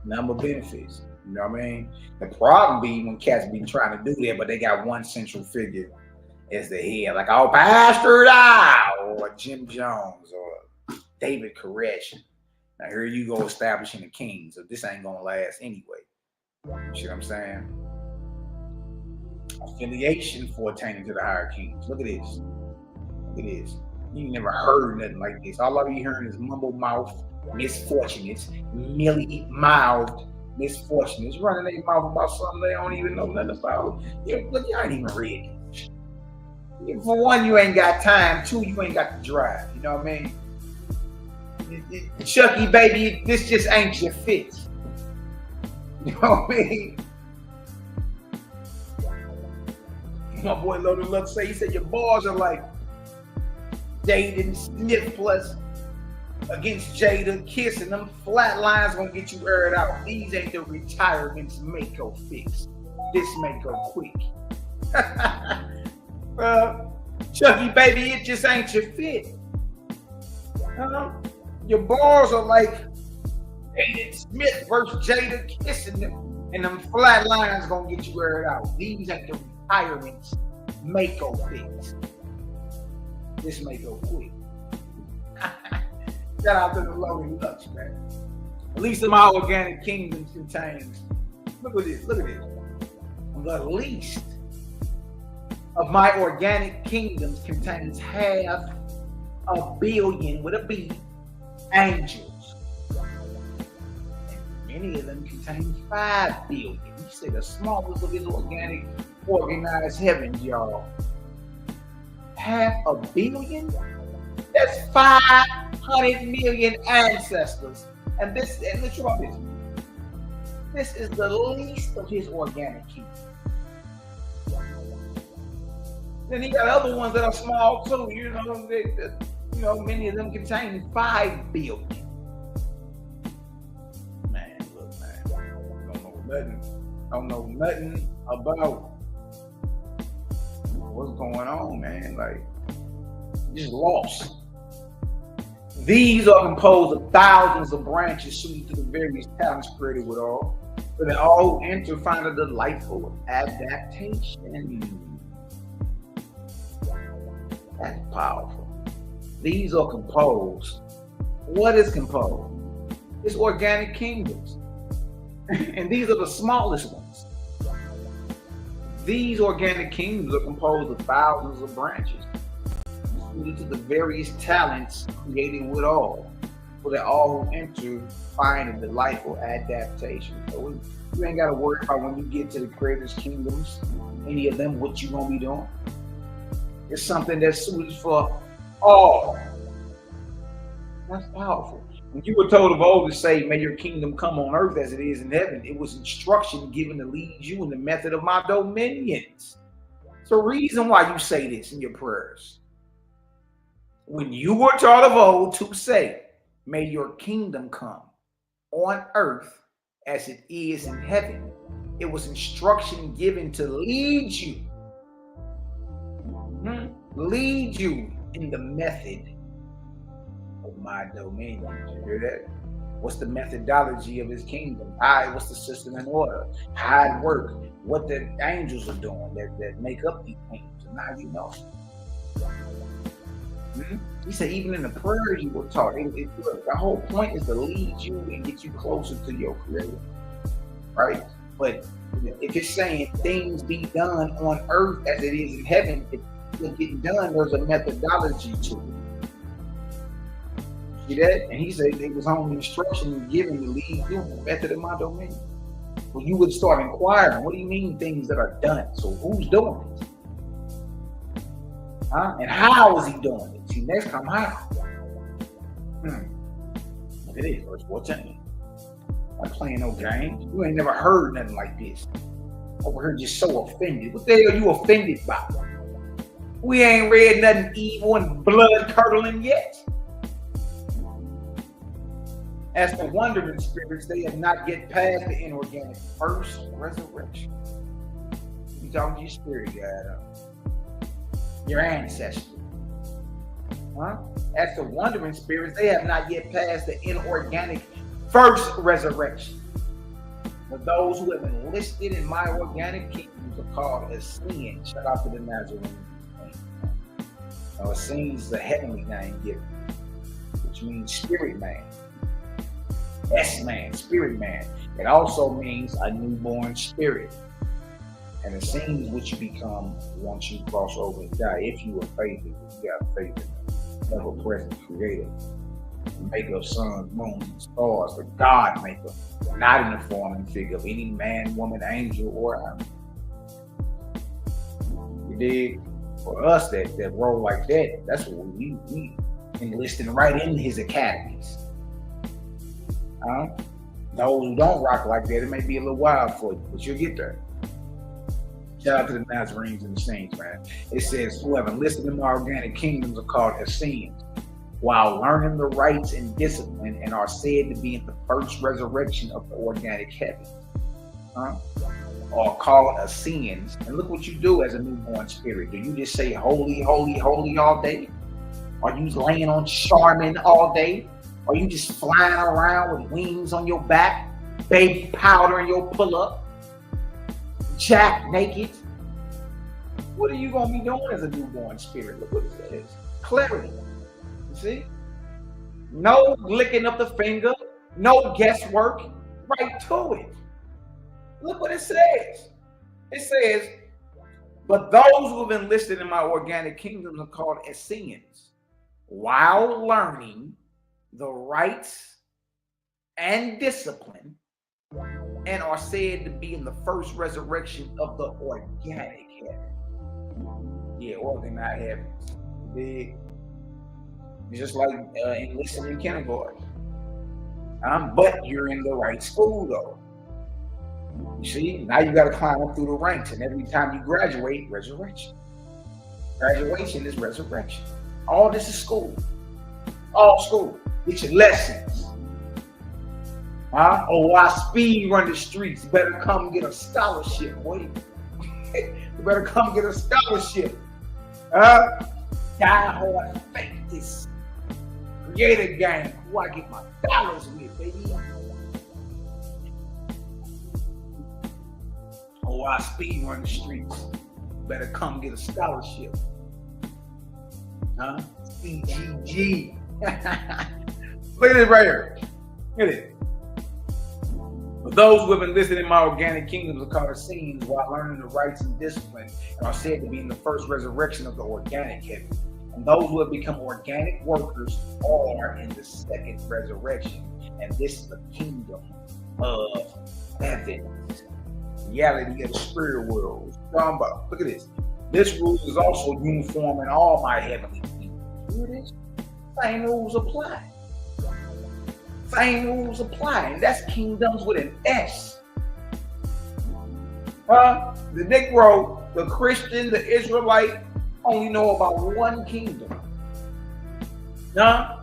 Nothing but benefits. You know what I mean? The problem be when cats be trying to do that, but they got one central figure as the head, like Pastor Dow or Jim Jones or David Koresh. Now here you go establishing a king, so this ain't gonna last anyway. You see what I'm saying? Affiliation for attaining to the higher kings. Look at this. Look at this. You never heard nothing like this. All of you hearing is mumble mouth misfortunates, mealy mouthed misfortunates running their mouth about something they don't even know nothing about. Look, you ain't even read it. For one, you ain't got time. Two, you ain't got the drive. You know what I mean? Chucky, baby, this just ain't your fit. You know what I mean? My boy Loaded Love say, he said your bars are like Jaden Smith plus against Jada Kiss, and them flat lines gonna get you aired out. These ain't the retirements Mako fix. This Mako quick. Chucky, baby, it just ain't your fit. Your bars are like Jaden Smith versus Jada Kiss, and them flat lines gonna get you aired out. These ain't the retirements Mako fix. This Mako quick. Shout out to the Loaded Lux, man. At least of my organic kingdoms contains, look at this. The least of my organic kingdoms contains 500 million with a B angels. And many of them contain 5 billion. You say the smallest of his organic organized heavens, y'all. 500 million? That's 500 million ancestors. And listen about this. This is the least of his organic kingdom. Then he got other ones that are small too. Many of them contain 5 billion. Man, look, man. Don't know nothing about what's going on, man. Like, just lost. These are composed of thousands of branches suited to the various talents created with all, but they all enter find a delightful adaptation. That's powerful. These are composed. What is composed? It's organic kingdoms. And these are the smallest ones. These organic kingdoms are composed of thousands of branches suited to the various talents created with all, so that all who enter find a delightful adaptation. So you ain't got to worry about when you get to the Creator's kingdoms, any of them, what you gonna be doing. It's something that's suited for all. That's powerful. When you were told of old to say, may your kingdom come on earth as it is in heaven, it was instruction given to lead you in the method of my dominions. It's the reason why you say this in your prayers. When you were taught of old to say, may your kingdom come on earth as it is in heaven, it was instruction given to lead you. Lead you in the method of my dominion. You hear that? What's the methodology of his kingdom? What's the system and order? How it works? What the angels are doing that make up these kingdoms? And now you know. He said, even in the prayers you were taught. Look, the whole point is to lead you and get you closer to your Creator, right? But if it's saying things be done on earth as it is in heaven, if it's getting done, there's a methodology to it. See that? And he said it was only instruction given to lead you in the method of my dominion. Well, you would start inquiring, what do you mean things that are done? So who's doing it? And how is he doing it? See, next time, how? Look at this, verse 14. I'm playing no games. You ain't never heard nothing like this. Over here just so offended. What the hell are you offended by? We ain't read nothing evil and blood curdling yet. As for wandering spirits, they have not yet passed the inorganic first resurrection. You talking to your spirit guide, your ancestors. As for wandering spirits, they have not yet passed the inorganic first resurrection. But those who have been enlisted in my organic kingdoms are called Essenes. Shout out to the Nazarenes. Essenes is a heavenly name given, which means spirit man. S-man, spirit man. It also means a newborn spirit. And it seems what you become once you cross over and die. If you are faithful, you got faith in the ever-present Creator, the maker of suns, moons, and stars, the God maker, not in the form and figure of any man, woman, angel, or animal. You dig? For us that roll like that, that's what we enlisting right in his academies. Those who don't rock like that, it may be a little wild for you, but you'll get there. Shout out to the Nazarenes and the Saints, man. It says, who have enlisted in my organic kingdoms are called Essenes, while learning the rites and discipline, and are said to be in the first resurrection of the organic heaven. Or called Essenes. And look what you do as a newborn spirit. Do you just say holy, holy, holy all day? Are you laying on Charmin all day? Are you just flying around with wings on your back, baby powder in your pull-up, jack naked? What are you going to be doing as a newborn spirit? Look what it says. Clarity. You see? No licking up the finger, no guesswork, right to it. Look what it says. It says, but those who have enlisted in my organic kingdoms are called Essenes, while learning the rites and discipline, and are said to be in the first resurrection of the organic heaven. Yeah, organized heavens. Big. It's just like enlisting in kindergarten. But you're in the right school though. You see, now you got to climb up through the ranks, and every time you graduate, resurrection. Graduation is resurrection. All this is school. All school. Get your lessons. Oh, I speed run the streets. You better come get a scholarship, boy. You better come get a scholarship. Die hard, fake this. Create a game who I get my dollars with, baby. Oh, I speed run the streets. Better come get a scholarship. CGG. Look at this right here. Look at it. But those who have been listed in my organic kingdoms are called Essenes, while learning the rites and discipline, and are said to be in the first resurrection of the organic heaven. And those who have become organic workers are in the second resurrection. And this is the kingdom of heaven. Reality of the spirit world. Look at this. This rule is also uniform in all my heavenly kingdoms. Hear this? Same rules apply. Same rules apply. And that's kingdoms with an S. The Negro, the Christian, the Israelite only know about one kingdom. Man,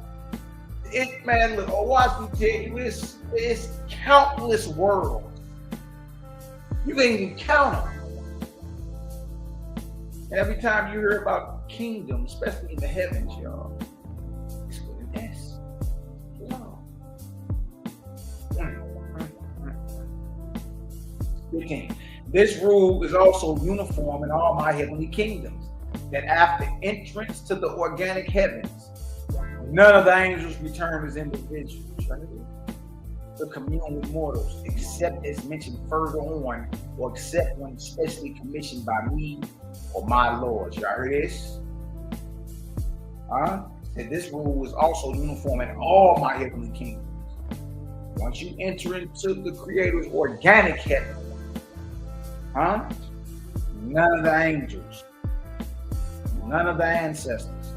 look, watch me tell you, it's countless worlds. You can't even count them. And every time you hear about kingdoms, especially in the heavens, y'all, it's with an S. Y'all. 15. This rule is also uniform in all my heavenly kingdoms. that after entrance to the organic heavens, none of the angels return as individuals, Trinity, to commune with mortals, except as mentioned further on, or except when specially commissioned by me or my lords. Y'all heard this? That this rule is also uniform in all my heavenly kingdoms. Once you enter into the Creator's organic heaven, none of the angels, none of the ancestors,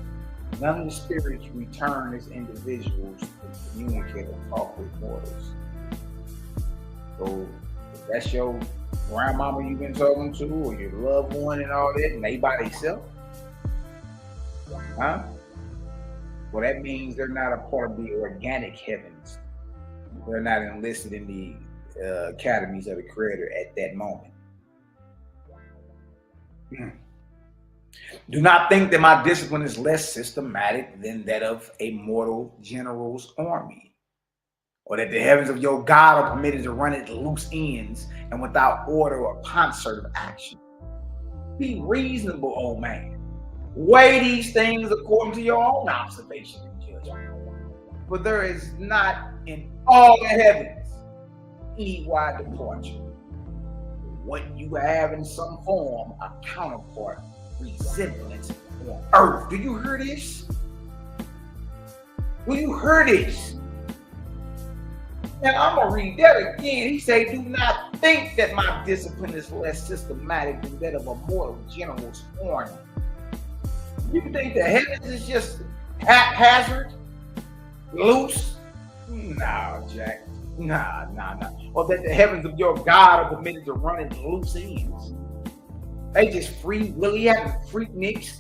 none of the spirits return as individuals to communicate or talk with mortals. So if that's your grandmama you've been talking to, or your loved one and all that, and they by themselves, well, that means they're not a part of the organic heavens. They're not enlisted in the academies of the Creator at that moment. Do not think that my discipline is less systematic than that of a mortal general's army, or that the heavens of your God are permitted to run at loose ends and without order or concert of action. Be reasonable, old man. Weigh these things according to your own observation and judgment. For there is not in all the heavens any wide departure. What you have in some form a counterpart resemblance on earth. Do you hear this? Do you hear this? And I'm gonna read that again. He say, do not think that my discipline is less systematic than that of a mortal general's army. You think the heavens is just haphazard, loose? Nah, Jack. Nah. Or that the heavens of your God are permitted to run at loose ends. They just free willy having freakniks.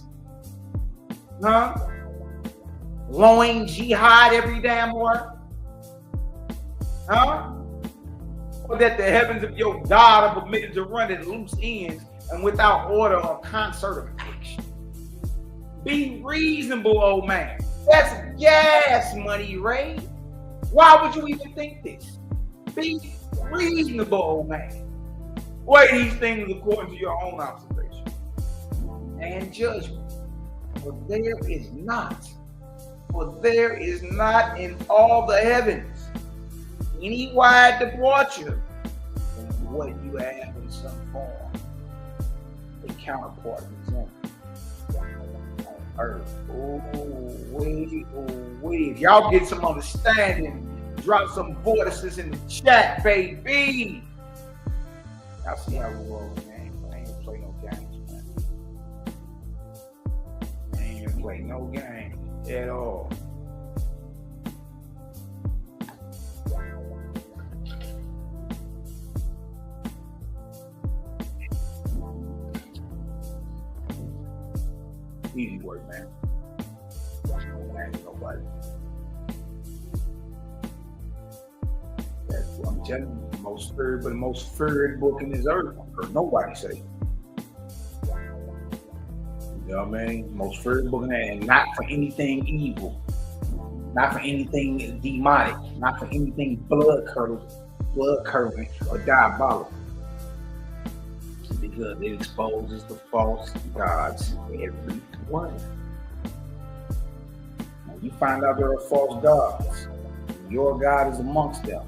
Loin jihad every damn word. Or that the heavens of your God are permitted to run at loose ends and without order or concert of action. Be reasonable, old man. That's gas money, Ray. Why would you even think this? Be reasonable, old man. Weigh these things according to your own observation and judgment. For there is not in all the heavens any wide departure from what you have in some form a counterpart resemblance on earth. Wait. If y'all get some understanding, drop some vortices in the chat, baby. Y'all see how we roll, man. I ain't gonna play no games, man. I ain't gonna play no games at all. Easy work, man. Ain't nobody. That's what I'm telling you. The most feared book in this earth. Or nobody say. You know what I mean? Most feared book in there, and not for anything evil, not for anything demonic, not for anything blood curdling or diabolical. Because it exposes the false gods everywhere. When you find out there are false gods, your God is amongst them.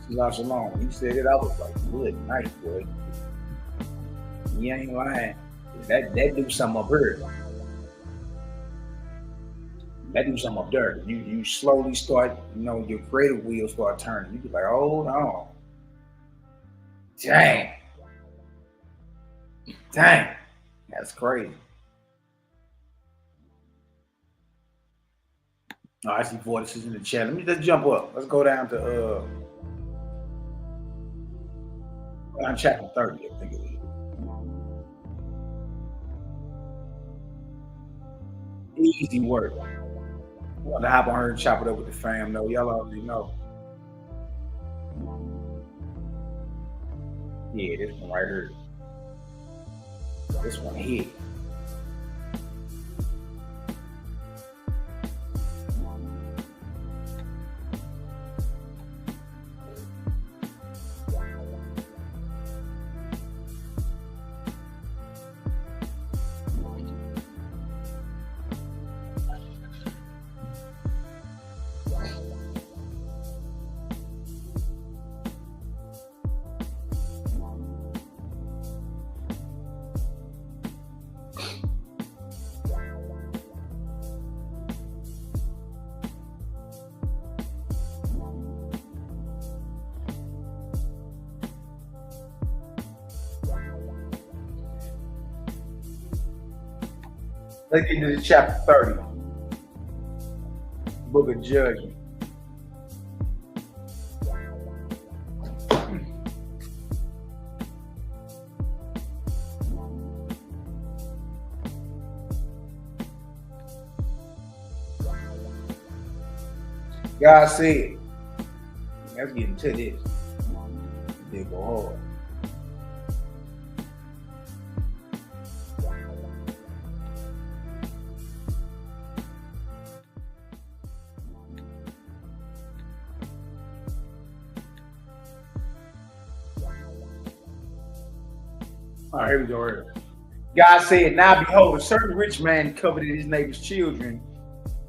Shalom. He said it, I was like, good night, boy. You ain't lying. That do something up here. That do something up there. You slowly start, your creative wheels start turning. You be like, hold on. Dang, that's crazy. Oh, I see vortices in the chat. Let's jump up. Let's go down to on chapter 30, I think it is. Easy work. I want to hop on her and chop it up with the fam. No, y'all already know. Yeah, this one right here. This one here. Let's get into chapter 30. Book of Judgment. God said, let's get into this. They go hard. All right, here we go. Here. God said, now behold, a certain rich man coveted his neighbor's children,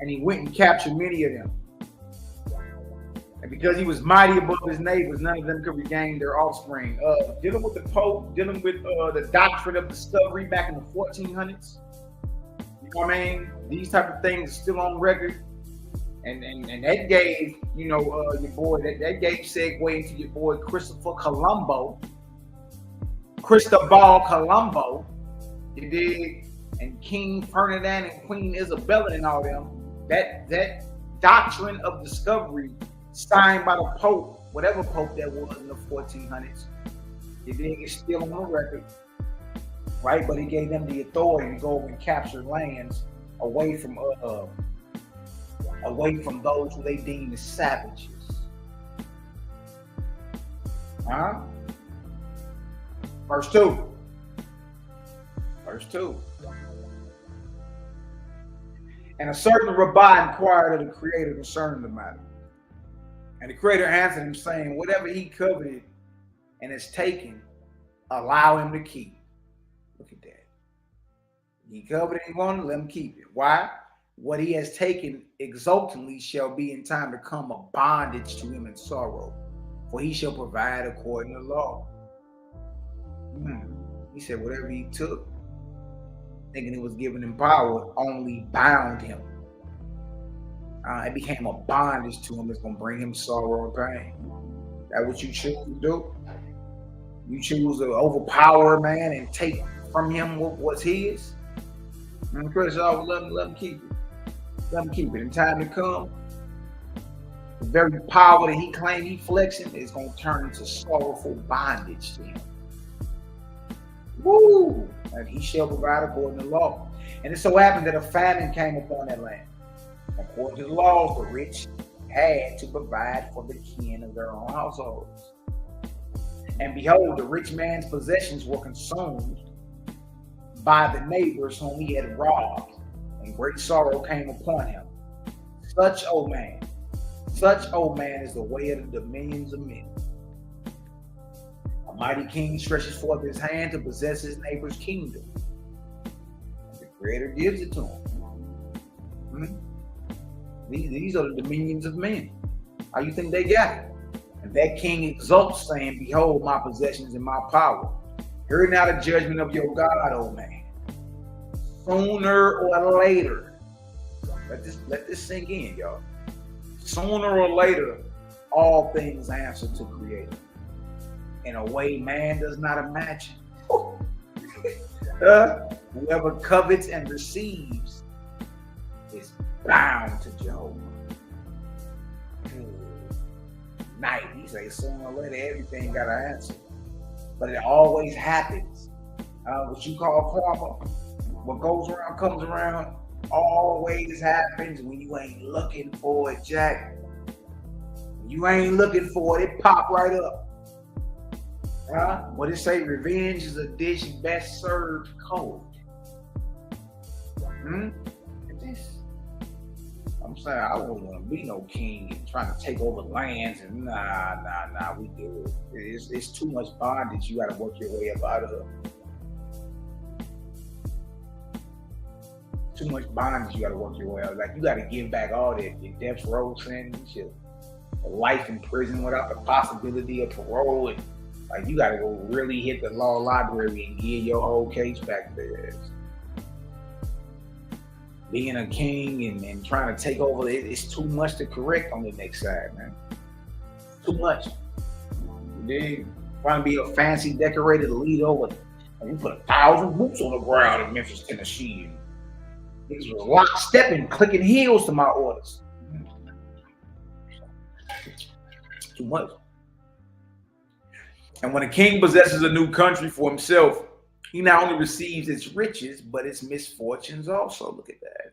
and he went and captured many of them. And because he was mighty above his neighbors, none of them could regain their offspring. Dealing with the Pope, dealing with the doctrine of discovery back in the 1400s. You know what I mean? These type of things are still on record. And that gave, you know, your boy, that gave segue into your boy Cristobal Colombo, you dig? And King Ferdinand and Queen Isabella and all them. That doctrine of discovery signed by the Pope, whatever Pope that was in the 1400s, you dig? It's still on the record, right? But he gave them the authority to go and capture lands away from those who they deemed as savages. Huh? Verse 2. And a certain rabbi inquired of the Creator concerning the matter. And the Creator answered him, saying, whatever he coveted and is taken, allow him to keep. Look at that. He coveted and wanted, let him keep it. Why? What he has taken exultantly shall be in time to come a bondage to him in sorrow, for he shall provide according to law. He said whatever he took, thinking it was giving him power, only bound him. It became a bondage to him. It's going to bring him sorrow and pain. That's what you choose to do. You choose to overpower a man and take from him what's his. And Chris, let him keep it. Let him keep it. In time to come, the very power that he claimed he flexing is going to turn into sorrowful bondage to him. Woo! And he shall provide according to law. And it so happened that a famine came upon that land. According to the laws, the rich had to provide for the kin of their own households. And behold, the rich man's possessions were consumed by the neighbors whom he had robbed, and great sorrow came upon him. Such, O man, is the way of the dominions of men. A mighty king stretches forth his hand to possess his neighbor's kingdom. And the Creator gives it to him. These are the dominions of men. How you think they got it? And that king exults, saying, behold my possessions and my power. Hear now the judgment of your God, O man. Sooner or later, let this sink in, y'all. Sooner or later, all things answer to Creator in a way man does not imagine. Whoever covets and receives is bound to Jehovah. Night, he says, sooner or later, everything got an answer. But it always happens. What you call karma, what goes around comes around, always happens when you ain't looking for it, Jack. When you ain't looking for it, it pop right up. What it say? Revenge is a dish best served cold. I'm saying I wouldn't want to be no king and trying to take over lands and nah, we do it. It's too much bondage you got to work your way up out of. Too much bondage you got to work your way out. Like you got to give back all that, your death row sentence, your life in prison without the possibility of parole, and like you got to go really hit the law library and give your whole case back to their ass. Being a king and trying to take over, it's too much to correct on the next side, man. Too much. Dude, trying to be a fancy decorated leader over, and you put 1,000 boots on the ground in Memphis, Tennessee. Niggas was lock stepping, clicking heels to my orders. Too much. And when a king possesses a new country for himself, he not only receives its riches, but its misfortunes also. Look at that.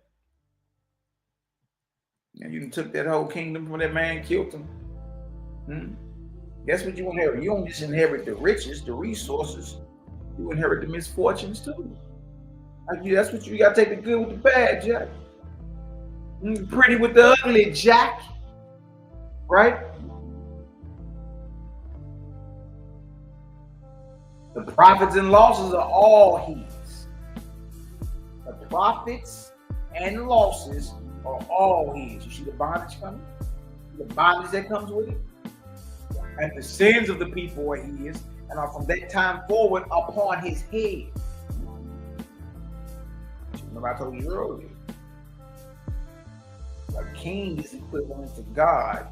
And you took that whole kingdom from that man, killed him. Guess what you inherit? You don't just inherit the riches, the resources. You inherit the misfortunes too. That's what you got to take the good with the bad, Jack. Pretty with the ugly, Jack. Right? The profits and losses are all his. The profits and losses are all his. You see the bondage coming? The bondage that comes with it? And the sins of the people are his, and are from that time forward upon his head. Remember I told you earlier. A king is equivalent to God.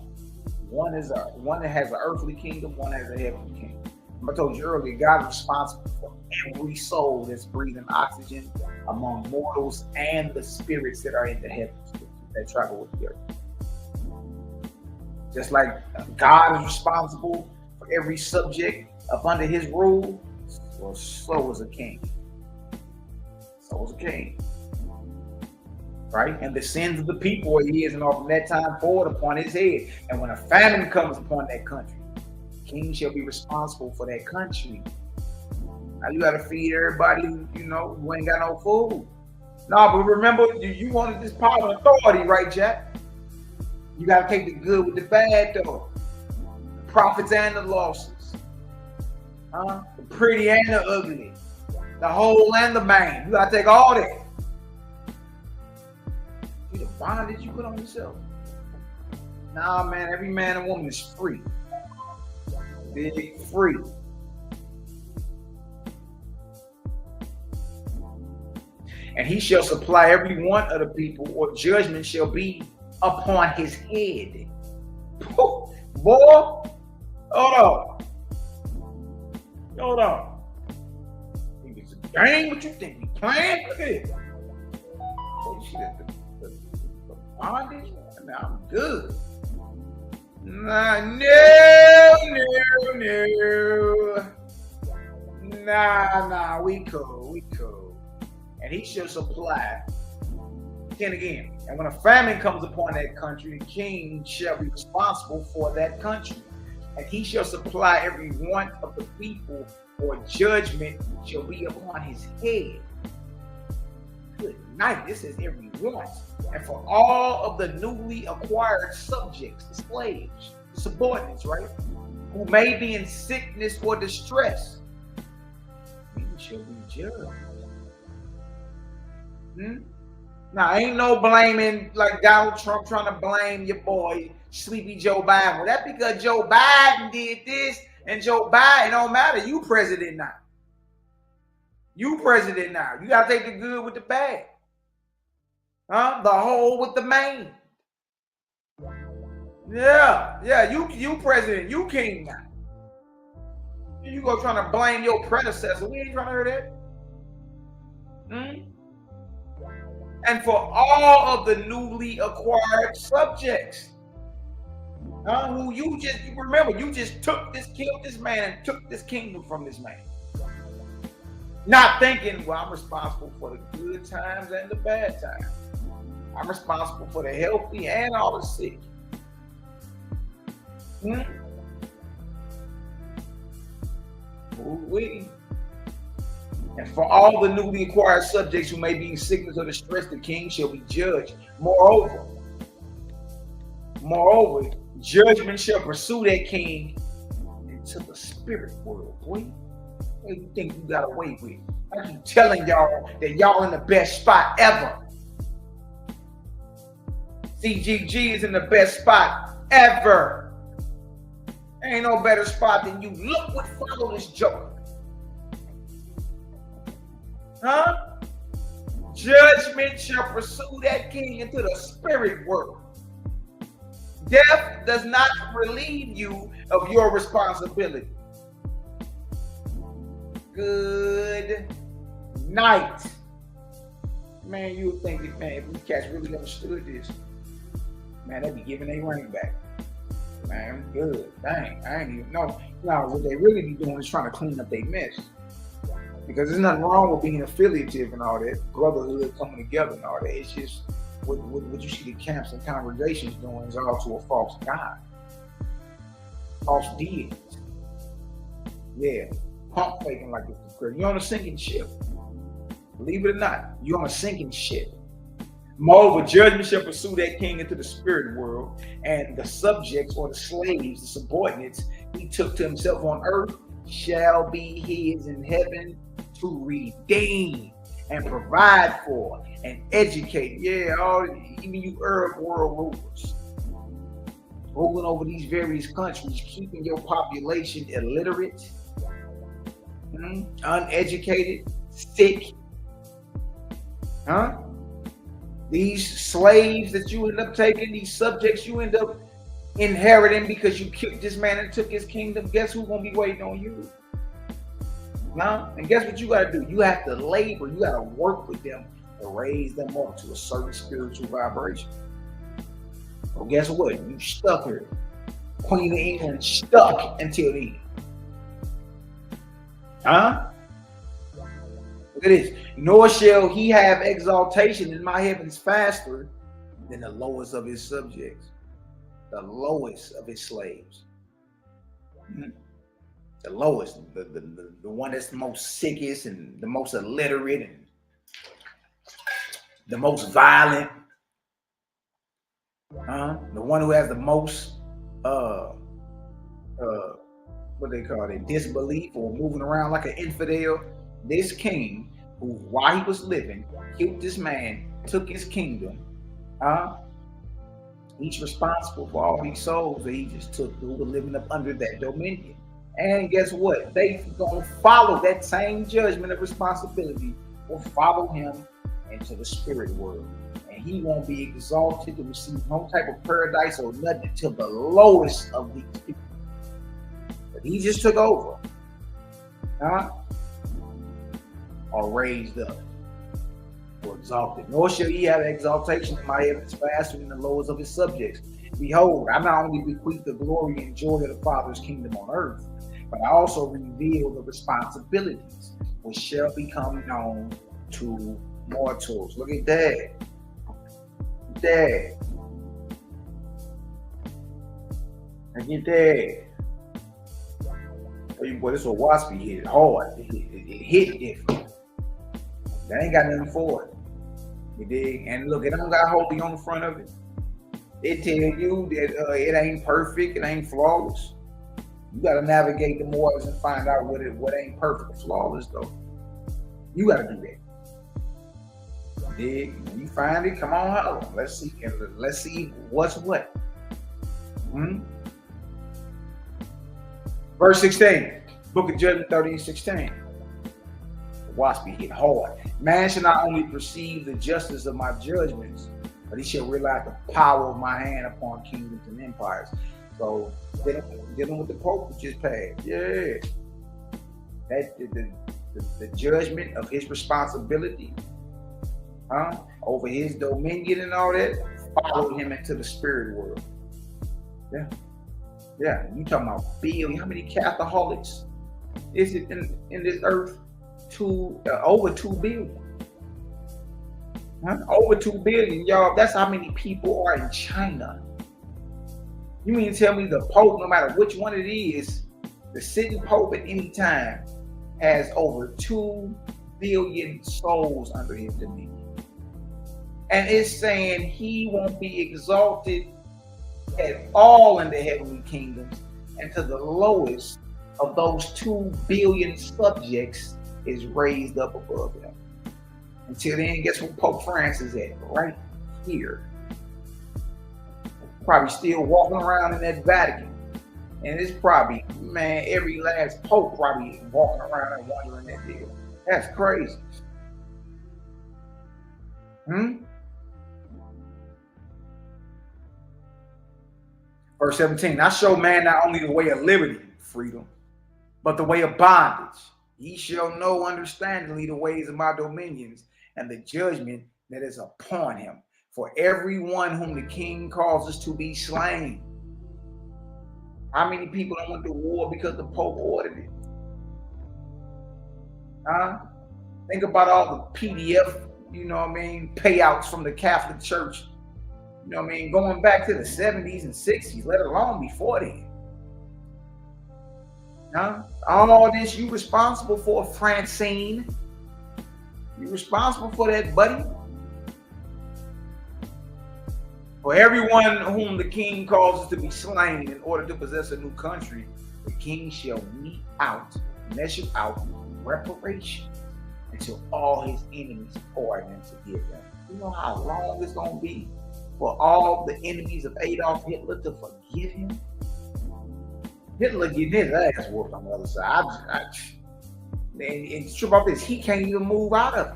One that has an earthly kingdom, one has a heavenly kingdom. I told you earlier, God is responsible for every soul that's breathing oxygen among mortals and the spirits that are in the heavens that travel with the earth. Just like God is responsible for every subject up under his rule, well, so is a king. So is a king. Right? And the sins of the people are his, and are from that time forward upon his head. And when a famine comes upon that country, king shall be responsible for that country. Now you got to feed everybody, who ain't got no food. No, but remember, you wanted this power and authority, right, Jack? You got to take the good with the bad, though. The profits and the losses. The pretty and the ugly. The whole and the main. You got to take all that. See the bondage you put on yourself? Nah, man, every man and woman is free. Big free. And he shall supply every one of the people, or judgment shall be upon his head. Boy, hold on. Think it's a game? What you think? We playing? Look at it. Oh, you see that? The bondage? I'm good. Nah, we cool. And he shall supply. And again, and when a famine comes upon that country, the king shall be responsible for that country. And he shall supply every want of the people, or judgment shall be upon his head. Good night. This is every want. And for all of the newly acquired subjects, the slaves, the subordinates, right, who may be in sickness or distress, he shall be judged. Now, ain't no blaming like Donald Trump trying to blame your boy, Sleepy Joe Biden. Well, that's because Joe Biden did this, and Joe Biden, it don't matter. You president now. You president now. You got to take the good with the bad. The whole with the main. Yeah, you president, you king now. You go trying to blame your predecessor. We ain't trying to hear that. And for all of the newly acquired subjects, who you just killed this man and took this kingdom from this man. Not thinking, well, I'm responsible for the good times and the bad times. I'm responsible for the healthy and all the sick. Ooh-wee. And for all the newly acquired subjects who may be in sickness or distress, the king shall be judged. Moreover, judgment shall pursue that king into the spirit world, boy. What do you think you got away with? I keep telling y'all that y'all in the best spot ever. CGG is in the best spot ever. Ain't no better spot than you. Look what followed this joker. Judgment shall pursue that king into the spirit world. Death does not relieve you of your responsibility. Good night. Man, you would think that, man, if we cats really understood this, man, they'd be giving their ring back. Man, I'm good. Dang, I ain't even know. Now, what they really be doing is trying to clean up their mess. Because there's nothing wrong with being affiliative and all that, brotherhood coming together and all that. It's just what you see the camps and congregations doing is all to a false god, false deities. Yeah, pump faking like it's the crazy. You're on a sinking ship. Believe it or not, you're on a sinking ship. Moreover, judgment shall pursue that king into the spirit world, and the subjects or the slaves, the subordinates he took to himself on earth shall be his in heaven to redeem and provide for and educate. Yeah, even you Arab world rulers ruling over these various countries, keeping your population illiterate, uneducated, sick. These slaves that you end up taking, these subjects you end up inheriting because you killed this man and took his kingdom, guess who's gonna be waiting on you? And guess what you gotta do? You have to labor, you gotta work with them to raise them up to a certain spiritual vibration. Well, guess what? You stuck here. Queen of England stuck until then. Look at this. Nor shall he have exaltation in my heavens faster than the lowest of his subjects, the lowest of his slaves. The lowest, the one that's the most sickest and the most illiterate and the most violent. The one who has the most what they call it, disbelief or moving around like an infidel. This king, who while he was living, killed this man, took his kingdom. He's responsible for all these souls that he just took who were living up under that dominion. And guess what? They gonna follow that same judgment of responsibility, will follow him into the spirit world. And he won't be exalted to receive no type of paradise or nothing until the lowest of these people. But he just took over. Or raised up or exalted. Nor shall he have exaltation in my heavens faster than the lowest of his subjects. Behold, I not only bequeath the glory and joy of the Father's kingdom on earth, but I also reveal the responsibilities which shall become known to mortals. Look at that. Look at that. Boy, this old waspy hit hard. It hit different. They ain't got nothing for it. You dig? And look, it don't got holy on the front of it. It tell you that it ain't perfect, it ain't flawless. You got to navigate the waters and find out what ain't perfect or flawless though. You got to do that. You dig? When you find it, come on home. Let's see what's what. Verse 16, Book of Judgment 13:16. Waspy hit hard. Man shall not only perceive the justice of my judgments, but he shall realize the power of my hand upon kingdoms and empires. So dealing with the Pope who just passed. Yeah. That the judgment of his responsibility over his dominion and all that followed him into the spirit world. Yeah. You talking about billion? How many Catholics is it in this earth? Over 2 billion. Over 2 billion, y'all. That's how many people are in China. You mean to tell me the Pope, no matter which one it is, the sitting Pope at any time has over 2 billion souls under his dominion? And it's saying he won't be exalted at all in the heavenly kingdoms, and to the lowest of those 2 billion subjects is raised up above him. Until then, guess where Pope Francis is at? Right here. Probably still walking around in that Vatican. And it's probably, man, every last Pope probably walking around and wondering that deal. That's crazy. Verse 17, I show man not only the way of liberty, freedom, but the way of bondage. Ye shall know understandingly the ways of my dominions and the judgment that is upon him, for everyone whom the king causes to be slain. How many people don't went to war because the Pope ordered it? Huh? Think about all the PDF, payouts from the Catholic Church, going back to the 70s and 60s, let alone before then. Huh? All this you responsible for, Francine. You responsible for that, buddy. For everyone whom the king causes to be slain in order to possess a new country, the king shall measure out reparation until all his enemies pardon and forgive them. You know how long it's going to be for all the enemies of Adolf Hitler to forgive him? Hitler getting his ass whooped on the other side. And true about this, he can't even move out of it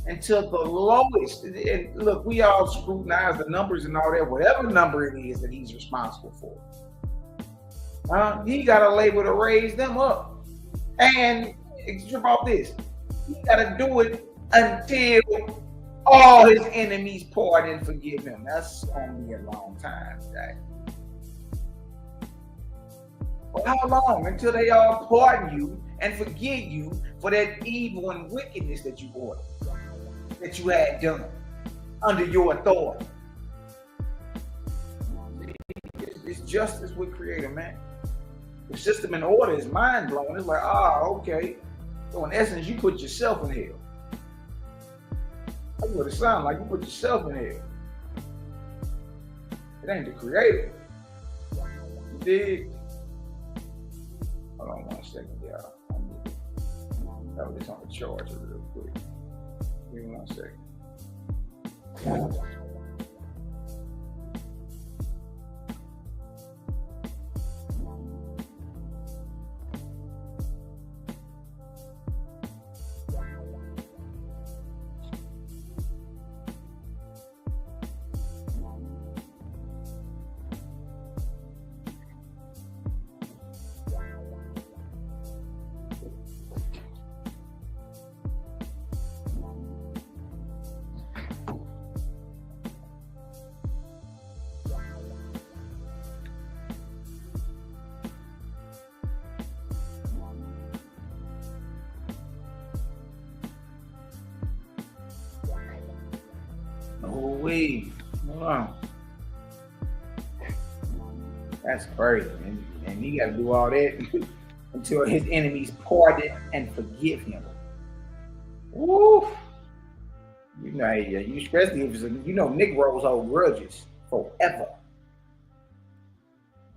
until the lowest. And look, we all scrutinize the numbers and all that, whatever number it is that he's responsible for. He got a label to raise them up. And true about this, he got to do it until all his enemies pardon and forgive him. That's only a long time, Jack. For how long? Until they all pardon you and forgive you for that evil and wickedness that you ordered, that you had done under your authority. It's justice with Creator, man. The system and order is mind blowing. It's like, okay. So in essence, you put yourself in hell. That's what it sounds like. You put yourself in hell. It ain't the Creator. You dig? Hold on 1 second, y'all. That was just on the charger real quick. Give me 1 second. Wow. That's crazy. And he got to do all that until his enemies pardon and forgive him. Woo! You especially if it's Negroes hold grudges forever.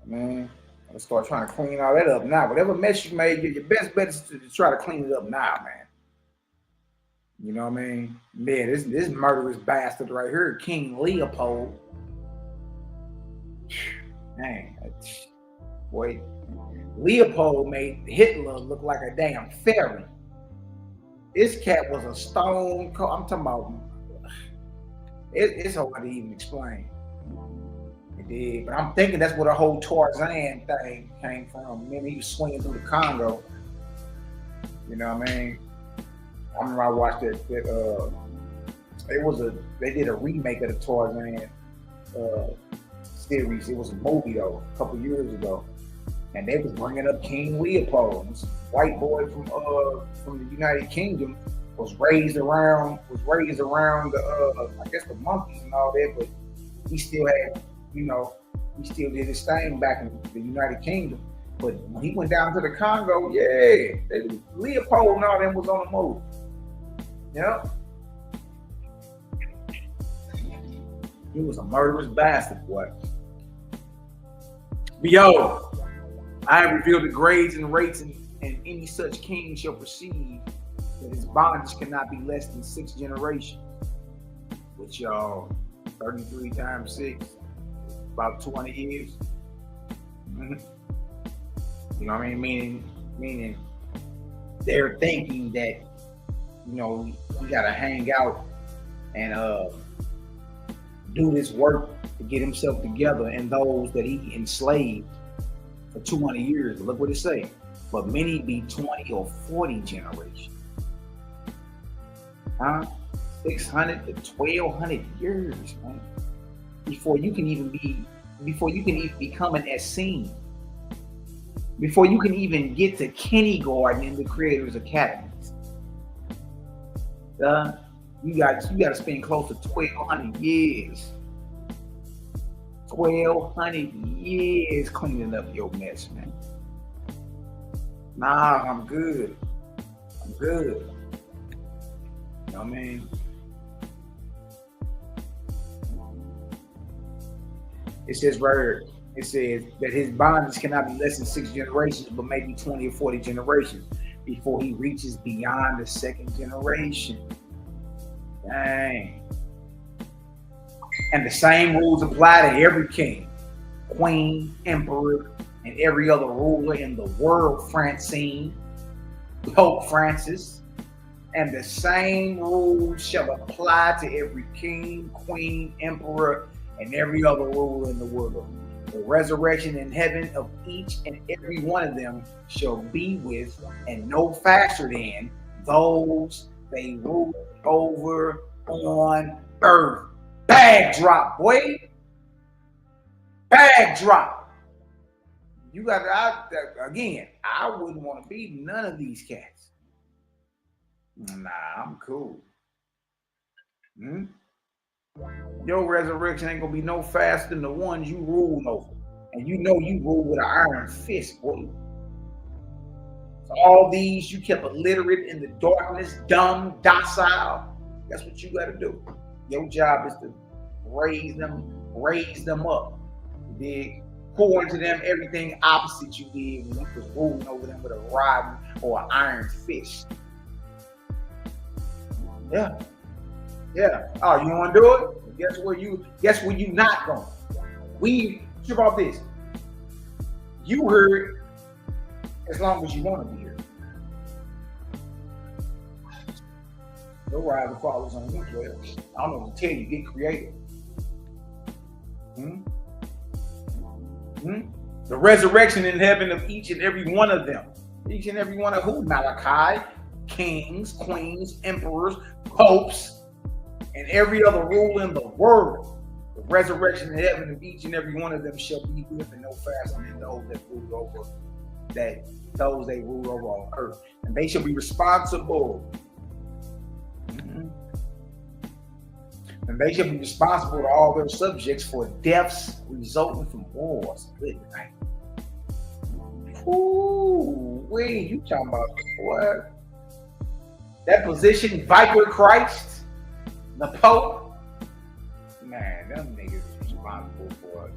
Man, let's start trying to clean all that up now. Whatever mess you made, your best bet is to try to clean it up now, man. You know what I mean? Man, this murderous bastard right here, King Leopold. Man, boy, Leopold made Hitler look like a damn fairy. This cat was a stone cold. I'm talking about. It's hard to even explain. It did, but I'm thinking that's where the whole Tarzan thing came from. Remember, he was swinging through the Congo. You know what I mean? I remember I watched that. They did a remake of the Tarzan series. It was a movie though, a couple years ago, and they was bringing up King Leopold, this white boy from the United Kingdom, was raised around the I guess the monkeys and all that, but he still had, he still did his thing back in the United Kingdom. But when he went down to the Congo, Leopold and all them was on the move. Yep. He was a murderous bastard, boy. Behold, I have revealed the grades and rates, and any such king shall perceive that his bondage cannot be less than 6 generations. Which 33 times 6, about 200 years. Mm-hmm. You know what I mean? Meaning they're thinking that, he gotta hang out and do this work to get himself together and those that he enslaved for 200 years. Look what it say. But many be 20 or 40 generations. 600 to 1200 years, man, before you can even become an Essene, before you can even get to kindergarten in the Creator's Academies. You got to spend close to 1200 years. 1200 years cleaning up your mess, man. Nah, I'm good. I'm good. You know what I mean? It says right here, it says that his bondage cannot be less than 6 generations, but maybe 20 or 40 generations before he reaches beyond the second generation. Dang. And the same rules apply to every king, queen, emperor, and every other ruler in the world, Francine, Pope Francis. And the same rules shall apply to every king, queen, emperor, and every other ruler in the world. The resurrection in heaven of each and every one of them shall be with and no faster than those they rule over on earth. Bag drop, boy. Bag drop. You got to, again, I wouldn't want to be none of these cats. Nah, I'm cool. Your resurrection ain't gonna be no faster than the ones you rule over. And you know you rule with an iron fist, boy. So all these you kept illiterate in the darkness, dumb, docile. That's what you gotta do. Your job is to raise them up. You dig? Pour into them everything opposite you did when you was ruling over them with a rod or an iron fist. Yeah. Yeah. Oh, you want to do it? Guess where you not going? We trip off this. You heard as long as you want to be here. No rise and follows on you, player. I don't know what to tell you. Get creative. The resurrection in heaven of each and every one of them. Each and every one of who? Malachi, kings, queens, emperors, popes, and every other ruler in the world. The resurrection in heaven of each and every one of them shall be with and no faster than those that rule over those they rule over on earth. And they shall be responsible. And they shall be responsible to all their subjects for deaths resulting from wars. Good night. Ooh, wait, you talking about what? That position, Viper Christ, the Pope. Man, them niggas is responsible for it.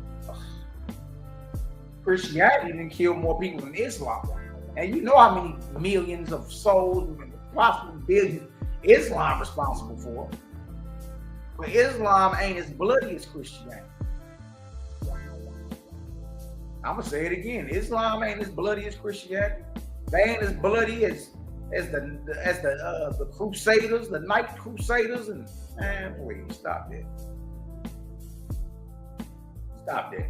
Christianity didn't kill more people than Islam. And you know how many millions of souls and possibly billions Islam responsible for. But Islam ain't as bloody as Christianity. I'm gonna say it again. Islam ain't as bloody as Christianity. They ain't as bloody as the Crusaders, the Night Crusaders, and man, please stop that. Stop that.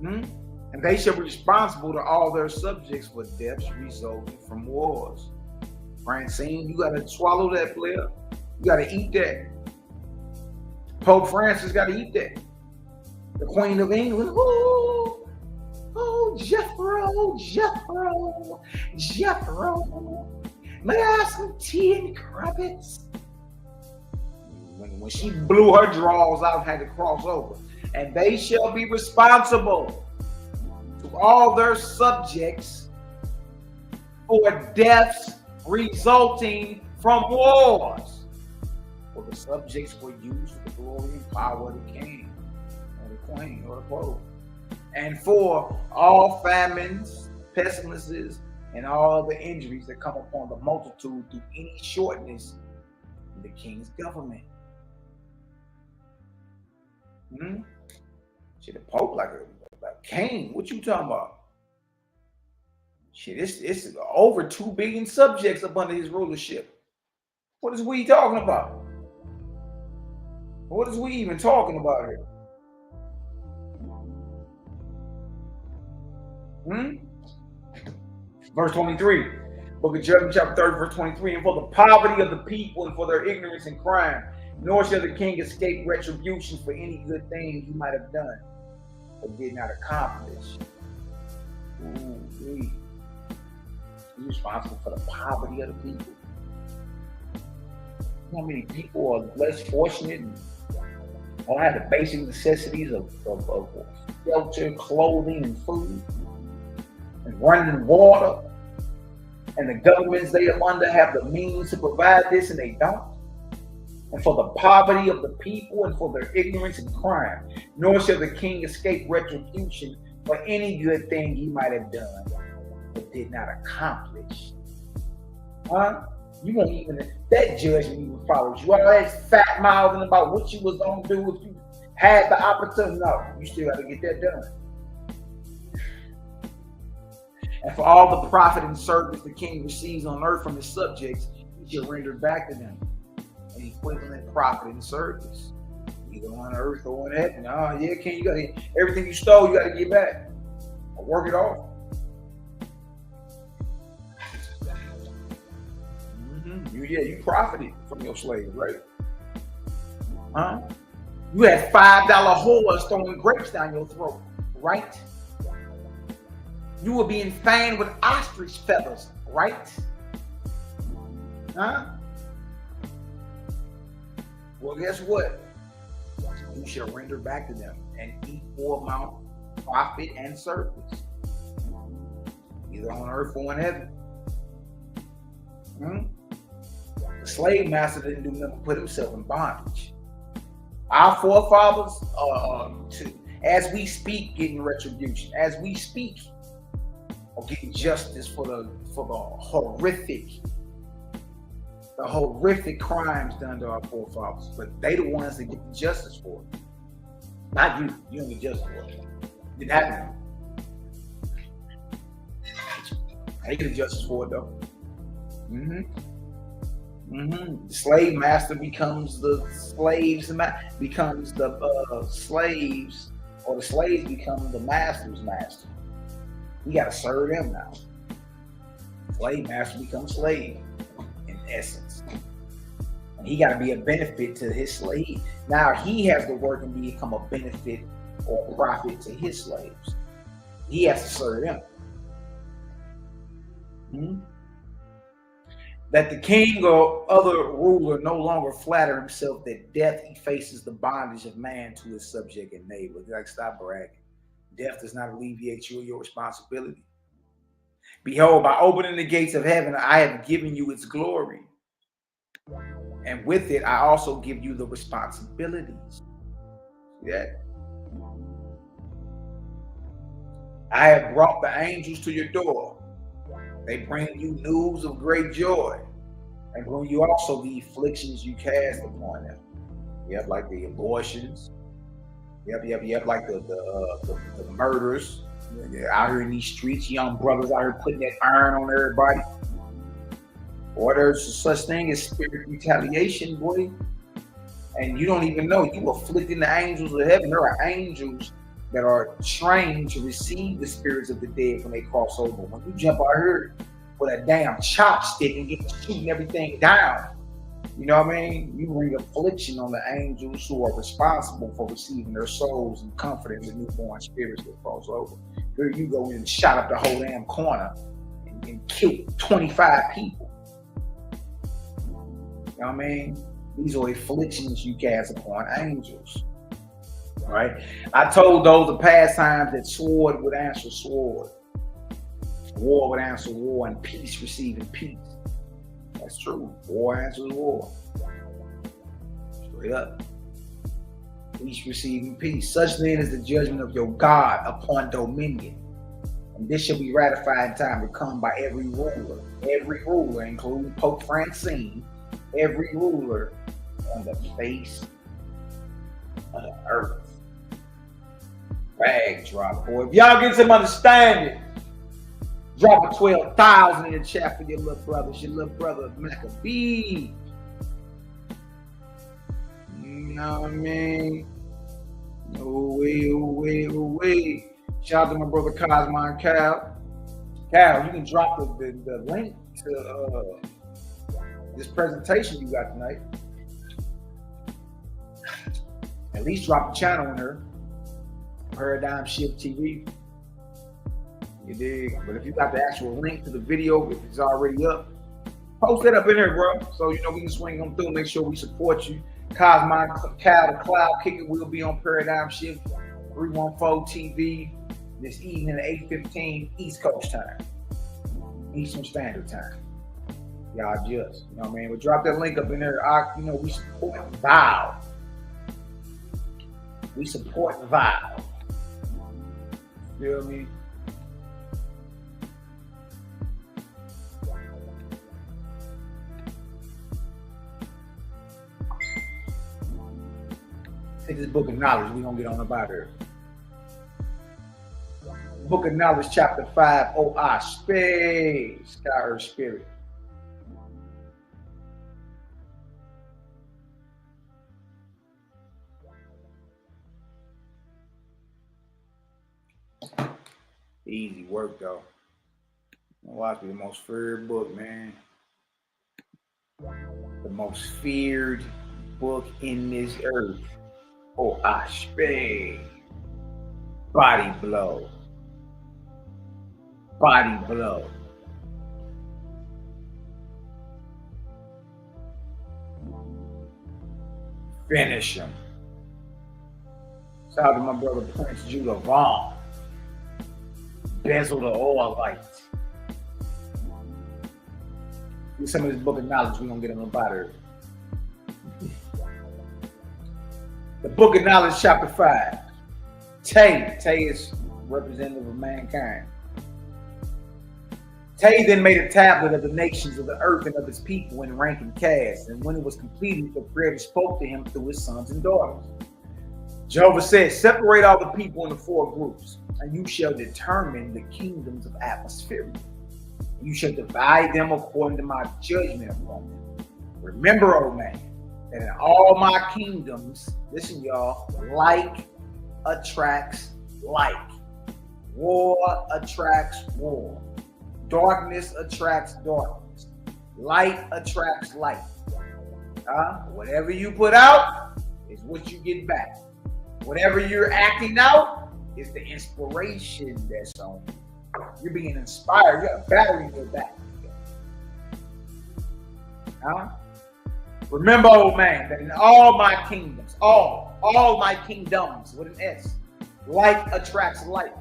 And they shall be responsible to all their subjects for deaths resulting from wars. Francine, you gotta swallow that, player. You gotta eat that. Pope Francis gotta eat that. The Queen of England, Jethro. May I have some tea and crumpets? When she blew her drawers out, had to cross over. And they shall be responsible to all their subjects for deaths resulting from wars. For the subjects were used for the glory and power of the king, or the queen, or the pope. And for all famines, pestilences, and all the injuries that come upon the multitude through any shortness in the king's government. Shit, the Pope like a king. What you talking about? Shit, it's over 2 billion subjects up under his rulership. What is we talking about? What is we even talking about here? Verse 23. Book of Judges, chapter 30, verse 23. And for the poverty of the people and for their ignorance and crime, nor shall the king escape retribution for any good thing he might have done, but did not accomplish. He's responsible for the poverty of the people. How many people are less fortunate and don't have the basic necessities of shelter, clothing, and food, and running water, and the governments they are under have the means to provide this and they don't? And for the poverty of the people and for their ignorance and crime, nor shall the king escape retribution for any good thing he might have done, but did not accomplish. Huh? You won't even, that judgment even follows you. All that fat mouthing about what you was going to do if you had the opportunity. No, you still got to get that done. And for all the profit and service the king receives on earth from his subjects, he shall render back to them an equivalent profit and service, either on earth or in heaven. Oh, yeah, king, you got to, everything you stole, you got to get back or work it off. You profited from your slave, right? Huh? You had $5 whores throwing grapes down your throat, right? You were being fanned with ostrich feathers, right? Huh? Well, guess what? You shall render back to them an equal amount of profit and service, either on earth or in heaven. The slave master didn't do nothing but put himself in bondage. Our forefathers, as we speak, getting retribution. As we speak, or getting justice for the horrific crimes done to our forefathers. But they the ones that get the justice for it. Not you. You don't get justice for it. It didn't happen. They get the justice for it though. The slave master becomes the slaves, becomes the slaves, or the slaves become the master's master. You got to serve them now. Slave master becomes slave, in essence. And he got to be a benefit to his slave. Now he has to work and become a benefit or profit to his slaves. He has to serve them. That the king or other ruler no longer flatter himself that death he faces the bondage of man to his subject and neighbor. Like, stop bragging. Death does not alleviate you of your responsibility. Behold, by opening the gates of heaven, I have given you its glory. And with it, I also give you the responsibilities. See that? I have brought the angels to your door. They bring you news of great joy, and bring you also the afflictions you cast upon them. Yep, like the abortions. Yep, like the murders. They're out here in these streets, young brothers out here putting that iron on everybody. Or there's such thing as spirit retaliation, boy. And you don't even know. You afflicting the angels of heaven. There are angels that are trained to receive the spirits of the dead when they cross over. When you jump out here with a damn chopstick and get shooting everything down, you know what I mean? You bring affliction on the angels who are responsible for receiving their souls and comforting the newborn spirits that cross over. Here you go in and shot up the whole damn corner and killed 25 people. You know what I mean? These are afflictions you cast upon angels. Right? I told those of past times that sword would answer sword, war would answer war, and peace receiving peace. That's true. War answers war. Straight up. Peace receiving peace. Such then is the judgment of your God upon dominion. And this shall be ratified in time to come by every ruler, including Pope Francine, every ruler on the face of the earth. Bag drop, boy. If y'all get some understanding, drop a 12,000 in the chat for your little brothers, your little brother Macabee. You know what I mean? Oh way. Shout out to my brother Cosmo and Cal. Cal, you can drop the link to this presentation you got tonight, at least drop the channel in her. Paradigm Shift TV. You dig? But if you got the actual link to the video, if it's already up, post it up in there, bro. So you know we can swing them through. Make sure we support you. Cosmine Cal the Cloud Kicker will be on Paradigm Shift 314 TV this evening at 8:15 East Coast time, Eastern Standard Time. Y'all just, you know what I mean? We'll drop that link up in there. You know, we support Vow. We support Vow. Feel me? Take this book of knowledge. We're going to get on about here. Book of Knowledge, chapter 5. Oh, space. Sky, earth, spirit. Easy work, though. Watch me, the most feared book, man. The most feared book in this earth. Oh, space. Body blow. Body blow. Finish him. Shout out to my brother Prince Judah Vaughn. Bezel the oil lights. With some of this book of knowledge, we're gonna get him up out of here. The book of knowledge, chapter 5. Tay is representative of mankind. Tay then made a tablet of the nations of the earth and of his people in rank and caste. And when it was completed, the Creator spoke to him through his sons and daughters. Jehovah said, separate all the people into 4 groups, and you shall determine the kingdoms of atmosphere. You shall divide them according to my judgment upon them. Remember, O man, that in all my kingdoms, listen y'all, like attracts like. War attracts war. Darkness attracts darkness. Light attracts light. Whatever you put out is what you get back. Whatever you're acting out is the inspiration that's on you. You're being inspired. You got a battery in your back. Remember, old man, that in all my kingdoms, all my kingdoms with an S, like attracts like.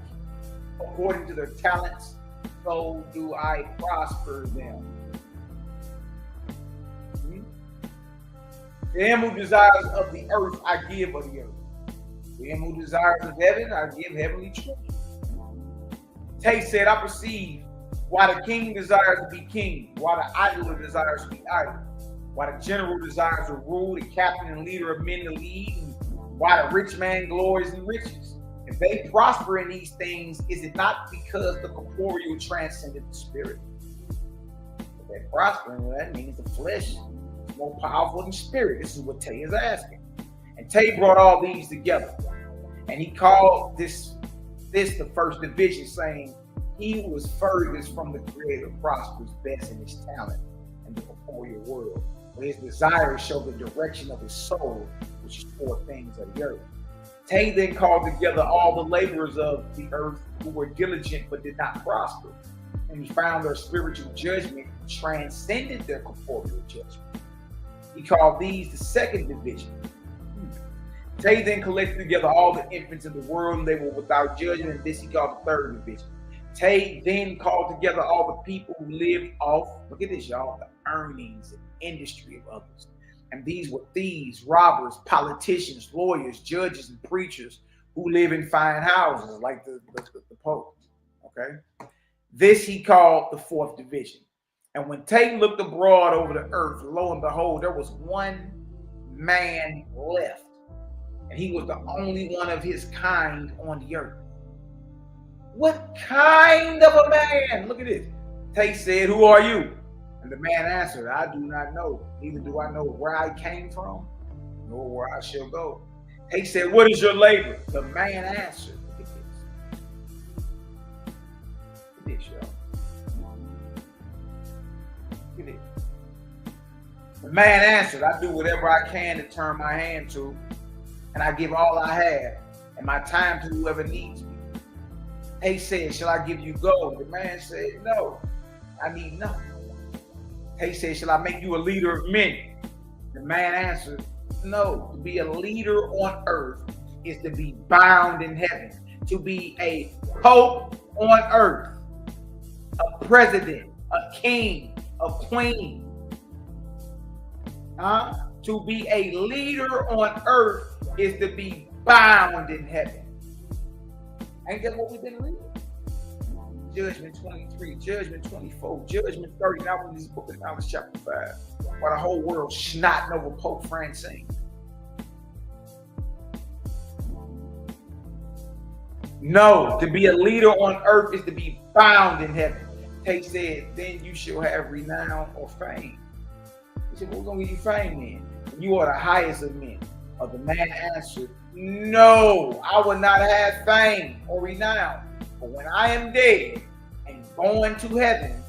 According to their talents, so do I prosper them. To him who desires of the earth, I give of the earth. To him who desires of heaven, I give heavenly treasure. Tay said, I perceive why the king desires to be king, why the idler desires to be idle, why the general desires to rule, the captain and leader of men to lead, and why the rich man glories in riches. If they prosper in these things, is it not because the corporeal transcended the spirit? If they prosper, well, that means the flesh is more powerful than spirit. This is what Tay is asking. And Tay brought all these together. And he called this the first division, saying, he who is furthest from the Creator prospers best in his talent in the corporeal world. But his desires show the direction of his soul, which is 4 things of the earth. Tay then called together all the laborers of the earth who were diligent but did not prosper, and he found their spiritual judgment transcended their corporeal judgment. He called these the second division. Tay then collected together all the infants in the world, and they were without judgment, and this he called the third division. Tay then called together all the people who lived off, look at this, y'all, the earnings and industry of others. And these were thieves, robbers, politicians, lawyers, judges, and preachers who live in fine houses like the Pope. Okay? This he called the 4th division. And when Tay looked abroad over the earth, lo and behold, there was one man left. And he was the only one of his kind on the earth. What kind of a man? Look at this. Tay said, who are you? And the man answered, I do not know. Neither do I know where I came from, nor where I shall go. Tay said, what is your labor? The man answered, look at this. Look at this, y'all. The man answered, I do whatever I can to turn my hand to, and I give all I have and my time to whoever needs me. He said, shall I give you gold? The man said, no, I need nothing. He said, shall I make you a leader of many? The man answered, no, to be a leader on earth is to be bound in heaven. To be a pope on earth, a president, a king, a queen. To be a leader on earth is to be bound in heaven. Ain't that what we've been reading? Judgment 23, Judgment 24, Judgment 30. Now in this book of Numbers chapter 5. While the whole world snotting over Pope Francine. No, to be a leader on earth is to be bound in heaven. He said, then you shall have renown or fame. He said, well, we're going to give you fame then. You are the highest of men. Or the man answered, no, I will not have fame or renown. But when I am dead and going to heaven,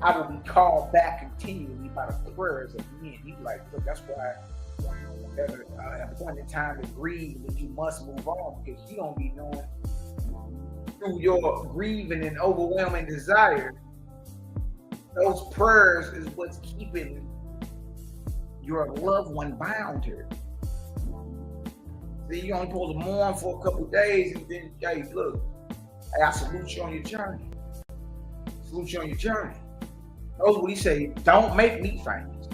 I will be called back continually by the prayers of men. He's like, look, that's why at a point in time to grieve that you must move on, because you don't be knowing through your grieving and overwhelming desire, those prayers is what's keeping your loved one bound here. See, you only supposed to mourn for a couple of days, and then, hey, look, hey, I salute you on your journey. Salute you on your journey. Notice what he say, don't make me famous.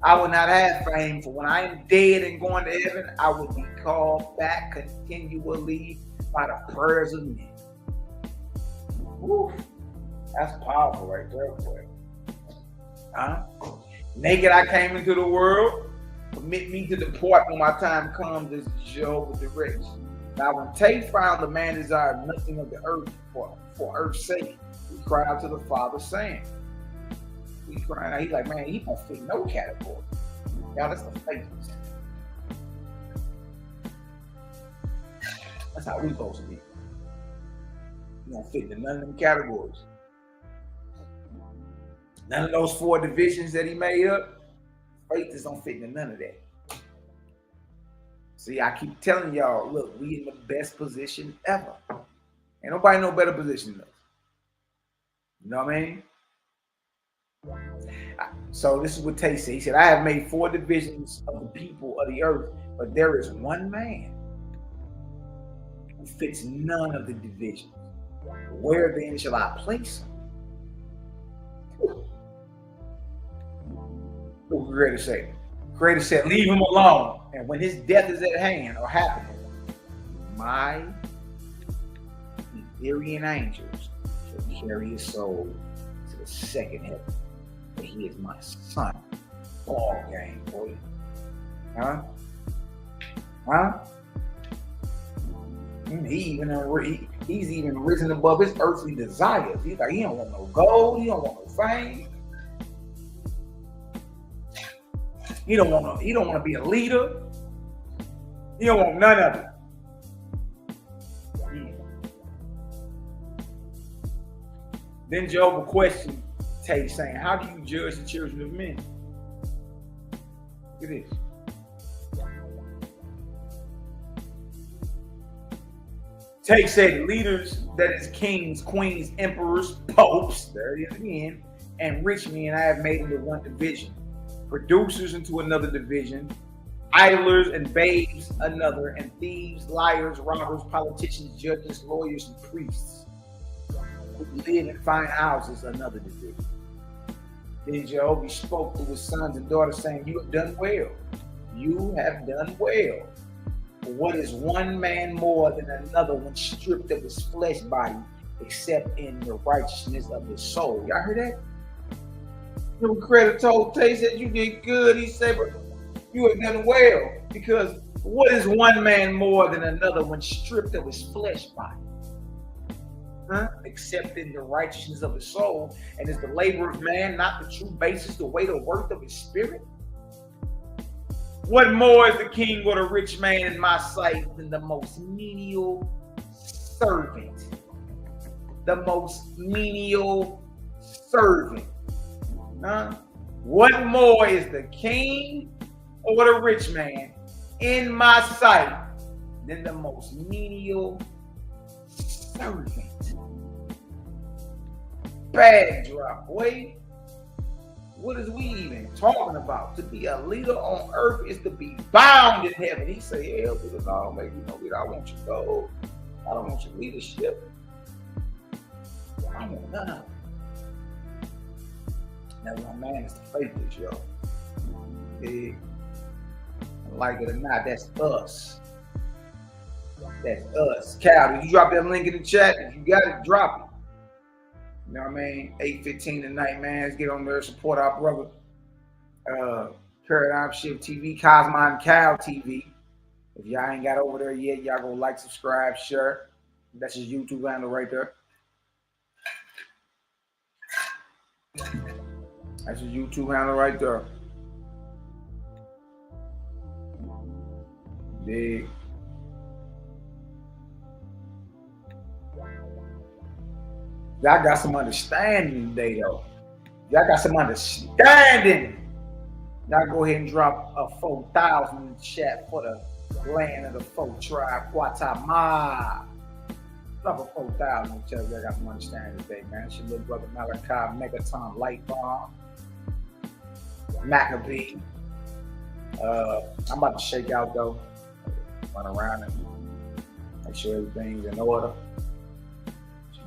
I will not have fame, for when I am dead and going to heaven, I will be called back continually by the prayers of men. Woo. That's powerful right there, boy. Naked I came into the world. Permit me to depart when my time comes, as Job directs. Now when Tate found the man desired nothing of the earth for earth's sake, he cried out to the Father, saying, he crying out, he's like, man, he don't fit no category. Y'all, that's the faith. That's how we supposed to be. You don't fit in none of them categories. None of those 4 divisions that he made up, faith just don't fit in none of that. See, I keep telling y'all, look, we in the best position ever. Ain't nobody no better position than us. You know what I mean? So this is what Tate said. He said, I have made 4 divisions of the people of the earth, but there is one man who fits none of the divisions. Where then shall I place him? What the Creator say? The Creator said, leave him alone. And when his death is at hand or happening, my Etherian angels shall carry his soul to the second heaven. For he is my son. Ball game, boy. He's even risen above his earthly desires. He's like, he don't want no gold, he don't want no fame. He don't want to be a leader. He don't want none of it. Then Job questioned Tate, saying, how do you judge the children of men? Look at this. Tate said, leaders, that is kings, queens, emperors, popes, there it is again, and rich men I have made into one division. Producers into another division, idlers and babes another, and thieves, liars, robbers, politicians, judges, lawyers, and priests who live in fine houses another division. Then Jehovah spoke to his sons and daughters, saying, you have done well. You have done well. For what is one man more than another when stripped of his flesh body, except in the righteousness of his soul? Y'all heard that? The Creator told Tate, said, you did good. He said, but you have done well, because what is one man more than another when stripped of his flesh body? Except in the righteousness of his soul, and is the labor of man not the true basis, the weight or worth of his spirit? What more is the king or the rich man in my sight than the most menial servant? The most menial servant. What more is the king or the rich man in my sight than the most menial servant? Bad drop, boy. What is we even talking about? To be a leader on earth is to be bound in heaven. He say, hell, no, don't make me no leader. I want your gold. I don't want your leadership. I don't want none of it. Now, my man is the faithless, yo. Yeah. Like it or not, that's us. That's us. Cal, did you drop that link in the chat? If you got it, drop it. You know what I mean? 8:15 tonight, man. Let's get on there, support our brother. Paradigm Shift TV, Cosmo and Cal TV. If y'all ain't got over there yet, y'all go like, subscribe, share. That's his YouTube handle right there. That's his YouTube handle right there. Big. Y'all got some understanding today, though. Y'all got some understanding. Y'all go ahead and drop a 4,000 in the chat for the land of the folk tribe, Guatemala. Drop a 4,000 in the chat. Y'all got some understanding today, man. It's your little brother Malaki Megaton Light Bomb. Macabee. I'm about to shake out, though. Run around and make sure everything's in order.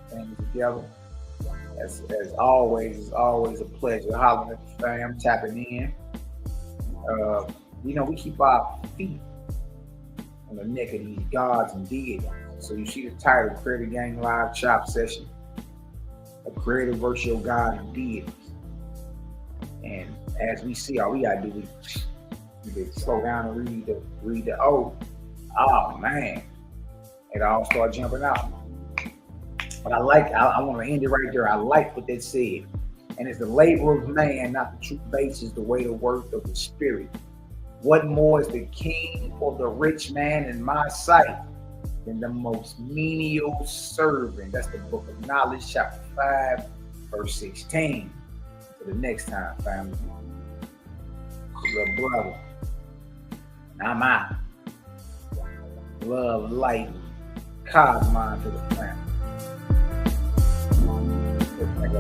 Things together. As always, it's always a pleasure hollering at the fam, tapping in. You know, we keep our feet on the neck of these gods and deities. So you see the title, Creator Gang Live Chop Session, a creative virtual God and deities. And as we see, all we gotta do is slow down and read the oh man, it all start jumping out. But I want to end it right there. I like what they said. And it's the labor of man, not the true basis, the way to work of the spirit. What more is the king or the rich man in my sight than the most menial servant? That's the book of Knowledge, chapter 5, verse 16. For the next time, family. Little brother. I'm out. Love, light, Cosmo to the family. Like